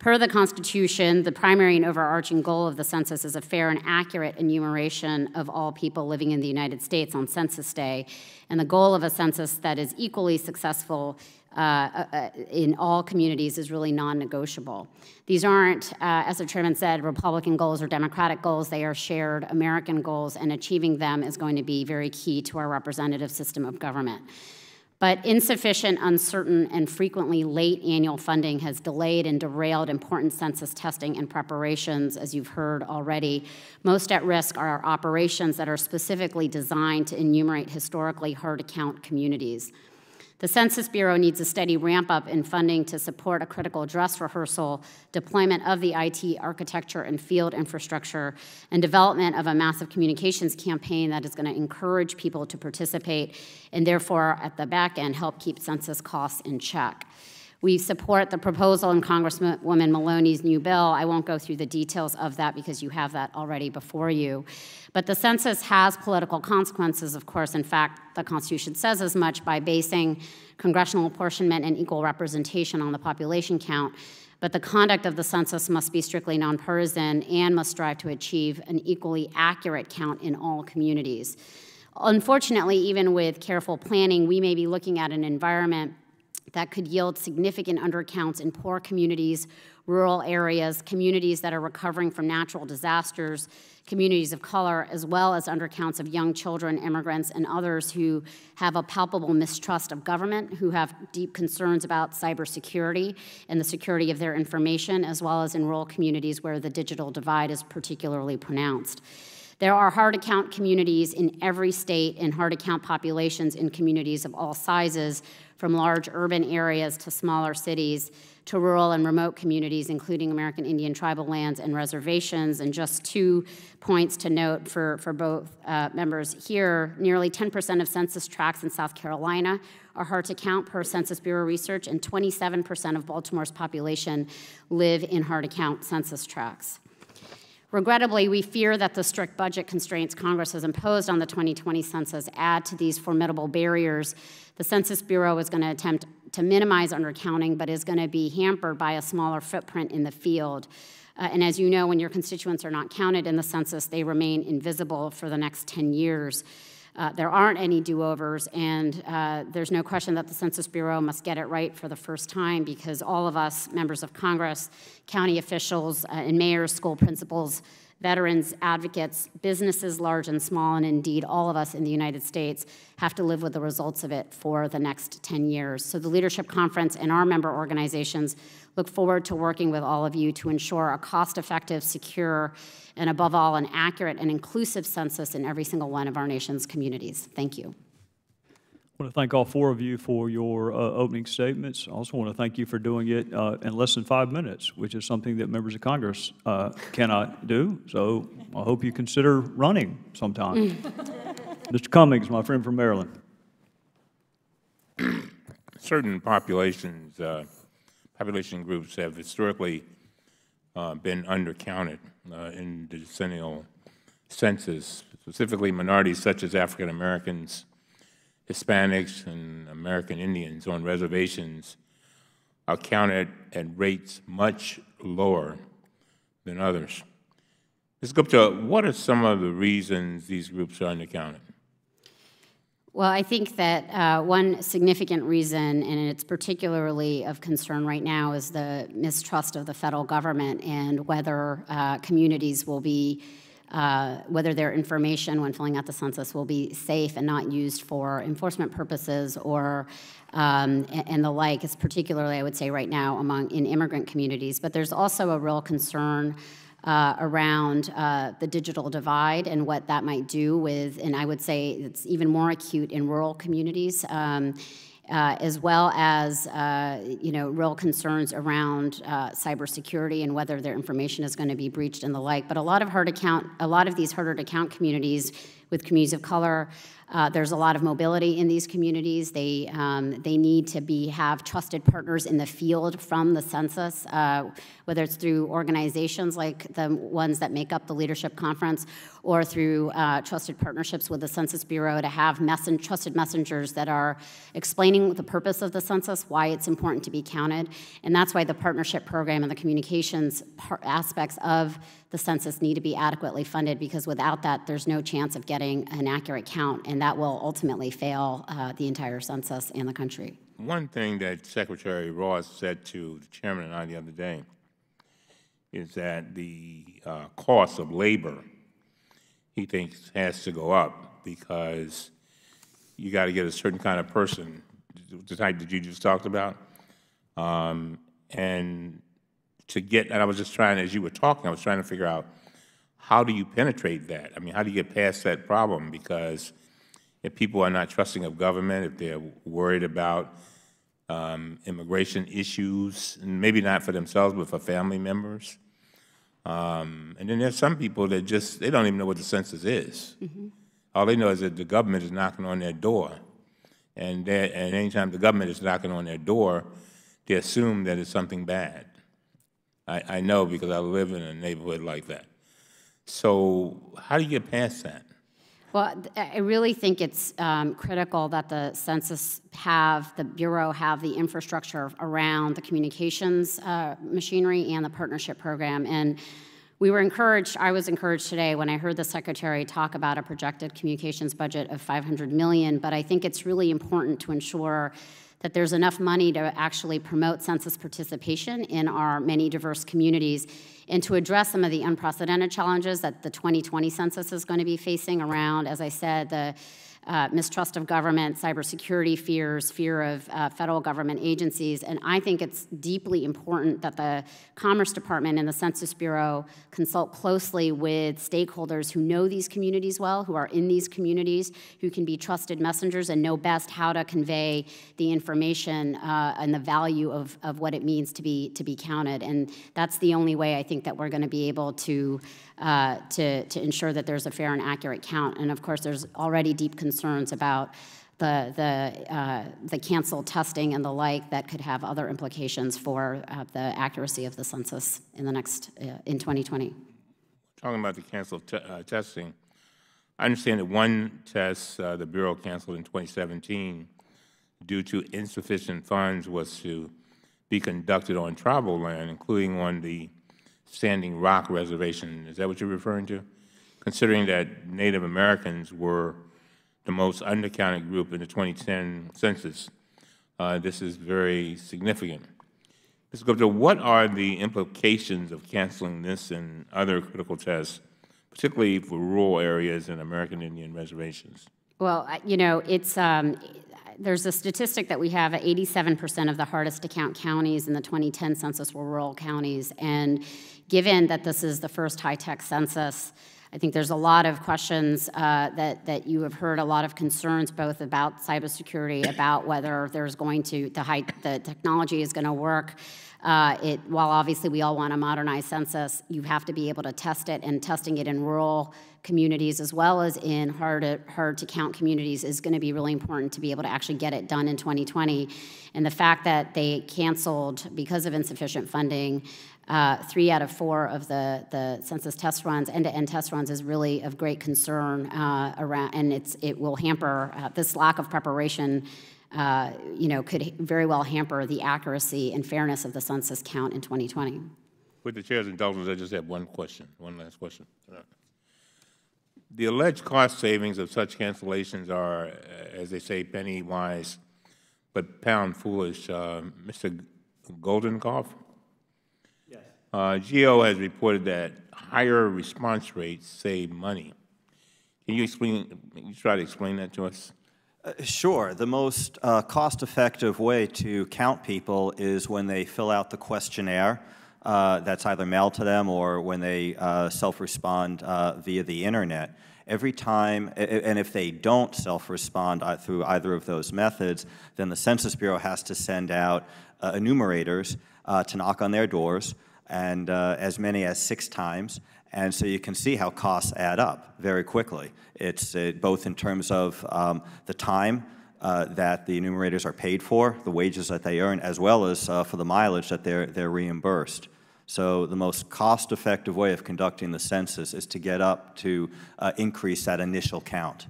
V: Per the Constitution, the primary and overarching goal of the census is a fair and accurate enumeration of all people living in the United States on Census Day, and the goal of a census that is equally successful in all communities is really non-negotiable. These aren't, as the chairman said, Republican goals or Democratic goals. They are shared American goals, and achieving them is going to be very key to our representative system of government. But insufficient, uncertain, and frequently late annual funding has delayed and derailed important census testing and preparations, as you've heard already. Most at risk are operations that are specifically designed to enumerate historically hard-to-count communities. The Census Bureau needs a steady ramp-up in funding to support a critical dress rehearsal, deployment of the IT architecture and field infrastructure, and development of a massive communications campaign that is going to encourage people to participate and therefore, at the back end, help keep census costs in check. We support the proposal in Congresswoman Maloney's new bill. I won't go through the details of that because you have that already before you. But the census has political consequences, of course. In fact, the Constitution says as much by basing congressional apportionment and equal representation on the population count. But the conduct of the census must be strictly nonpartisan and must strive to achieve an equally accurate count in all communities. Unfortunately, even with careful planning, we may be looking at an environment that could yield significant undercounts in poor communities, rural areas, communities that are recovering from natural disasters, communities of color, as well as undercounts of young children, immigrants, and others who have a palpable mistrust of government, who have deep concerns about cybersecurity and the security of their information, as well as in rural communities where the digital divide is particularly pronounced. There are hard-to-count communities in every state and hard-to-count populations in communities of all sizes, from large urban areas to smaller cities to rural and remote communities, including American Indian tribal lands and reservations. And just 2 points to note for both members here. Nearly 10% of census tracts in South Carolina are hard to count per Census Bureau research, and 27% of Baltimore's population live in hard-to-count census tracts. Regrettably, we fear that the strict budget constraints Congress has imposed on the 2020 census add to these formidable barriers. The Census Bureau is going to attempt to minimize undercounting, but is going to be hampered by a smaller footprint in the field. And as you know, when your constituents are not counted in the census, they remain invisible for the next 10 years. There aren't any do-overs, and there's no question that the Census Bureau must get it right for the first time, because all of us, members of Congress, county officials, and mayors, school principals, veterans, advocates, businesses large and small, and indeed all of us in the United States have to live with the results of it for the next 10 years. So the Leadership Conference and our member organizations look forward to working with all of you to ensure a cost-effective, secure, and above all, an accurate and inclusive census in every single one of our nation's communities. Thank you.
A: I want to thank all 4 of you for your opening statements. I also want to thank you for doing it in less than 5 minutes, which is something that members of Congress cannot do. So I hope you consider running sometime. Mr. Cummings, my friend from Maryland.
C: Certain populations, population groups have historically been undercounted in the decennial census, specifically minorities such as African Americans, Hispanics, and American Indians on reservations are counted at rates much lower than others. Ms. Gupta, what are some of the reasons these groups are undercounted?
V: Well, I think that one significant reason, and it's particularly of concern right now, is the mistrust of the federal government and whether communities will be, whether their information when filling out the census will be safe and not used for enforcement purposes or and the like, is particularly, I would say, right now in immigrant communities. But there's also a real concern around the digital divide and what that might do with, and I would say it's even more acute in rural communities, as well as real concerns around cybersecurity and whether their information is going to be breached and the like. But a lot of these harder to count communities with communities of color, there's a lot of mobility in these communities. They need to have trusted partners in the field from the census, whether it's through organizations like the ones that make up the Leadership Conference, or through trusted partnerships with the Census Bureau to have trusted messengers that are explaining the purpose of the census, why it's important to be counted. And that's why the partnership program and the communications aspects of the census need to be adequately funded, because without that, there's no chance of getting an accurate count, and that will ultimately fail the entire census and the country.
C: One thing that Secretary Ross said to the chairman and I the other day is that the cost of labor, he thinks, has to go up because you got to get a certain kind of person, the type that you just talked about, and to get, and I was just trying, as you were talking, I was trying to figure out, how do you penetrate that? I mean, how do you get past that problem? Because if people are not trusting of government, if they're worried about immigration issues, and maybe not for themselves, but for family members. And then there's some people that just, they don't even know what the census is. Mm-hmm. All they know is that the government is knocking on their door. And anytime the government is knocking on their door, they assume that it's something bad. I know because I live in a neighborhood like that. So how do you get past that?
V: Well, I really think it's critical that the census the Bureau have the infrastructure around the communications machinery and the partnership program. And I was encouraged today when I heard the Secretary talk about a projected communications budget of $500 million, but I think it's really important to ensure that there's enough money to actually promote census participation in our many diverse communities and to address some of the unprecedented challenges that the 2020 census is going to be facing around, as I said, the mistrust of government, cybersecurity fears, fear of federal government agencies. And I think it's deeply important that the Commerce Department and the Census Bureau consult closely with stakeholders who know these communities well, who are in these communities, who can be trusted messengers and know best how to convey the information and the value of what it means to be counted. And that's the only way I think that we're going to be able to ensure that there's a fair and accurate count. And of course, there's already deep concerns about the canceled testing and the like that could have other implications for the accuracy of the census in 2020.
C: Talking about the canceled testing, I understand that one test the Bureau canceled in 2017 due to insufficient funds was to be conducted on tribal land, including on the Standing Rock Reservation. Is that what you're referring to? Considering that Native Americans were the most undercounted group in the 2010 census, this is very significant. Ms. Gupta, what are the implications of canceling this and other critical tests, particularly for rural areas and American Indian reservations?
V: Well, it's there's a statistic that we have: 87% of the hardest to count counties in the 2010 census were rural counties. And given that this is the first high-tech census, I think there's a lot of questions that you have heard, a lot of concerns both about cybersecurity, about whether there's going to, the technology is going to work. While obviously we all want a modernized census, you have to be able to test it, and testing it in rural communities as well as in hard to count communities is going to be really important to be able to actually get it done in 2020. And the fact that they canceled because of insufficient funding 3 out of 4 of the census test runs, end-to-end test runs, is really of great concern around, and it will hamper this lack of preparation. Could very well hamper the accuracy and fairness of the census count in 2020.
C: With the chair's indulgence, I just have one last question. The alleged cost savings of such cancellations are, as they say, penny wise, but pound foolish. Mr. Goldenkopf? Yes. GAO has reported that higher response rates save money. Can you try to explain that to us?
S: Sure. The most cost-effective way to count people is when they fill out the questionnaire that's either mailed to them or when they self-respond via the internet. Every time, and if they don't self-respond through either of those methods, then the Census Bureau has to send out enumerators to knock on their doors, and as many as 6 times. And so you can see how costs add up very quickly. It's both in terms of the time that the enumerators are paid for, the wages that they earn, as well as for the mileage that they're reimbursed. So the most cost-effective way of conducting the census is to get up to increase that initial count.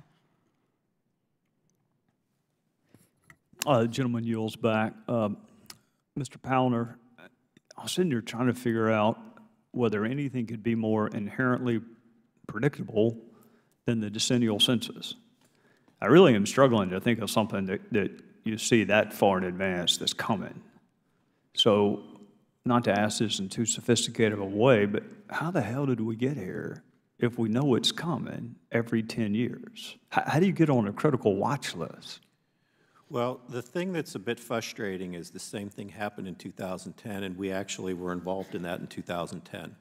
A: The gentleman yields back. Mr. Powner, I was sitting here trying to figure out whether anything could be more inherently predictable than the decennial census. I really am struggling to think of something that you see that far in advance that's coming. So, not to ask this in too sophisticated a way, but how the hell did we get here if we know it's coming every 10 years? How do you get on a critical watch list?
T: Well, the thing that's a bit frustrating is the same thing happened in 2010, and we actually were involved in that in 2010.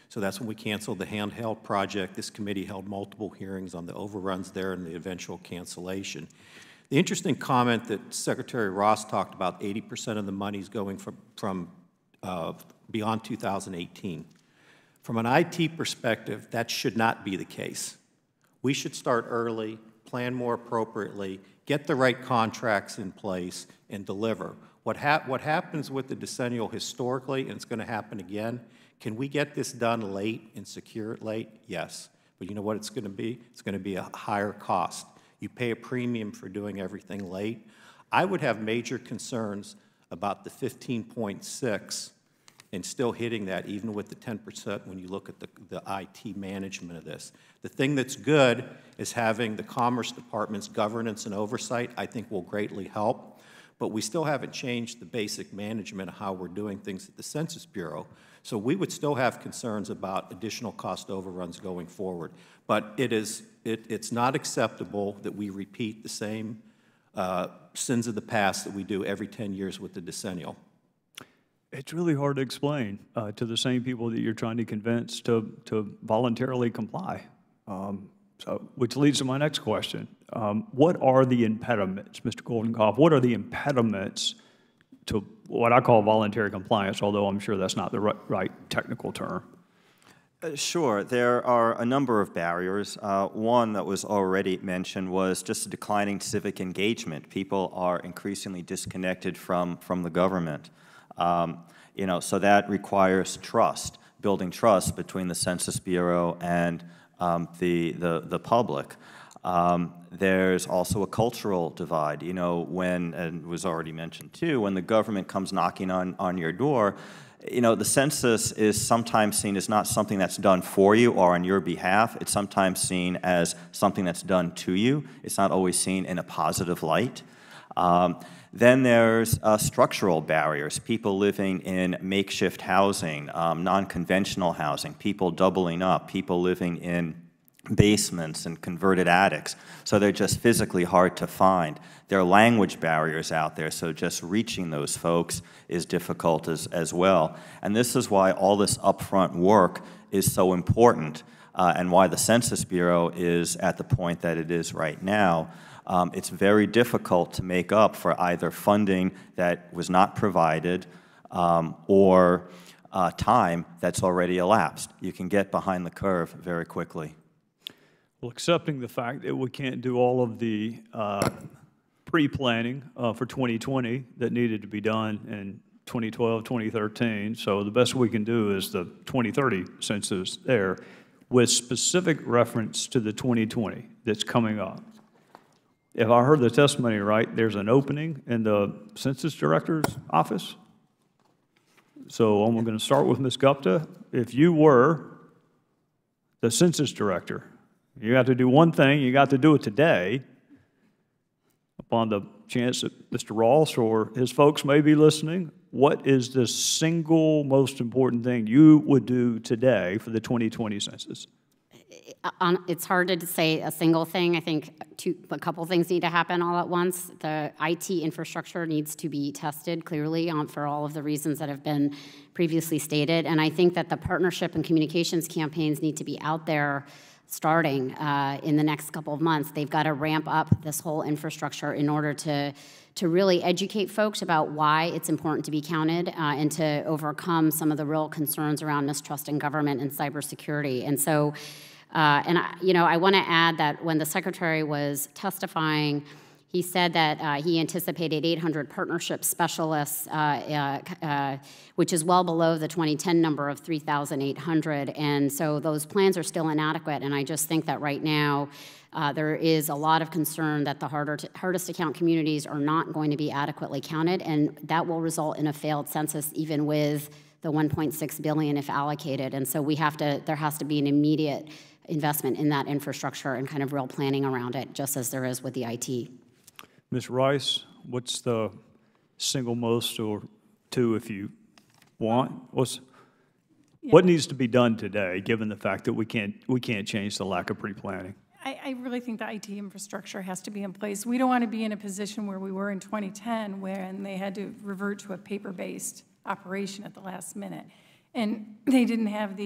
T: So that's when we canceled the handheld project. This committee held multiple hearings on the overruns there and the eventual cancellation. The interesting comment that Secretary Ross talked about, 80% of the money is going from beyond 2018. From an IT perspective, that should not be the case. We should start early, plan more appropriately, get the right contracts in place, and deliver. What happens with the decennial historically, and it's going to happen again, can we get this done late and secure it late? Yes. But you know what it's going to be? It's going to be a higher cost. You pay a premium for doing everything late. I would have major concerns about the 15.6 and still hitting that, even with the 10% when you look at the IT management of this. The thing that's good is having the Commerce Department's governance and oversight, I think will greatly help, but we still haven't changed the basic management of how we're doing things at the Census Bureau. So we would still have concerns about additional cost overruns going forward. But it's not acceptable that we repeat the same sins of the past that we do every 10 years with the decennial.
A: It's really hard to explain to the same people that you're trying to convince to voluntarily comply. Which leads to my next question. What are the impediments, Mr. Goldenkopf? What are the impediments to what I call voluntary compliance, although I'm sure that's not the right technical term?
S: Sure. There are a number of barriers. One that was already mentioned was just declining civic engagement. People are increasingly disconnected from the government. So that requires trust, building trust between the Census Bureau and the public. There's also a cultural divide. When, and was already mentioned too, when the government comes knocking on your door, the census is sometimes seen as not something that's done for you or on your behalf. It's sometimes seen as something that's done to you. It's not always seen in a positive light. Then there's structural barriers, people living in makeshift housing, non-conventional housing, people doubling up, people living in basements and converted attics. So they're just physically hard to find. There are language barriers out there, so just reaching those folks is difficult as well. And this is why all this upfront work is so important and why the Census Bureau is at the point that it is right now. It's very difficult to make up for either funding that was not provided or time that's already elapsed. You can get behind the curve very quickly.
A: Well, accepting the fact that we can't do all of the pre-planning for 2020 that needed to be done in 2012, 2013, so the best we can do is the 2030 census there with specific reference to the 2020 that's coming up. If I heard the testimony right, there's an opening in the Census Director's office. So I'm going to start with Ms. Gupta. If you were the Census Director, you got to do one thing, you got to do it today, upon the chance that Mr. Ross or his folks may be listening, what is the single most important thing you would do today for the 2020 census?
V: it's hard to say a single thing. I think a couple things need to happen all at once. The IT infrastructure needs to be tested clearly for all of the reasons that have been previously stated. And I think that the partnership and communications campaigns need to be out there starting in the next couple of months. They've got to ramp up this whole infrastructure in order to really educate folks about why it's important to be counted and to overcome some of the real concerns around mistrust in government and cybersecurity. And so, I want to add that when the Secretary was testifying, he said that he anticipated 800 partnership specialists, which is well below the 2010 number of 3,800. And so those plans are still inadequate. And I just think that right now there is a lot of concern that the hardest to count communities are not going to be adequately counted, and that will result in a failed census even with the $1.6 billion if allocated. And so there has to be an immediate investment in that infrastructure and kind of real planning around it, just as there is with the IT.
A: Ms. Rice, what's the single most, or two if you want? What needs to be done today, given the fact that we can't change the lack of pre-planning?
U: I really think the IT infrastructure has to be in place. We don't want to be in a position where we were in 2010 when they had to revert to a paper-based operation at the last minute. And they didn't have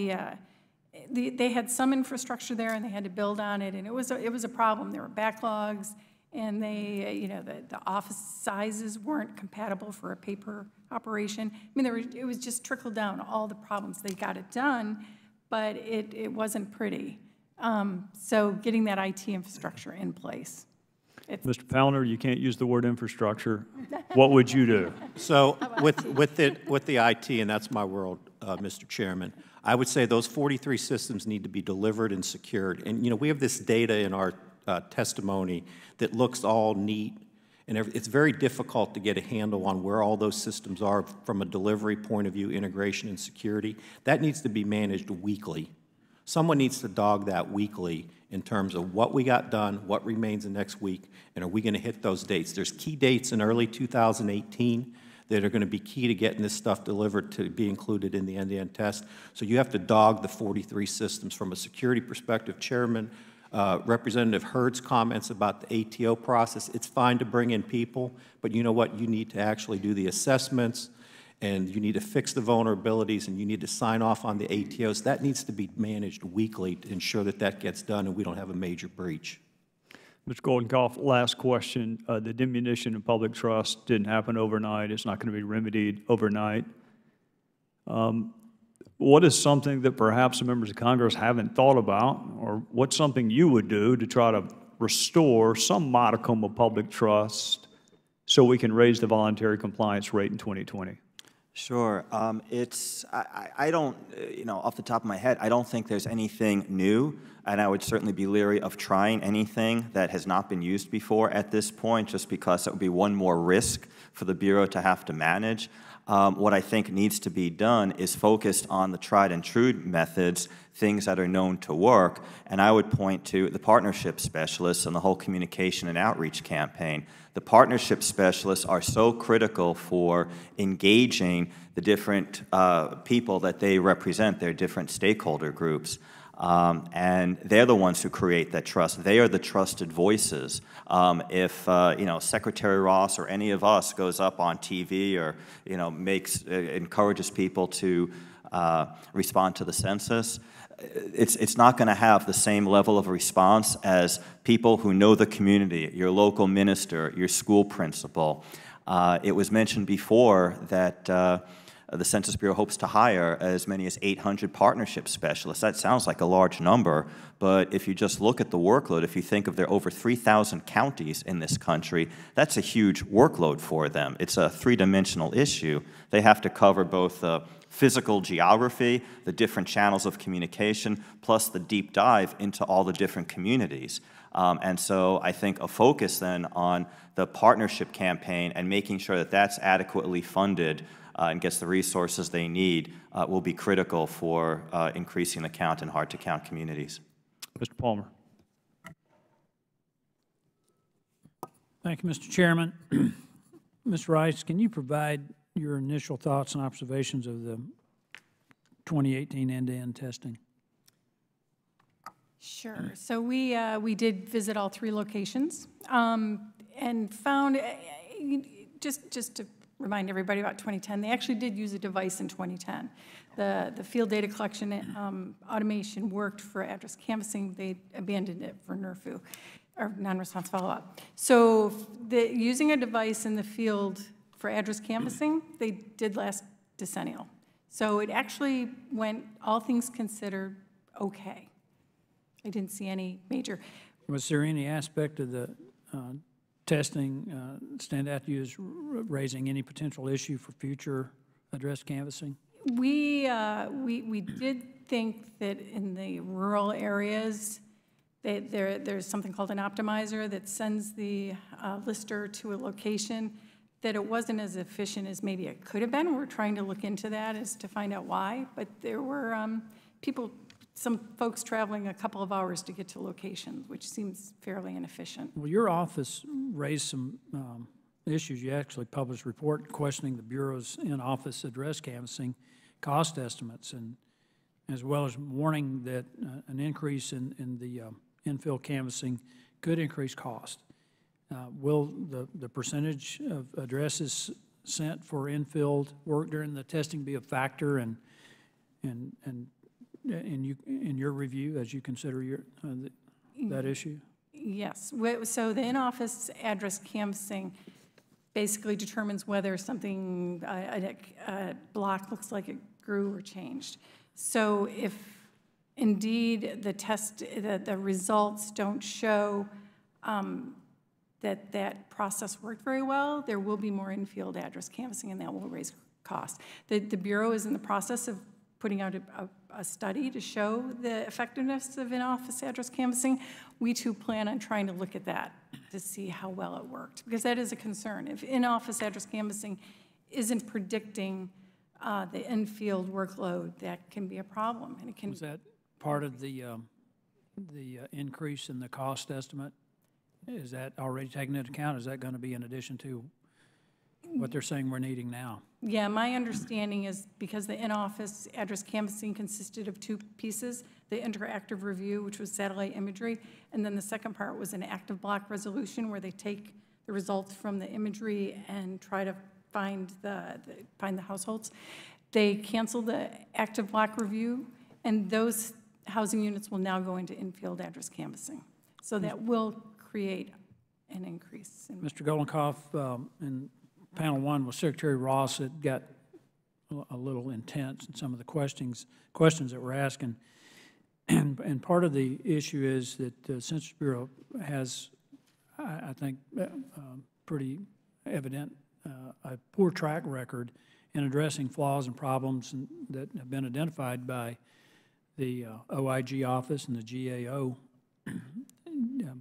U: they had some infrastructure there and they had to build on it, and it was a problem. There were backlogs, and the office sizes weren't compatible for a paper operation. I mean, it was just trickled down, all the problems. They got it done, but it wasn't pretty. So getting that IT infrastructure in place.
A: Mr. Fowler, you can't use the word infrastructure. What would you do?
T: So with the IT, and that's my world, Mr. Chairman, I would say those 43 systems need to be delivered and secured. And we have this data in our testimony that looks all neat, and it's very difficult to get a handle on where all those systems are from a delivery point of view, integration and security. That needs to be managed weekly. Someone needs to dog that weekly in terms of what we got done, what remains the next week, and are we going to hit those dates. There's key dates in early 2018 that are going to be key to getting this stuff delivered to be included in the end-to-end test. So you have to dog the 43 systems from a security perspective. Chairman, Representative Hurd's comments about the ATO process, it's fine to bring in people, but you know what? You need to actually do the assessments, and you need to fix the vulnerabilities, and you need to sign off on the ATOs. That needs to be managed weekly to ensure that that gets done and we don't have a major breach.
A: Mr. Goldenkoff, last question. The diminution in public trust didn't happen overnight. It's not going to be remedied overnight. What is something that perhaps the members of Congress haven't thought about, or what's something you would do to try to restore some modicum of public trust so we can raise the voluntary compliance rate in 2020?
B: Sure. I don't, off the top of my head, I don't think there's anything new, and I would certainly be leery of trying anything that has not been used before at this point, just because it would be one more risk for the Bureau to have to manage. What I think needs to be done is focused on the tried and true methods, things that are known to work, and I would point to the partnership specialists and the whole communication and outreach campaign. The partnership specialists are so critical for engaging the different people that they represent, their different stakeholder groups. And they're the ones who create that trust. They are the trusted voices. If Secretary Ross or any of us goes up on TV or encourages people to respond to the census, it's not going to have the same level of response as people who know the community, your local minister, your school principal. It was mentioned before that the Census Bureau hopes to hire as many as 800 partnership specialists. That sounds like a large number, but if you just look at the workload, if you think of there are over 3,000 counties in this country, that's a huge workload for them. It's a three-dimensional issue. They have to cover both physical geography, the different channels of communication, plus the deep dive into all the different communities. And so I think a focus then on the partnership campaign and making sure that that's adequately funded and gets the resources they need will be critical for increasing the count in hard-to-count communities.
A: Mr. Palmer.
L: Thank you, Mr. Chairman. Ms. Rice, can you provide your initial thoughts and observations of the 2018 end-to-end testing?
U: Sure. So we did visit all 3 locations and found, just to remind everybody about 2010, they actually did use a device in 2010. The field data collection automation worked for address canvassing. They abandoned it for NRFU, or non-response follow-up. So using a device in the field for address canvassing, they did last decennial. So it actually went, all things considered, okay. I didn't see any major.
L: Was there any aspect of the testing stand out to you as raising any potential issue for future address canvassing?
U: We did think that in the rural areas, there's something called an optimizer that sends the lister to a location, that it wasn't as efficient as maybe it could have been. We're trying to look into that as to find out why, but there were some folks traveling a couple of hours to get to locations, which seems fairly inefficient.
L: Well, your office raised some issues. You actually published a report questioning the Bureau's in-office address canvassing cost estimates, and as well as warning that an increase in the infill canvassing could increase cost. Will the percentage of addresses sent for infill work during the testing be a factor in your review as you consider that issue?
U: Yes. So the in-office address canvassing basically determines whether something, a block looks like it grew or changed. So if indeed the results don't show that process worked very well, there will be more in-field address canvassing, and that will raise costs. The Bureau is in the process of putting out a study to show the effectiveness of in-office address canvassing. We too plan on trying to look at that to see how well it worked, because that is a concern. If in-office address canvassing isn't predicting the in-field workload, that can be a problem. And it can. Was
L: that part of the increase in the cost estimate? Is that already taken into account? Is that going to be in addition to what they're saying we're needing now?
U: Yeah, my understanding is because the in-office address canvassing consisted of 2 pieces, the interactive review, which was satellite imagery, and then the second part was an active block resolution where they take the results from the imagery and try to find the households. They canceled the active block review, and those housing units will now go into in-field address canvassing. So that will create an increase.
L: Mr. Golenkoff, in panel 1 with Secretary Ross, it got a little intense in some of the questions that we're asking. And part of the issue is that the Census Bureau has, I think, pretty evident a poor track record in addressing flaws and problems that have been identified by the OIG office and the GAO.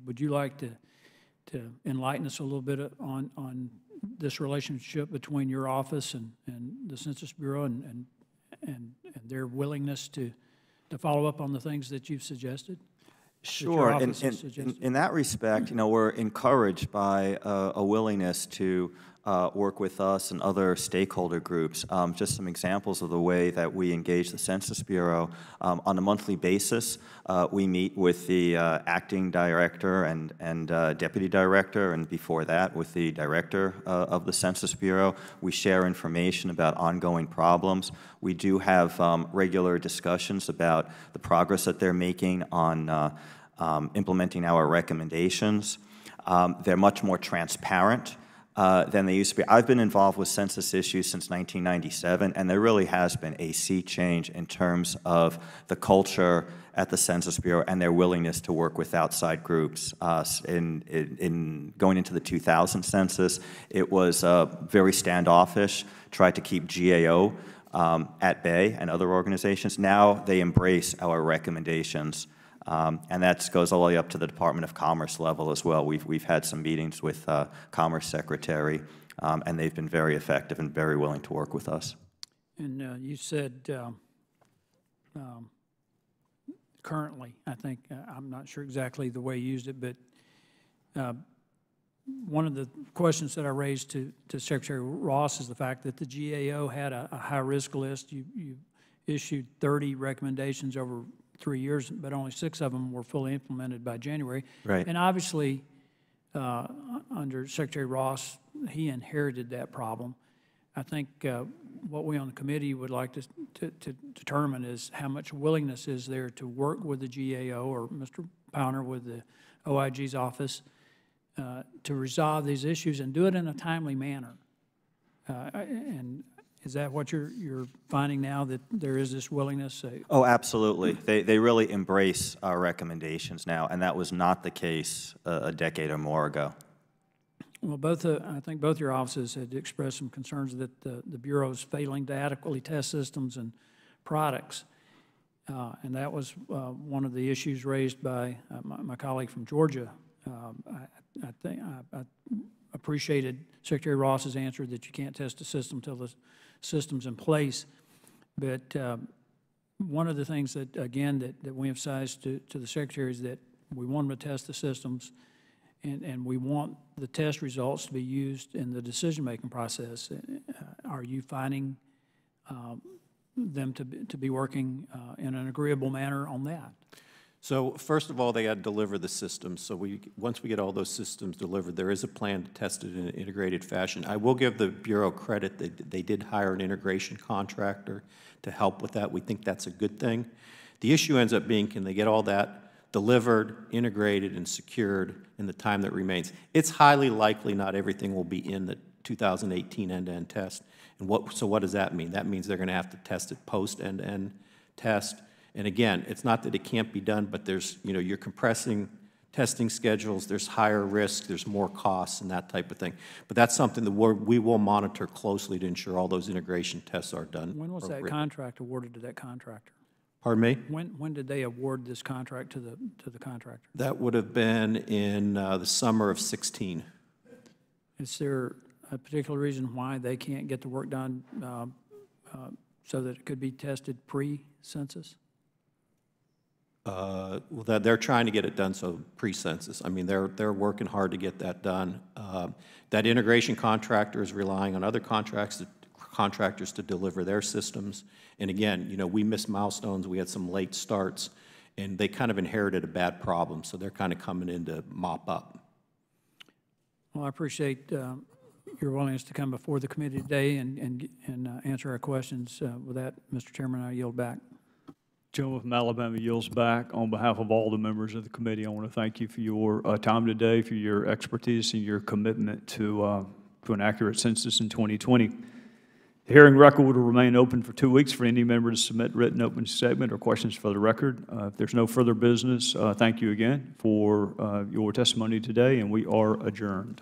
L: Would you like to enlighten us a little bit on this relationship between your office and the Census Bureau and their willingness to follow up on the things that you've suggested?
S: Sure. In that respect, we're encouraged by a willingness to work with us and other stakeholder groups. Just some examples of the way that we engage the Census Bureau. On a monthly basis, we meet with the acting director and deputy director, and before that with the director of the Census Bureau. We share information about ongoing problems. We do have regular discussions about the progress that they're making on implementing our recommendations. They're much more transparent than they used to be. I've been involved with census issues since 1997, and there really has been a sea change in terms of the culture at the Census Bureau and their willingness to work with outside groups. In going into the 2000 census, it was very standoffish, tried to keep GAO at bay and other organizations. Now they embrace our recommendations. And that goes all the way up to the Department of Commerce level as well. We've had some meetings with Commerce Secretary, and they've been very effective and very willing to work with us.
L: And you said currently, I think, I'm not sure exactly the way you used it, but one of the questions that I raised to Secretary Ross is the fact that the GAO had a high-risk list. You issued 30 recommendations over 3 years, but only 6 of them were fully implemented by January.
S: Right.
L: And obviously, under Secretary Ross, he inherited that problem. I think what we on the committee would like to determine is how much willingness is there to work with the GAO or Mr. Powner with the OIG's office to resolve these issues and do it in a timely manner. And is that what you're finding now, that there is this willingness?
S: Oh, absolutely. They really embrace our recommendations now, and that was not the case a decade or more ago.
L: Well, I think both your offices had expressed some concerns that the Bureau is failing to adequately test systems and products. And that was one of the issues raised by my colleague from Georgia. I appreciated Secretary Ross's answer that you can't test a system until the system's in place. But one of the things that, again, that we emphasized to the Secretary is that we want them to test the systems, and we want the test results to be used in the decision-making process. Are you finding them to be working in an agreeable manner on that?
T: So first of all, they got to deliver the systems. So once we get all those systems delivered, there is a plan to test it in an integrated fashion. I will give the Bureau credit that they did hire an integration contractor to help with that. We think that's a good thing. The issue ends up being, can they get all that delivered, integrated, and secured in the time that remains? It's highly likely not everything will be in the 2018 end-to-end test. And so what does that mean? That means they're going to have to test it post end-to-end test. And again, it's not that it can't be done, but there's, you're compressing testing schedules, there's higher risk, there's more costs and that type of thing. But that's something that we will monitor closely to ensure all those integration tests are done.
L: When was that contract awarded to that contractor?
T: Pardon me?
L: When did they award this contract to the contractor?
T: That would have been in the summer of 16.
L: Is there a particular reason why they can't get the work done so that it could be tested pre-census?
T: Well, they're trying to get it done so pre-census. I mean, they're working hard to get that done. That integration contractor is relying on other contractors to deliver their systems. And again, we missed milestones. We had some late starts, and they kind of inherited a bad problem. So they're kind of coming in to mop up.
L: Well, I appreciate your willingness to come before the committee today and answer our questions. With that, Mr. Chairman, I yield back.
A: Gentleman from Alabama yields back. On behalf of all the members of the committee, I want to thank you for your time today, for your expertise and your commitment to an accurate census in 2020. The hearing record will remain open for 2 weeks for any member to submit written opening statement or questions for the record. If there's no further business, thank you again for your testimony today, and we are adjourned.